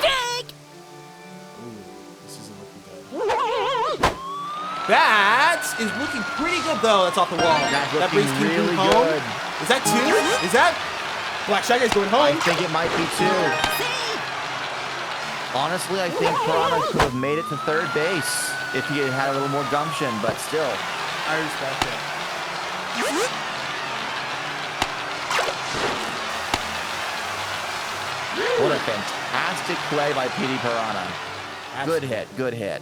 Dig! Ooh, this isn't looking good. That is looking pretty good, though. That's off the wall. That's That looking brings King Boo really home. good. Is that 2? Is that Black Shy Guy's going I home? think it might be 2. See? Honestly, I think Piranha could have made it to 3rd base if he had had a little more gumption, but still. I respect it. What a fantastic play by Petey Piranha. Good hit, good hit.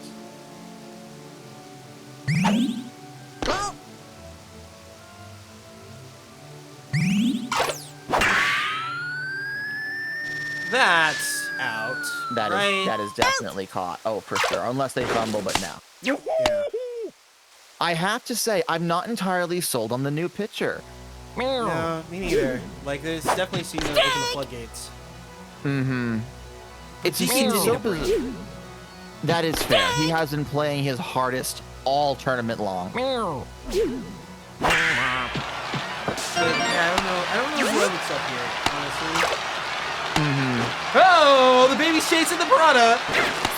That's out. That is definitely caught. Oh, for sure. Unless they fumble, but no. Yeah. I have to say, I'm not entirely sold on the new pitcher. No, me neither. Like, this definitely seems to open the floodgates. It's He seems needs so a break. bizarre. That is fair. He has been playing his hardest all tournament long. But, yeah, I don't know who else up here, honestly. Oh, the baby's chasing the Piranha!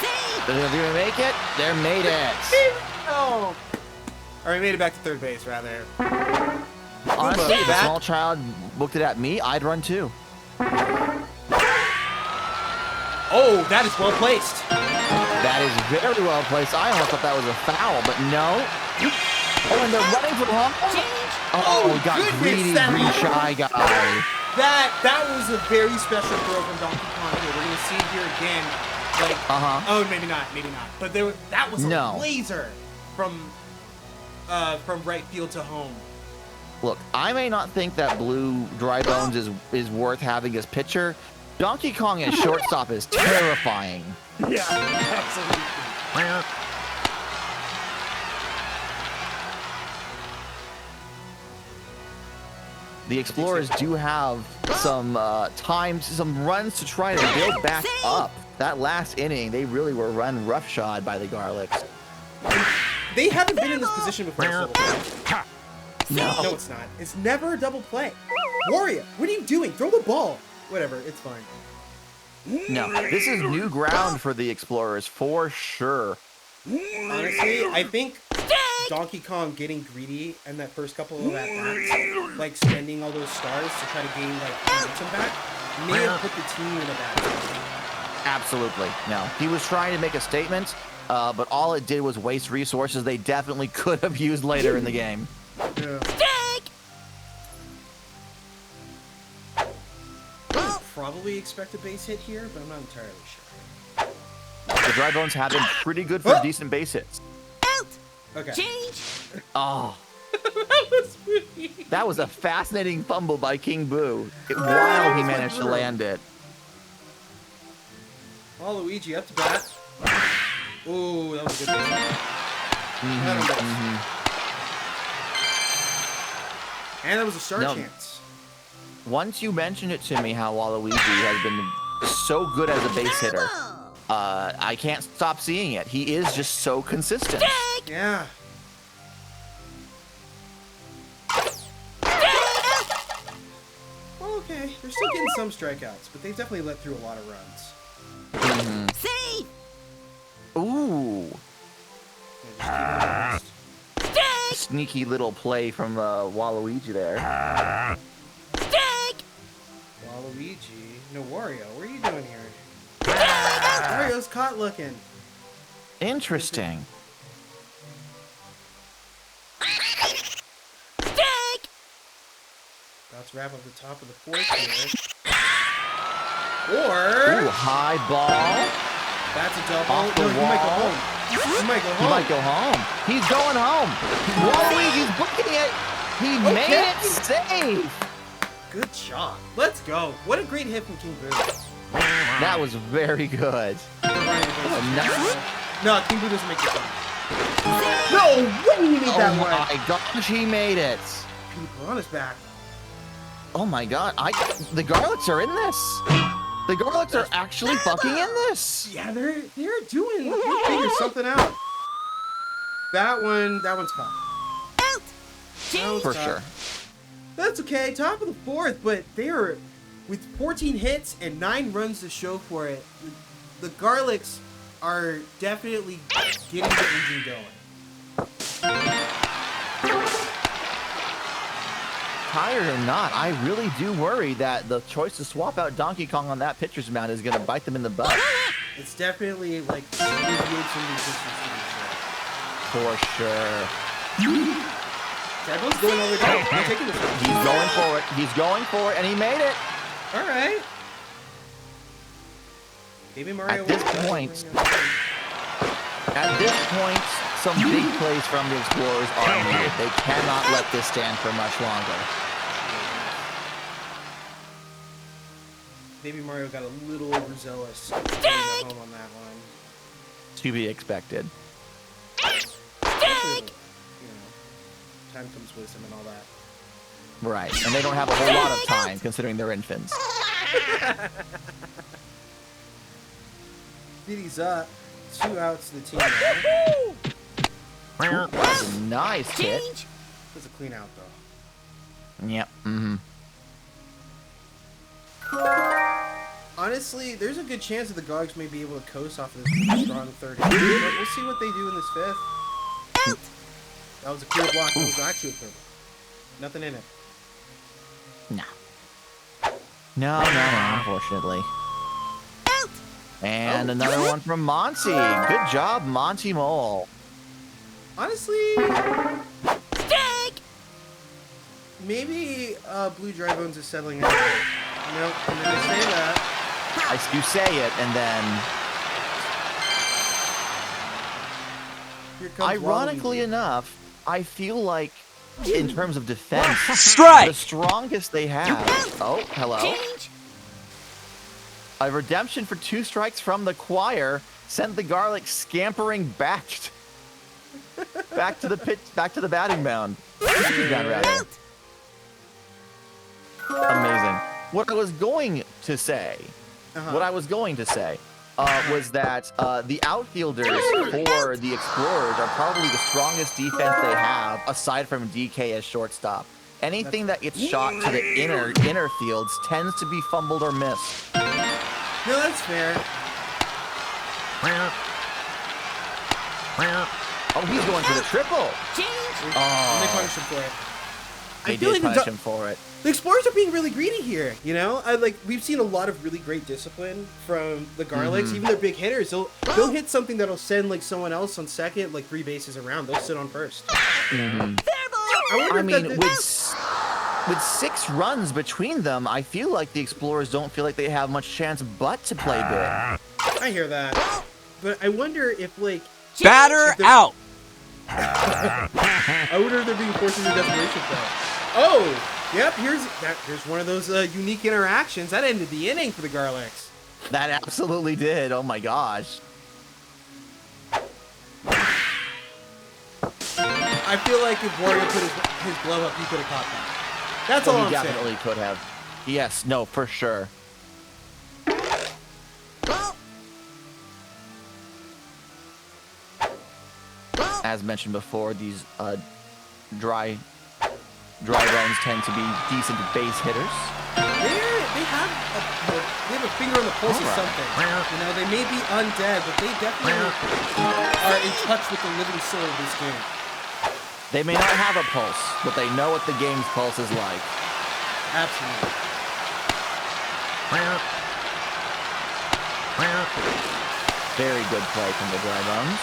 See? They're gonna make it. They made it. Oh. Or he made it back to 3rd base, rather. Honestly, if a That- small child looked it at me, I'd run too. Oh, that is well placed. That is very well placed. I almost thought that was a foul, but no. Oh, and they're running for home. Oh, we got good greedy, miss that. greedy shy guy. That was a very special throw from Donkey Kong here. We're gonna see it here again. Like, oh, maybe not. But that was a No. laser from right field to home. Look, I may not think that Blue Dry Bones is worth having as pitcher. Donkey Kong as shortstop is terrifying. Yeah, absolutely. the Explorers do have some some runs to try to build back up. That last inning, they really were run roughshod by the Garlics. They haven't been in this position before. No. No, it's not. It's never a double play. Wario, what are you doing? Throw the ball. Whatever, it's fine. No, this is new ground for the Explorers for sure. Honestly, I think Donkey Kong getting greedy in that first couple of at-bats, like spending all those stars to try to gain like momentum back, may have put the team in a bad position. Absolutely. No, he was trying to make a statement, but all it did was waste resources they definitely could have used later in the game. Yeah. Probably expect a base hit here, but I'm not entirely sure. The Dry Bones have been pretty good for decent base hits. Okay. Oh. That was a fascinating fumble by King Boo while he managed to land it. Waluigi up to bat. Ooh, that was a good And that was a star chance. Once you mentioned it to me how Waluigi has been so good as a base hitter, I can't stop seeing it. He is just so consistent. Yeah. Well, okay. They're still getting some strikeouts, but they've definitely let through a lot of runs. Safe. Ooh. Yeah, just keep it honest. Sneaky little play from Waluigi there. Waluigi. No, Wario. What are you doing here? Wario's caught looking. Interesting. About to wrap up the top of the fourth here. Or Ooh, high ball. that's a double. Off the No, he might go wall. home. He might go He home. might go home. He's going home. Waluigi's booking it. He made it safe. Good job. Let's go. What a great hit from King Boo. That was very good. No, King Boo doesn't make this one. No, when he made that Oh one. my gosh, he made it. People on his back. Oh my god, the Garlics are in this. The Garlics are actually fucking in this. Yeah, they're figuring something out. That one's caught. That one's For caught. sure. That's okay. Top of the fourth, but they are with 14 hits and 9 runs to show for it. The Garlics are definitely getting the engine going. Tired or not, I really do worry that the choice to swap out Donkey Kong on that pitcher's mound is going to bite them in the butt. It's definitely like alleviate some resistance to the For sure. Dragon's going over there. He's taking this one. He's going for it. He's going for it, and he made it. All right. Baby Mario. At this point, some big plays from the Explorers are needed. They cannot let this stand for much longer. Baby Mario got a little overzealous getting the home on that one. To be expected. Hopefully, time comes wisdom and all that. Right, and they don't have a whole lot of time considering they're infants. Diddy's up. 2 outs to the team. Ooh, that's a nice hit. That's a clean out though. Yep. Mm-hmm. Honestly, there's a good chance that the Gogs may be able to coast off of this strong third inning, but we'll see what they do in this fifth. That was a clear block. That was actually a clear block. Nothing in it. No. No, unfortunately. And another one from Monty. Good job, Monty Mole. Honestly, maybe Blue Dry Bones is settling out. Nope, I'm gonna say that. You say it, and then Here comes ironically Waluigi. enough, I feel like in terms of defense, Strike! the strongest they have. Oh, hello. A redemption for 2 strikes from the choir sent the Garlic scampering back to the batting mound. Pitching mound, rather. Amazing. What I was going to say, was that the outfielders for the Explorers are probably the strongest defense they have, aside from DK as shortstop. Anything that gets shot to the inner fields tends to be fumbled or missed. No, that's fair. Oh, he's going for the triple. And they punish him for it. They I feel did like punish him for it. the Explorers are being really greedy here. You know, we've seen a lot of really great discipline from the Garlics. Even their big hitters, they'll hit something that'll send like someone else on second, like 3 bases around. They'll sit on first. I mean, with 6 runs between them, I feel like the Explorers don't feel like they have much chance but to play big. I hear that, but I wonder if like Batter out. I wonder if they're being forced into desperation play. Oh, yep. Here's one of those unique interactions that ended the inning for the Garlics. That absolutely did. Oh my gosh. I feel like if Wario put his glove up, he could have caught that. That's all He I'm definitely saying. could have. Yes, no, for sure. As mentioned before, these dry bones tend to be decent base hitters. They have a finger on the pulse of Alright. something. You know, they may be undead, but they definitely are in touch with the living soul of this game. They may not have a pulse, but they know what the game's pulse is like. Absolutely. Very good play from the dry bones.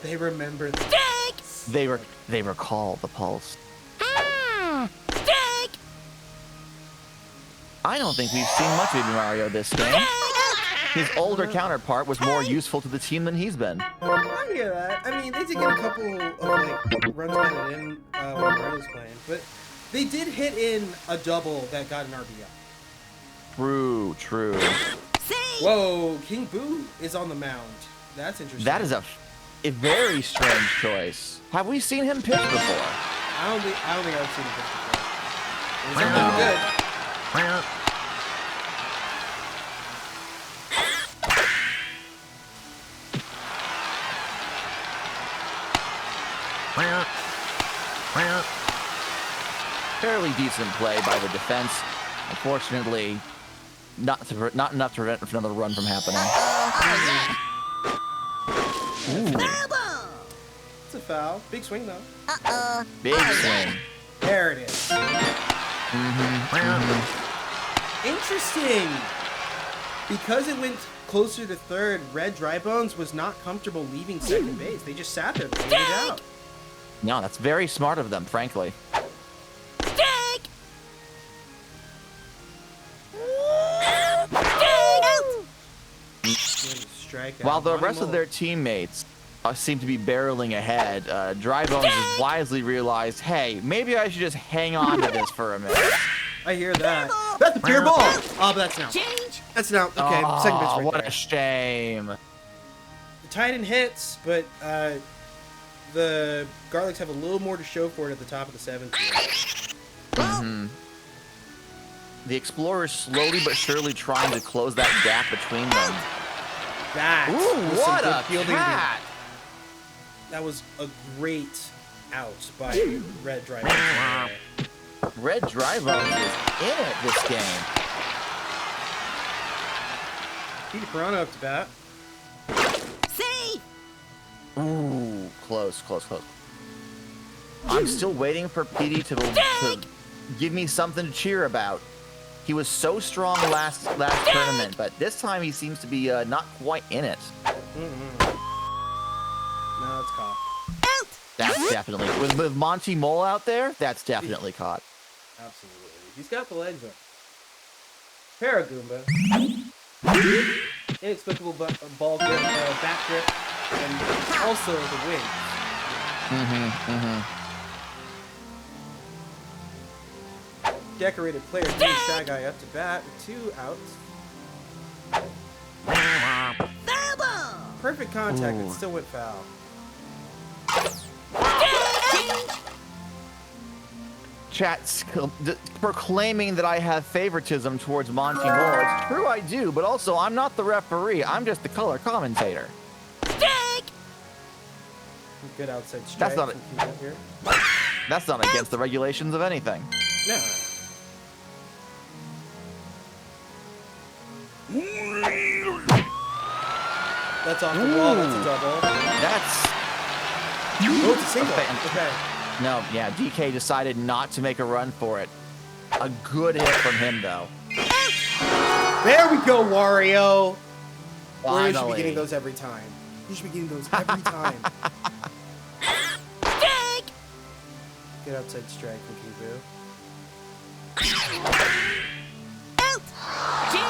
They remember that. They recall the pulse. I don't think we've seen much of Mario this game. His older counterpart was more useful to the team than he's been. I hear that. I mean, they did get a couple of like runs batted in when Mario's playing, but they did hit in a double that got an RBI. True. Whoa, King Boo is on the mound. That's interesting. That is a very strange choice. Have we seen him pitch before? I don't think I've seen him pitch before. He's looking good. Fairly decent play by the defense. Unfortunately, not enough to prevent another run from happening. It's a foul. Big swing though. Big swing. There it is. Interesting. Because it went closer to third, Red Drybones was not comfortable leaving second base. They just sat there, waited it out. No, that's very smart of them, frankly. While the rest of their teammates seem to be barreling ahead, Drybones has wisely realized, hey, maybe I should just hang on to this for a minute. I hear that. That's a pure ball. Oh, but that's now. That's now. Okay, second pitch right What there. a shame. The Titan hits, but the Garlics have a little more to show for it at the top of the seventh. The Explorers slowly but surely trying to close that gap between them. That Ooh, was some what good a fielding. cat! That was a great out by Red Drybones. Red Drybones is in it this game. Petey Piranha up to bat. Ooh, close. I'm still waiting for Petey to give me something to cheer about. He was so strong last tournament, but this time he seems to be not quite in it. No, it's caught. That's definitely with Monty Mole out there. That's definitely caught. Absolutely. He's got the legs up. Paragoomba. Inexplicable ball grip, bat grip, and also the wings. Decorated player Dean Shy Guy up to bat with 2 outs. Perfect contact, it still went foul. chat proclaiming that I have favoritism towards Monty-Moore. It's true I do, but also I'm not the referee. I'm just the color commentator. Good outside strike. That's not from Kingo here. That's not against the regulations of anything. No. That's off the wall. That's a double. That's Oh, it's a single. Okay. Okay. No, yeah, DK decided not to make a run for it. A good hit from him, though. There we go, Wario. Wario should be Finally. getting those every time. You should be getting those every time. Good outside strike from Kingo.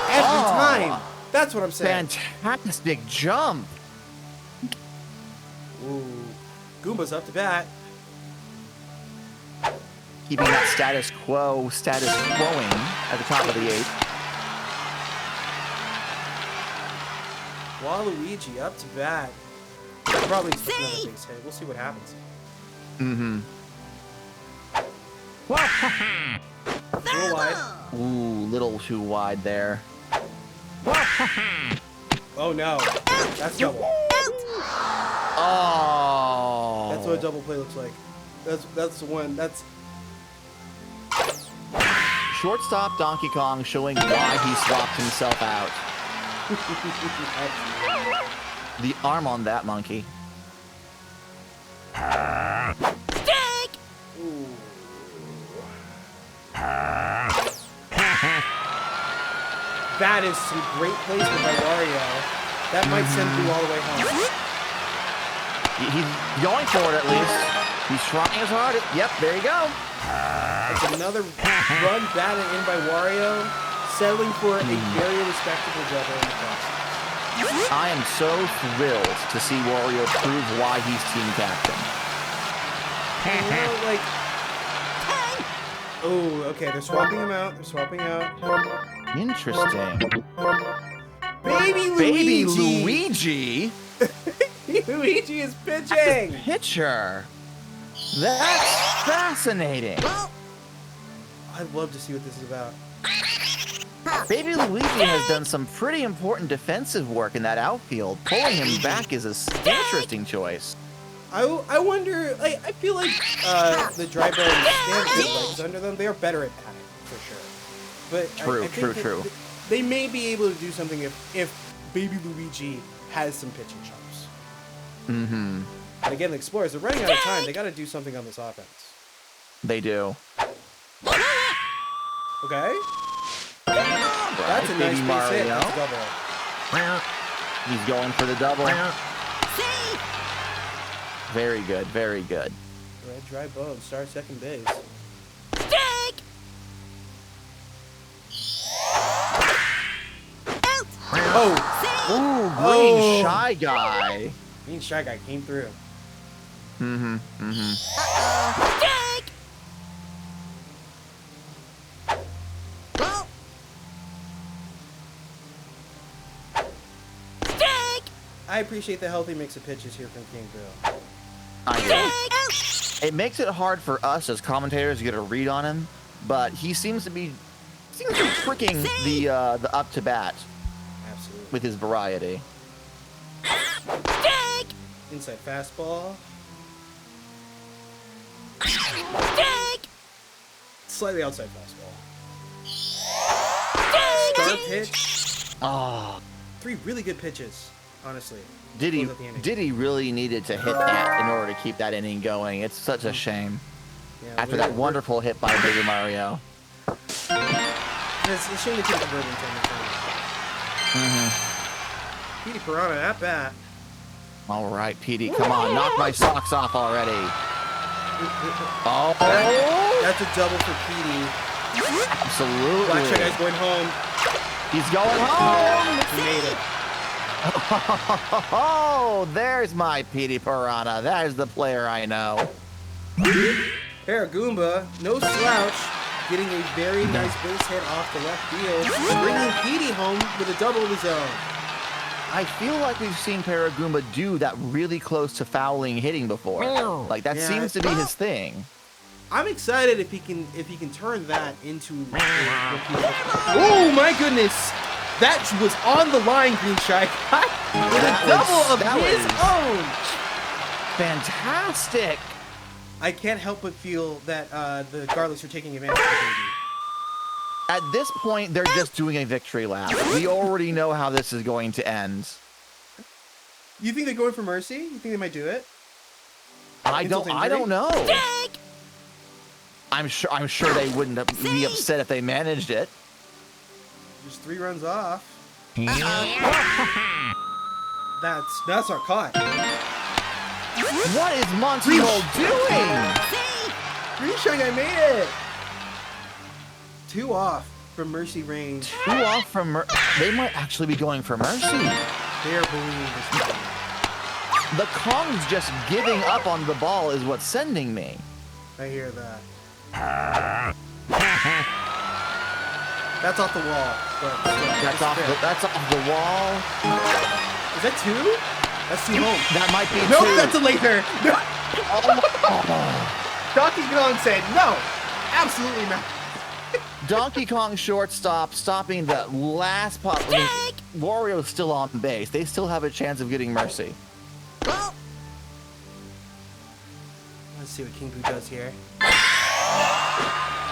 Every time. That's what I'm saying. Fantastic jump. Ooh. Goomba's up to bat. Keeping that status quoing at the top of the 8th. Waluigi up to bat. Probably just another base hit. We'll see what happens. Mm-hmm. A little wide. Ooh, little too wide there. Oh no. That's double. Oh. That's what a double play looks like. That's the one. That's Shortstop Donkey Kong showing why he swapped himself out. The arm on that monkey. Ooh. That is some great placement by Wario. That might send you all the way home. He's going for it at least. He's trying his hardest. Yep, there you go. That's another run batted in by Wario, settling for a very respectable double in the process. I am so thrilled to see Wario prove why he's team captain. You know, like, oh, okay, they're swapping him out. They're swapping out. Interesting. Baby Baby Luigi! Luigi? Luigi is pitching! Pitcher. That's fascinating. I'd love to see what this is about. Baby Luigi has done some pretty important defensive work in that outfield. Pulling him back is an interesting choice. I wonder, like, I feel like the Dry Bones, they have good legs under them. They are better at batting, for sure. But I think True. that they may be able to do something if Baby Luigi has some pitching chops. Mm-hmm. And again, the Explorers, they're running out of time. They got to do something on this offense. They do. Okay? That's a Baby nice base hit. Mario. That's a double. He's going for the double. Very good, very good. Red Dry Bone, start second base. Oh! Ooh, Oh. Green Shy Guy. Green Shy Guy came through. Mm-hmm, mm-hmm. I appreciate the healthy mix of pitches here from King Grill. I do. It makes it hard for us as commentators to get a read on him, but he seems to be tricking the up to bat Absolutely. with his variety. Inside fastball. Slightly outside fastball. Start pitch. Oh, 3 really good pitches, honestly. did Close out the inning. he really needed to hit that in order to keep that inning going? It's such a shame. Yeah, After that wonderful hit by Baby Mario. It's a shame they couldn't convert into anything. Mm-hmm. Petey Piranha at bat. All right, Petey, come on, knock my socks off already. Oh, That's a double for Petey. absolutely. Black Shy Guy's going home. He's going home. He made it. Oh, there's my Petey Piranha. That is the player I know. Paragoomba, no slouch, getting a very nice base hit off the left field, bringing Petey home with a double of his own. I feel like we've seen Paragoomba do that really close to fouling hitting before. Like, that Yeah, seems to be his thing. I'm excited if he can turn that into. Oh my goodness! That was on the line, Green Shy Guy, with a double of his own. Fantastic. I can't help but feel that the Garlics are taking advantage of the baby. At this point, they're just doing a victory lap. We already know how this is going to end. You think they're going for mercy? You think they might do it? I don't know. I'm sure they wouldn't be upset if they managed it. Just 3 runs off. That's our caught. What is Montreal doing? Green Shy Guy made it. 2 off from mercy range. 2 off from they might actually be going for mercy. They're bullying this guy. The Kong's just giving up on the ball is what's sending me. I hear that. That's off the wall. But That's off the wall. Is that 2? That's 2 home. That might be Nope, 2. that's a later. No. Donkey Kong said no. Absolutely not. Donkey Kong shortstop stopping the last pop. Wario's still on base. They still have a chance of getting mercy. Let's see what King Boo does here.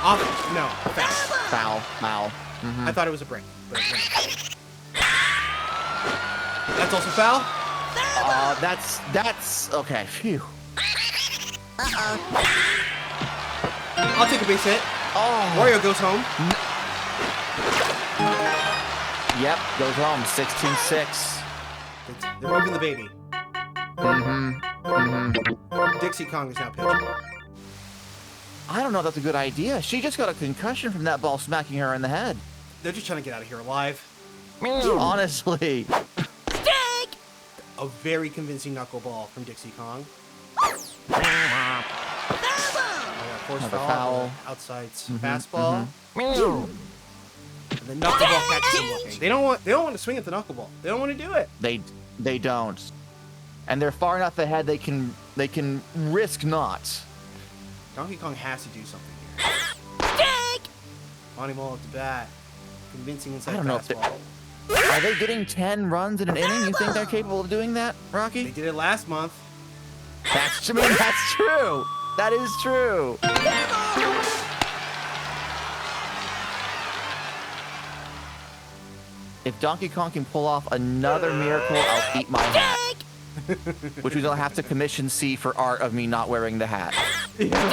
Off. No. Foul. Foul. I thought it was a break, but no. That's also foul. That's okay. Phew. I'll take a base hit. Oh. Wario goes home. Yep, goes home. 16-6. They're moving the baby. Dixie Kong is now pitching. I don't know if that's a good idea. She just got a concussion from that ball smacking her in the head. They're just trying to get out of here alive. Honestly. A very convincing knuckleball from Dixie Kong. Force Another foul. foul. Outside fastball. And the knuckleball catches him looking. They don't want to swing at the knuckleball. They don't want to do it. They don't. And they're far enough ahead they can risk not. Donkey Kong has to do something here. Bonnie Mole at the bat. Convincing inside I don't know if fastball. Are they getting 10 runs in an inning? You think they're capable of doing that, Rocky? They did it last month. That's true. That is true. If Donkey Kong can pull off another miracle, I'll eat my hat. Which we don't have to commission C for art of me not wearing the hat. We can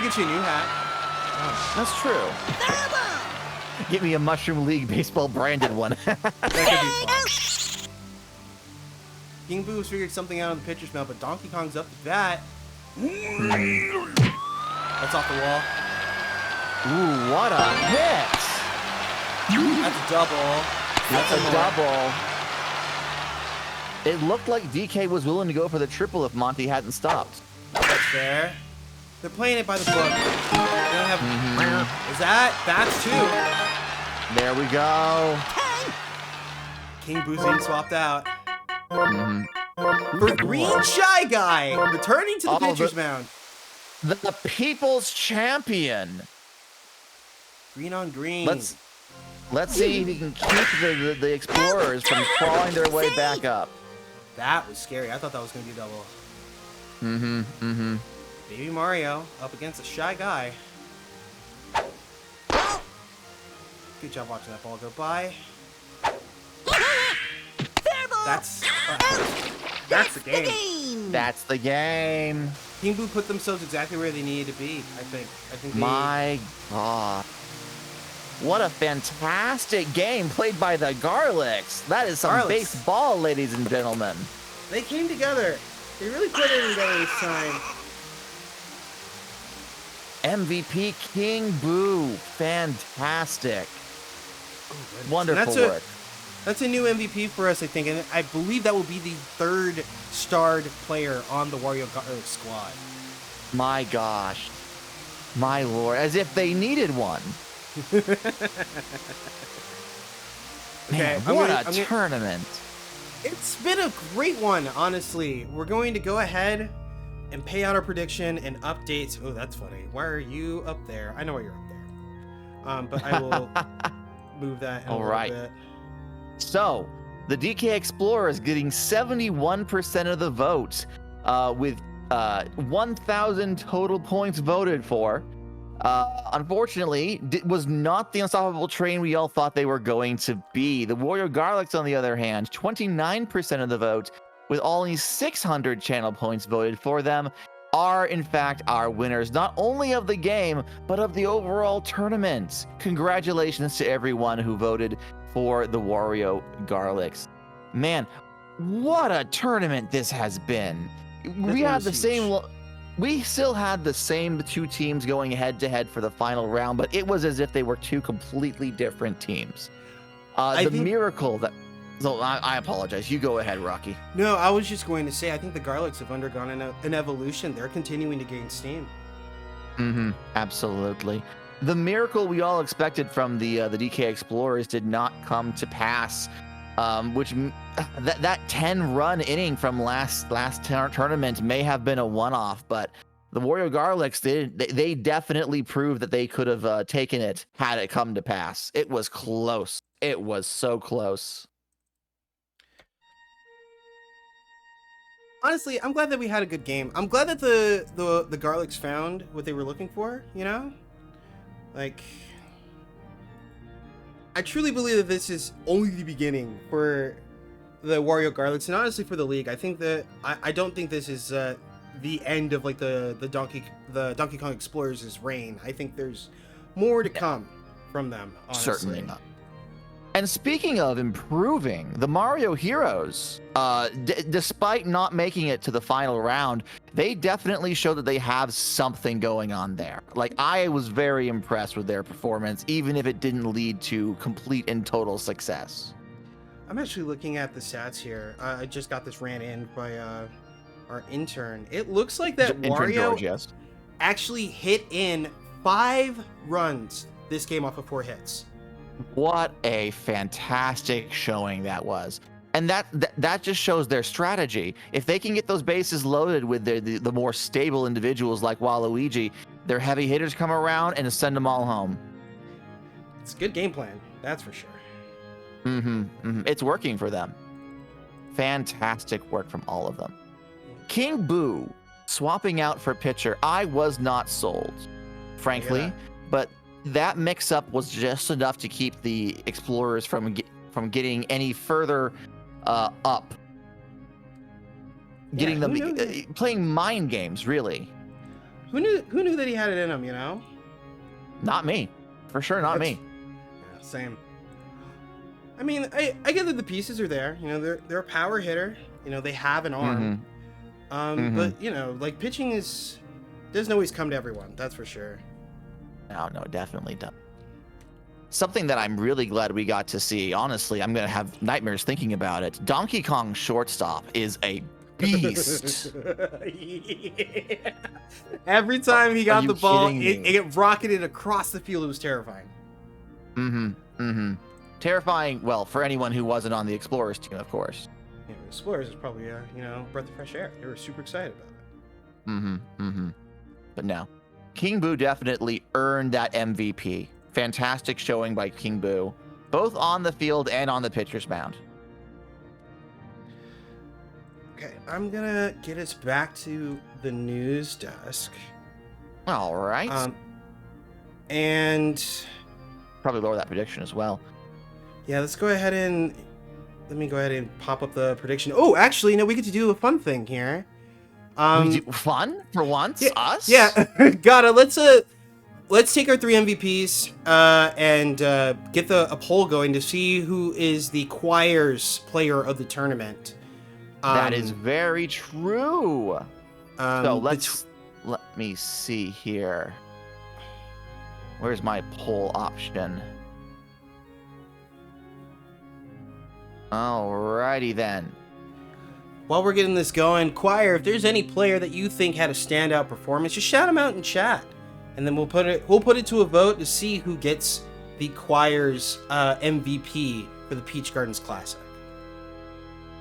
get you a new hat. That's true. Get me a Mushroom League baseball branded one. That could be fun. King Boo's figured something out on the pitcher's mound, but Donkey Kong's up to bat. That's off the wall. Ooh, what a hit! That's a double. That's a double. It looked like DK was willing to go for the triple if Monty hadn't stopped. That's fair. They're playing it by the book. They don't have. Is that's 2. There we go. King Boo's being swapped out. For Green Shy Guy, returning to the pitcher's mound. The people's champion. Green on green. Let's see if he can keep the Explorers from crawling their way back up. That was scary. I thought that was going to be a double. Baby Mario up against a Shy Guy. Good job watching that ball go by. That's the game. That's the game. King Boo put themselves exactly where they needed to be, I think. My God. What a fantastic game played by the Garlics. That is some baseball, ladies and gentlemen. They came together. They really put it together this time. MVP King Boo. Fantastic. Oh, wonderful work. That's a new MVP for us, I think, and I believe that will be the 3rd starred player on the Wario Garlic squad. My gosh. My lord. As if they needed one. Man, Okay, what a tournament. It's been a great one, honestly. We're going to go ahead and pay out our prediction and updates. Oh, that's funny. Why are you up there? I know why you're up there. But I will move that in a little bit. So, the DK Explorer is getting 71% of the votes, with 1,000 total points voted for. Unfortunately, it was not the unstoppable train we all thought they were going to be. The Warrior Garlics, on the other hand, 29% of the vote, with only 600 channel points voted for them, are in fact our winners, not only of the game, but of the overall tournament. Congratulations to everyone who voted for the Wario Garlics. Man, what a tournament this has been. We had the same... We still had the same two teams going head-to-head for the final round, but it was as if they were two completely different teams. Miracle that... So I apologize. You go ahead, Rocky. No, I was just going to say, I think the Garlics have undergone an evolution. They're continuing to gain steam. Mm-hmm. Absolutely. The miracle we all expected from the DK Explorers did not come to pass. Which that 10-run inning from last tournament may have been a one-off, but the Wario Garlics they definitely proved that they could have taken it had it come to pass. It was close. It was so close. Honestly, I'm glad that we had a good game. I'm glad that the Garlics found what they were looking for. You know, like. I truly believe that this is only the beginning for the Wario Garlics, and honestly for the league. I think that I don't think this is the end of like the Donkey Kong Explorers' reign. I think there's more to come from them. Honestly. Certainly not. And speaking of improving, the Mario Heroes, despite not making it to the final round, they definitely show that they have something going on there. Like, I was very impressed with their performance, even if it didn't lead to complete and total success. I'm actually looking at the stats here. I just got this ran in by our intern. It looks like that Wario George, yes. actually hit in 5 runs this game off of 4 hits. What a fantastic showing that was. And that just shows their strategy. If they can get those bases loaded with the more stable individuals like Waluigi, their heavy hitters come around and send them all home. It's a good game plan, that's for sure. It's working for them. Fantastic work from all of them. King Boo swapping out for pitcher. I was not sold, frankly, but that mix-up was just enough to keep the Explorers from getting any further up. Getting them playing mind games, really. Who knew that he had it in him? You know. Not me, for sure. Not me. Yeah, same. I mean, I get that the pieces are there. You know, they're a power hitter. You know, they have an arm. But you know, like pitching doesn't always come to everyone. That's for sure. No, definitely don't. Something that I'm really glad we got to see, honestly, I'm going to have nightmares thinking about it. Donkey Kong shortstop is a beast. Yeah. Every time he got the ball, it rocketed across the field. It was terrifying. Terrifying, well, for anyone who wasn't on the Explorers team, of course. Yeah, the Explorers is probably a breath of fresh air. They were super excited about it. But no. King Boo definitely earned that MVP. Fantastic showing by King Boo, both on the field and on the pitcher's mound. Okay, I'm gonna get us back to the news desk. All right. And probably lower that prediction as well. Yeah, let's go ahead and let me go ahead and pop up the prediction. Oh, actually, no, we get to do a fun thing here. Fun for once, yeah, us? Yeah, gotta let's take our 3 MVPs and get a poll going to see who is the Choir's player of the tournament. That is very true. So let me see here. Where's my poll option? Alrighty then. While we're getting this going, Choir, if there's any player that you think had a standout performance, just shout them out in chat, and then we'll put it to a vote to see who gets the Choir's MVP for the Peach Gardens Classic.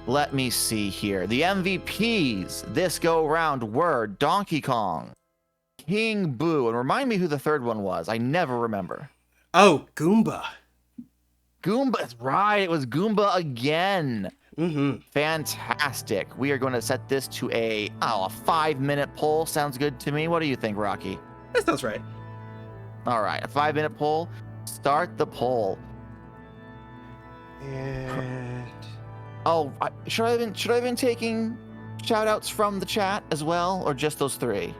Let me see here. The MVPs this go round were Donkey Kong, King Boo, and remind me who the third one was. I never remember. Oh, Goomba. Goomba, right? It was Goomba again. Mm-hmm. Fantastic. We are going to set this to a 5-minute poll. Sounds good to me. What do you think, Rocky? That sounds right. All right, a 5-minute poll. Start the poll. And Oh, should I have been taking shout outs from the chat as well, or just those 3?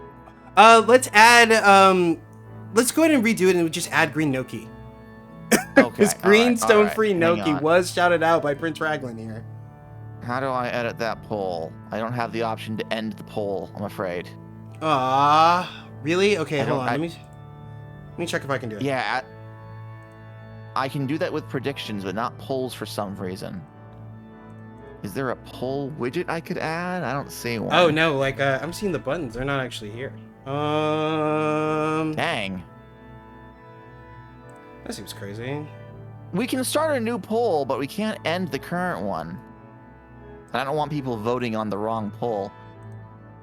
let's add let's go ahead and redo it and just add Green Noki. Okay. Because Greenstone Free hang Noki on. was shouted out by Prince Raglan here. How do I edit that poll? I don't have the option to end the poll, I'm afraid. Really? Okay, I hold don't- on. Let me check if I can do it. Yeah, I can do that with predictions, but not polls for some reason. Is there a poll widget I could add? I don't see one. Oh no, like I'm seeing the buttons. They're not actually here. Dang. That seems crazy. We can start a new poll, but we can't end the current one. I don't want people voting on the wrong poll.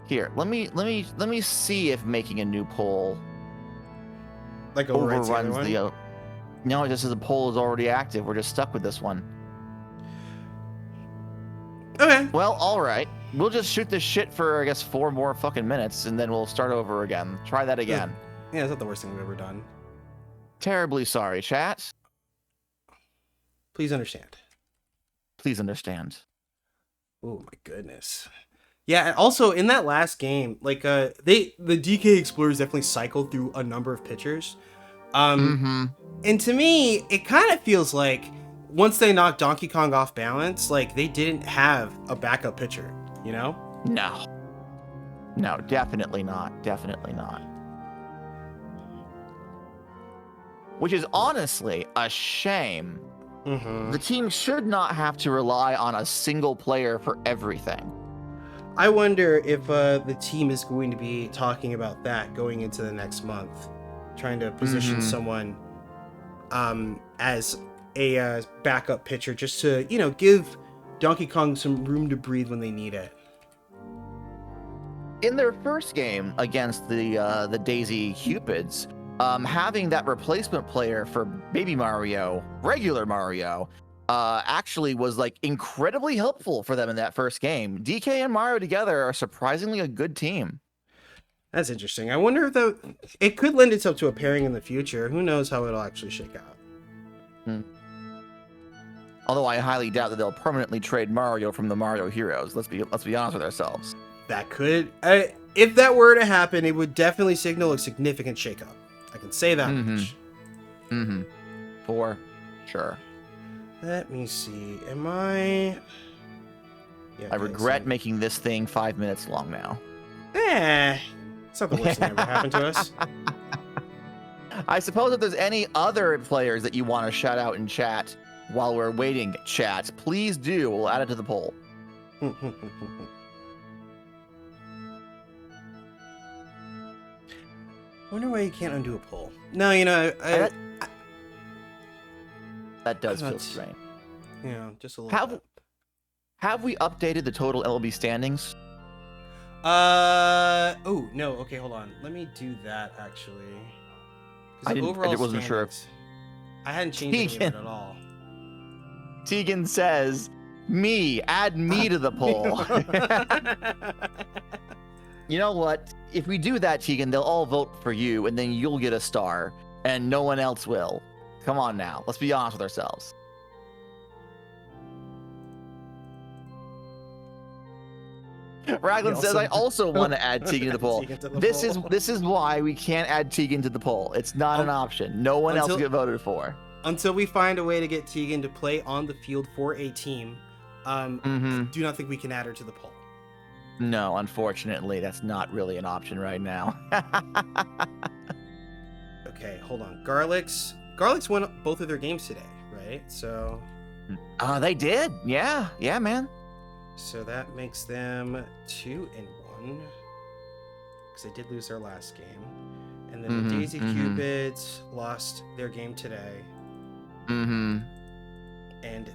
Here, let me see if making a new poll Like overrides overruns the other the. one. No, it just says the poll is already active. We're just stuck with this one. Okay. Well, all right. We'll just shoot this shit for, I guess, 4 more fucking minutes, and then we'll start over again. Try that again. Yeah, it's not the worst thing we've ever done. Terribly sorry, chat. Please understand. Please understand. Oh my goodness. Yeah, and also in that last game, like the DK Explorers definitely cycled through a number of pitchers. And to me, it kind of feels like once they knocked Donkey Kong off balance, like they didn't have a backup pitcher, you know? No. No, definitely not. Definitely not. Which is honestly a shame. Mm-hmm. The team should not have to rely on a single player for everything. I wonder if the team is going to be talking about that going into the next month, trying to position someone as a backup pitcher just to, give Donkey Kong some room to breathe when they need it. In their first game against the Daisy Cupids, having that replacement player for Baby Mario, regular Mario, actually was like incredibly helpful for them in that first game. DK and Mario together are surprisingly a good team. That's interesting. I wonder if it could lend itself to a pairing in the future. Who knows how it'll actually shake out. Although I highly doubt that they'll permanently trade Mario from the Mario Heroes. Let's be honest with ourselves. That could, if that were to happen, it would definitely signal a significant shakeup. I can say that much. For sure. Let me see. Am I? Yeah, I regret making this thing 5 minutes long now. It's not the worst thing that ever happened to us. I suppose if there's any other players that you want to shout out in chat while we're waiting, chat, please do. We'll add it to the poll. I wonder why you can't undo a poll. No, That does feel That's- strange. just a little bit. Have we updated the total LB standings? Oh, no. Okay, hold on. Let me do that, actually. 'Cause I the didn't- I overall wasn't sure if- standings- I hadn't changed any of it at all. Tegan says, me, add me to the poll. You know what? If we do that, Tegan, they'll all vote for you, and then you'll get a star, and no one else will. Come on now. Let's be honest with ourselves. Raglan says, I also want to add Tegan to the poll. Tegan to the This poll. is why we can't add Tegan to the poll. It's not an option. No one else until- will get voted for. Until we find a way to get Tegan to play on the field for a team, do not think we can add her to the poll. No, unfortunately, that's not really an option right now. Okay, hold on. Garlics won both of their games today, right? So They did. Yeah, man. that makes them 2-1 because they did lose their last game, and then the Daisy Cupids lost their game today, and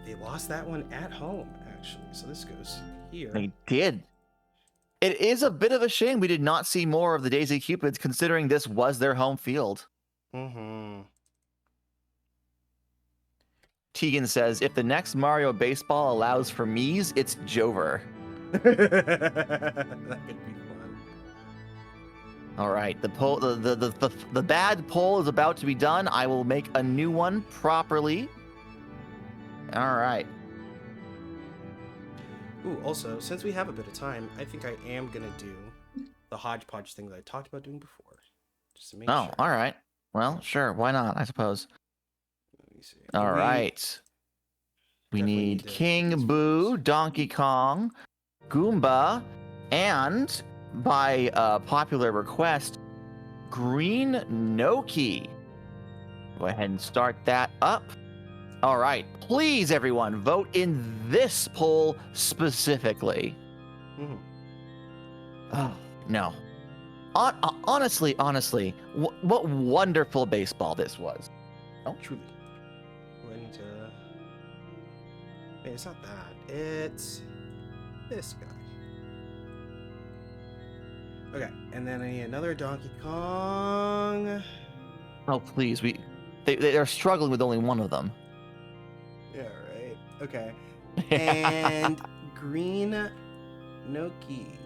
they lost that one at home actually. So this goes here. They did. It is a bit of a shame we did not see more of the Daisy Cupids, considering this was their home field. Mm-hmm. Tegan says, if the next Mario Baseball allows for Mii's, it's Jover. That could be fun. All right, the bad poll is about to be done. I will make a new one properly. All right. Ooh, also, since we have a bit of time, I think I am gonna do the hodgepodge thing that I talked about doing before. Just to make Oh, sure. all right. Well, sure. Why not? I suppose. Let me see. All right. We definitely need need to do King these Boo, first. Donkey Kong, Goomba, and by popular request, Green Noki. Go ahead and start that up. All right. Please, everyone, vote in this poll specifically. Mhm. Oh, no. Honestly, what wonderful baseball this was. Oh, truly. Oh, I need to. Wait, it's not that. It's this guy. Okay, and then I need another Donkey Kong. Oh, please, they're struggling with only one of them. Yeah, right. Okay. And Green Noki.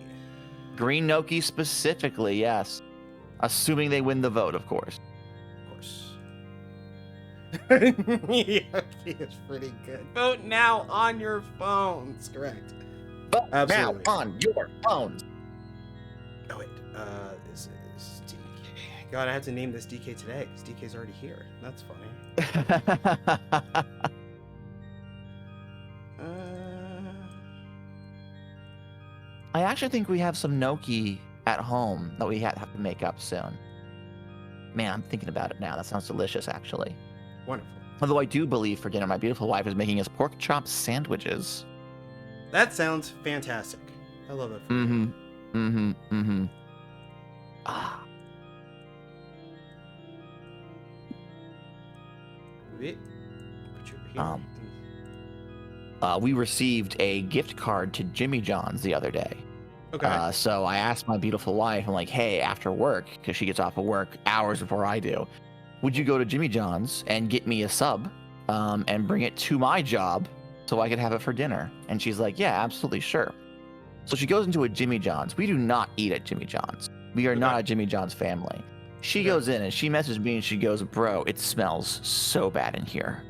Green Noki specifically, yes. Assuming they win the vote, of course. Of course. Noki is pretty good. Vote now on your phones. Correct. But Absolutely. now on your phones. Oh wait, this is DK. God, I had to name this DK today because DK's already here. That's funny. I actually think we have some Noki at home that we have to make up soon. Man, I'm thinking about it now. That sounds delicious, actually. Wonderful. Although I do believe for dinner, my beautiful wife is making us pork chop sandwiches. That sounds fantastic. I love it. Ah. Wait. Put you over here. We received a gift card to Jimmy John's the other day. Okay. So I asked my beautiful wife, I'm like, hey, after work, because she gets off of work hours before I do, would you go to Jimmy John's and get me a sub and bring it to my job so I could have it for dinner? And she's like, yeah, absolutely, sure. So she goes into a Jimmy John's. We do not eat at Jimmy John's. We are not a Jimmy John's family. She goes in and she messages me and she goes, bro, it smells so bad in here.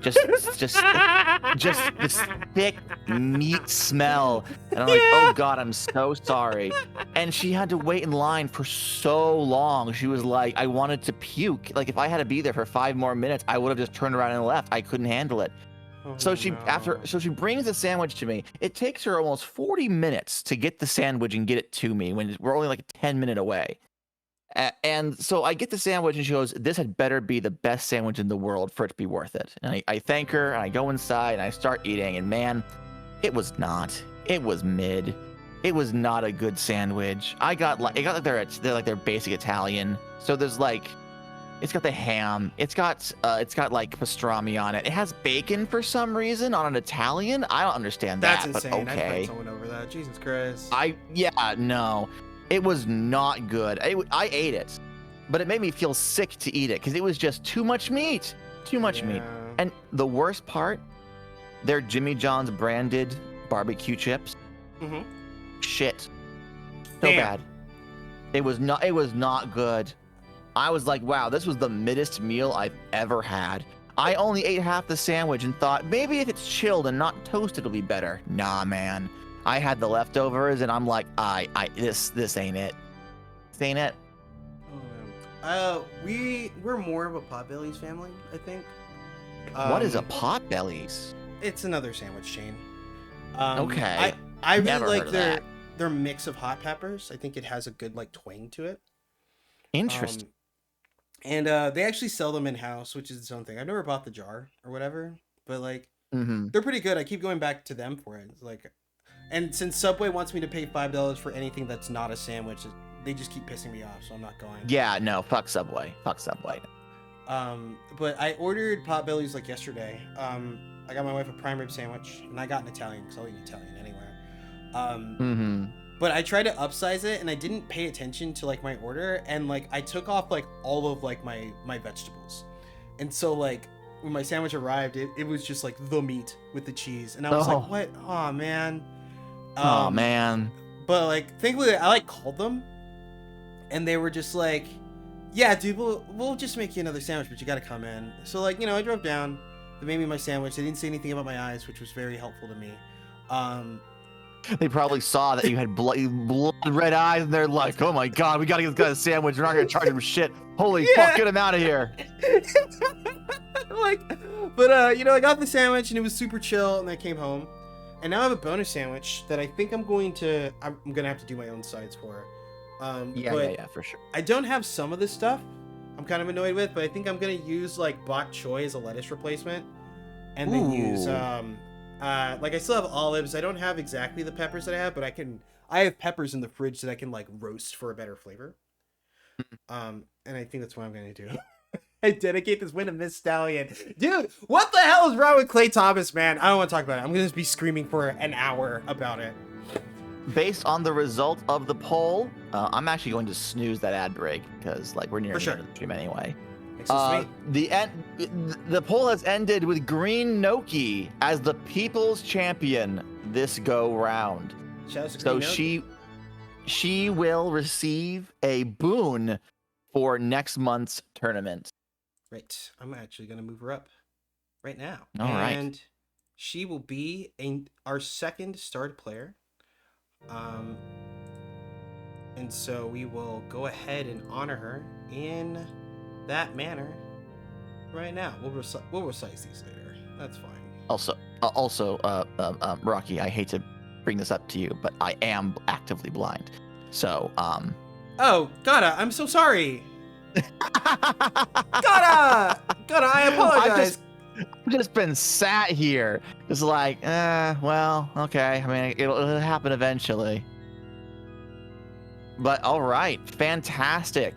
Just this thick meat smell. And I'm like, oh God, I'm so sorry. And she had to wait in line for so long. She was like, I wanted to puke. Like if I had to be there for 5 more minutes, I would have just turned around and left. I couldn't handle it. So she she brings the sandwich to me. It takes her almost 40 minutes to get the sandwich and get it to me when we're only like a 10-minute away. And so I get the sandwich and she goes, this had better be the best sandwich in the world for it to be worth it. And I thank her and I go inside and I start eating and man, it was not. It was mid. It was not a good sandwich. It got like their basic Italian. So there's like, it's got the ham. It's got like pastrami on it. It has bacon for some reason on an Italian. I don't understand That's that. insane. But I'd okay. fight someone over that. Jesus Christ. No. It was not good. I ate it, but it made me feel sick to eat it because it was just too much meat. Too much meat. And the worst part, their Jimmy John's branded barbecue chips. Mm-hmm. Shit. So Damn. bad. It was not good. I was like, wow, this was the middest meal I've ever had. I only ate half the sandwich and thought maybe if it's chilled and not toasted it'll be better. Nah, man. I had the leftovers and I'm like, this ain't it. This ain't it. We're more of a Potbelly's family, I think. What is a Potbelly's? It's another sandwich chain. Okay. I really Never like heard of their mix of hot peppers. I think it has a good like twang to it. Interesting. And they actually sell them in house, which is its own thing. I've never bought the jar or whatever, but like they're pretty good. I keep going back to them for it. It's like, and since Subway wants me to pay $5 for anything that's not a sandwich, they just keep pissing me off, so I'm not going. Yeah, no, fuck Subway. Fuck Subway. But I ordered Potbelly's like yesterday. I got my wife a prime rib sandwich, and I got an Italian because I'll eat Italian anywhere. But I tried to upsize it, and I didn't pay attention to like my order, and like I took off like all of like my vegetables, and so like when my sandwich arrived, it was just like the meat with the cheese, and I was like, what? Oh man. Oh man. But like thankfully I like called them, and they were just like, yeah, dude, we'll just make you another sandwich, but you gotta come in. So like, you know, I drove down, they made me my sandwich. They didn't say anything about my eyes, which was very helpful to me. They probably saw that you had blood red eyes, and they're like, "Oh my god, we gotta get this guy a sandwich. We're not gonna charge him shit. Holy fuck, get him out of here!" But you know, I got the sandwich, and it was super chill, and I came home, and now I have a bonus sandwich that I think I'm gonna have to do my own sides for. Yeah, for sure. I don't have some of this stuff. I'm kind of annoyed with, but I think I'm gonna use like bok choy as a lettuce replacement, and then use like I still have olives. I don't have exactly the peppers that I have, but I have peppers in the fridge that I can like roast for a better flavor. And I think that's what I'm gonna do. I dedicate this win to Miss Stallion. Dude, what the hell is wrong with Clay Thomas, man? I don't want to talk about it. I'm gonna be screaming for an hour about it. Based on the result of the poll, I'm actually going to snooze that ad break because like we're near the end of the stream anyway. The poll has ended with Green Noki as the people's champion this go round. So she will receive a boon for next month's tournament. Right. I'm actually gonna move her up right now. All right. And she will be our second starred player. And so we will go ahead and honor her in that manner right now. We'll resize these later. That's fine. Also, Rocky, I hate to bring this up to you, but I am actively blind. So, Oh, Gata, I'm so sorry. Gata, I apologize. I've just been sat here, just like, well, okay. I mean, it'll happen eventually. But all right, fantastic.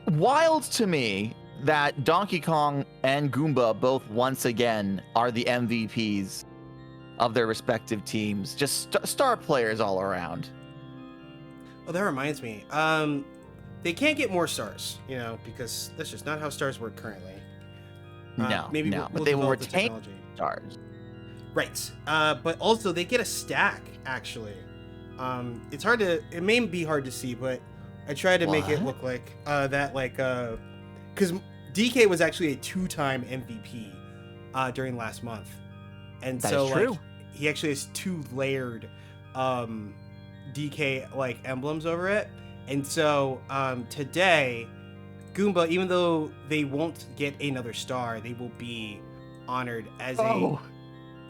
Wild to me that Donkey Kong and Goomba both once again are the MVPs of their respective teams. Just star players all around. Oh, that reminds me. They can't get more stars, you know, because that's just not how stars work currently. No, but they will retain stars. Right. But also they get a stack, actually. It may be hard to see, but I tried to make it look like that, like, because DK was actually a 2-time MVP during last month, and that so is true. Like, he actually has 2 layered DK like emblems over it, and so today, Goomba, even though they won't get another star, they will be honored as a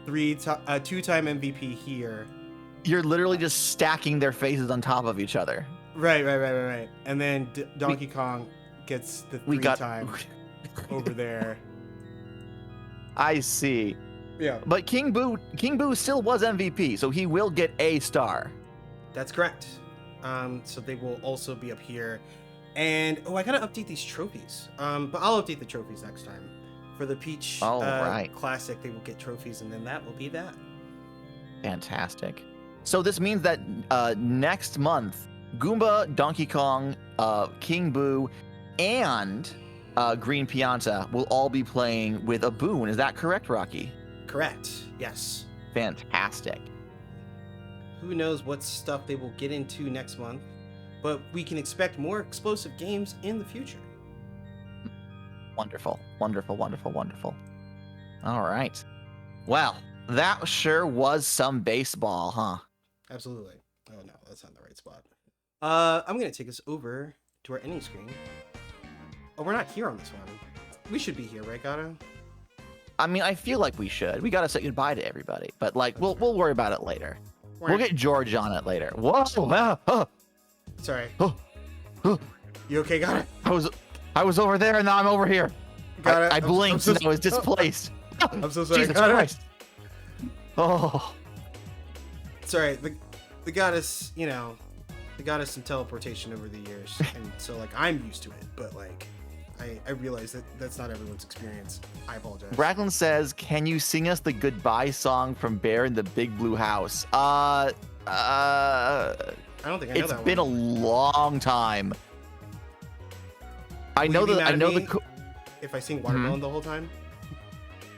2-time MVP here. You're literally just stacking their faces on top of each other. Right. And then Donkey Kong gets the 3-time over there. I see. Yeah. But King Boo still was MVP, so he will get a star. That's correct. So they will also be up here. And I gotta update these trophies. But I'll update the trophies next time. For the Peach Classic, they will get trophies, and then that will be that. Fantastic. So this means that next month, Goomba, Donkey Kong, King Boo, and Green Pianta will all be playing with a boon. Is that correct, Rocky? Correct. Yes. Fantastic. Who knows what stuff they will get into next month, but we can expect more explosive games in the future. Wonderful. All right. Well, that sure was some baseball, huh? Absolutely. Oh no, that's not the right spot. I'm gonna take us over to our ending screen. Oh, we're not here on this one. We should be here, right, Gato? I mean, I feel like we should. We gotta say goodbye to everybody, but like, we'll worry about it later. We'll get George on it later. Whoa! Sorry. Oh. You okay, Gato? I was over there, and now I'm over here. I blinked and I was displaced. I'm so sorry. Jesus Christ. Oh. Sorry, the goddess, you know, the goddess some teleportation over the years, and so like I'm used to it, but like I realize that that's not everyone's experience. I apologize. Bracklin says, "Can you sing us the goodbye song from Bear in the Big Blue House?" I don't think I know It's that been a one. long time. I Will know you be that. I mad know at the. me if I sing Watermelon the whole time.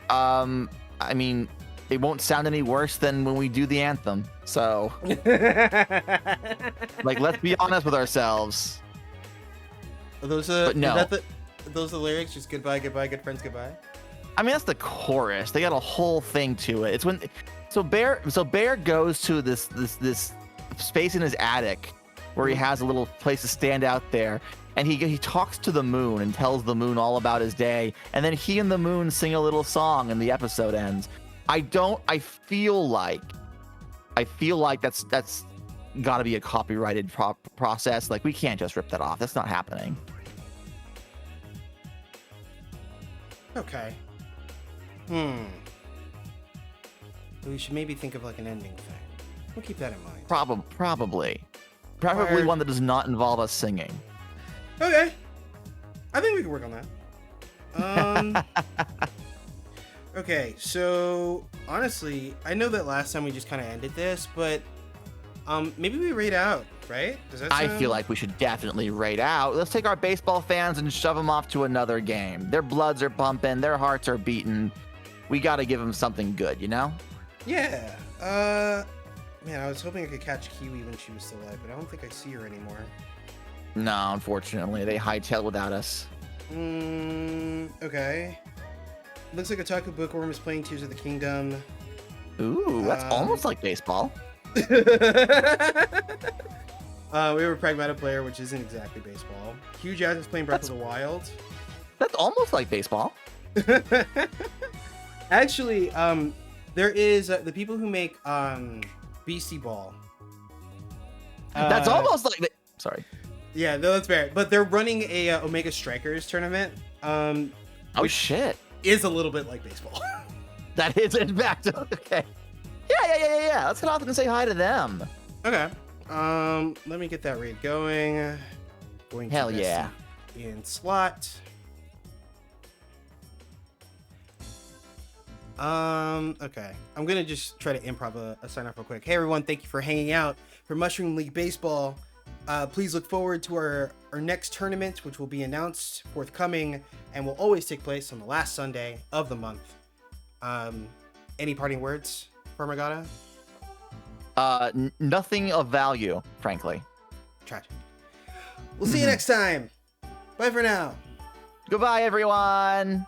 I mean, it won't sound any worse than when we do the anthem. So, like, let's be honest with ourselves. Are those But no. are those the lyrics? Just goodbye, goodbye, good friends, goodbye. I mean, that's the chorus. They got a whole thing to it. It's when, so Bear goes to this space in his attic where he has a little place to stand out there, and he talks to the moon and tells the moon all about his day, and then he and the moon sing a little song, and the episode ends. I feel like that's got to be a copyrighted process. Like, we can't just rip that off. That's not happening. Okay. We should maybe think of like an ending thing. We'll keep that in mind. Probably Or- one that does not involve us singing. Okay. I think we can work on that. Okay, so honestly, I know that last time we just kind of ended this, but maybe we raid out, right? Does that I sound... feel like we should definitely raid out. Let's take our baseball fans and shove them off to another game. Their bloods are pumping, their hearts are beating. We got to give them something good, you know? Yeah. Man, I was hoping I could catch Kiwi when she was still alive, but I don't think I see her anymore. No, unfortunately, they hightailed without us. Okay. Looks like Otaku Bookworm is playing Tears of the Kingdom. Ooh, that's almost like baseball. We have a Pragmata player, which isn't exactly baseball. Hugh Jackson's playing Breath of the Wild. That's almost like baseball. Actually, there is the people who make Beastie Ball. That's almost like sorry. Yeah, no, that's fair. But they're running a Omega Strikers tournament. Oh shit. Is a little bit like baseball. That is in fact okay. Yeah. Let's get off and say hi to them. Okay. Let me get that raid going. Going to Hell this yeah. in slot. Okay. I'm gonna just try to improv a sign off real quick. Hey everyone, thank you for hanging out for Mushroom League Baseball. Please look forward to our next tournament, which will be announced forthcoming and will always take place on the last Sunday of the month. Any parting words, Farmagata? Nothing of value, frankly. Tragic. We'll see you next time. Bye for now. Goodbye, everyone.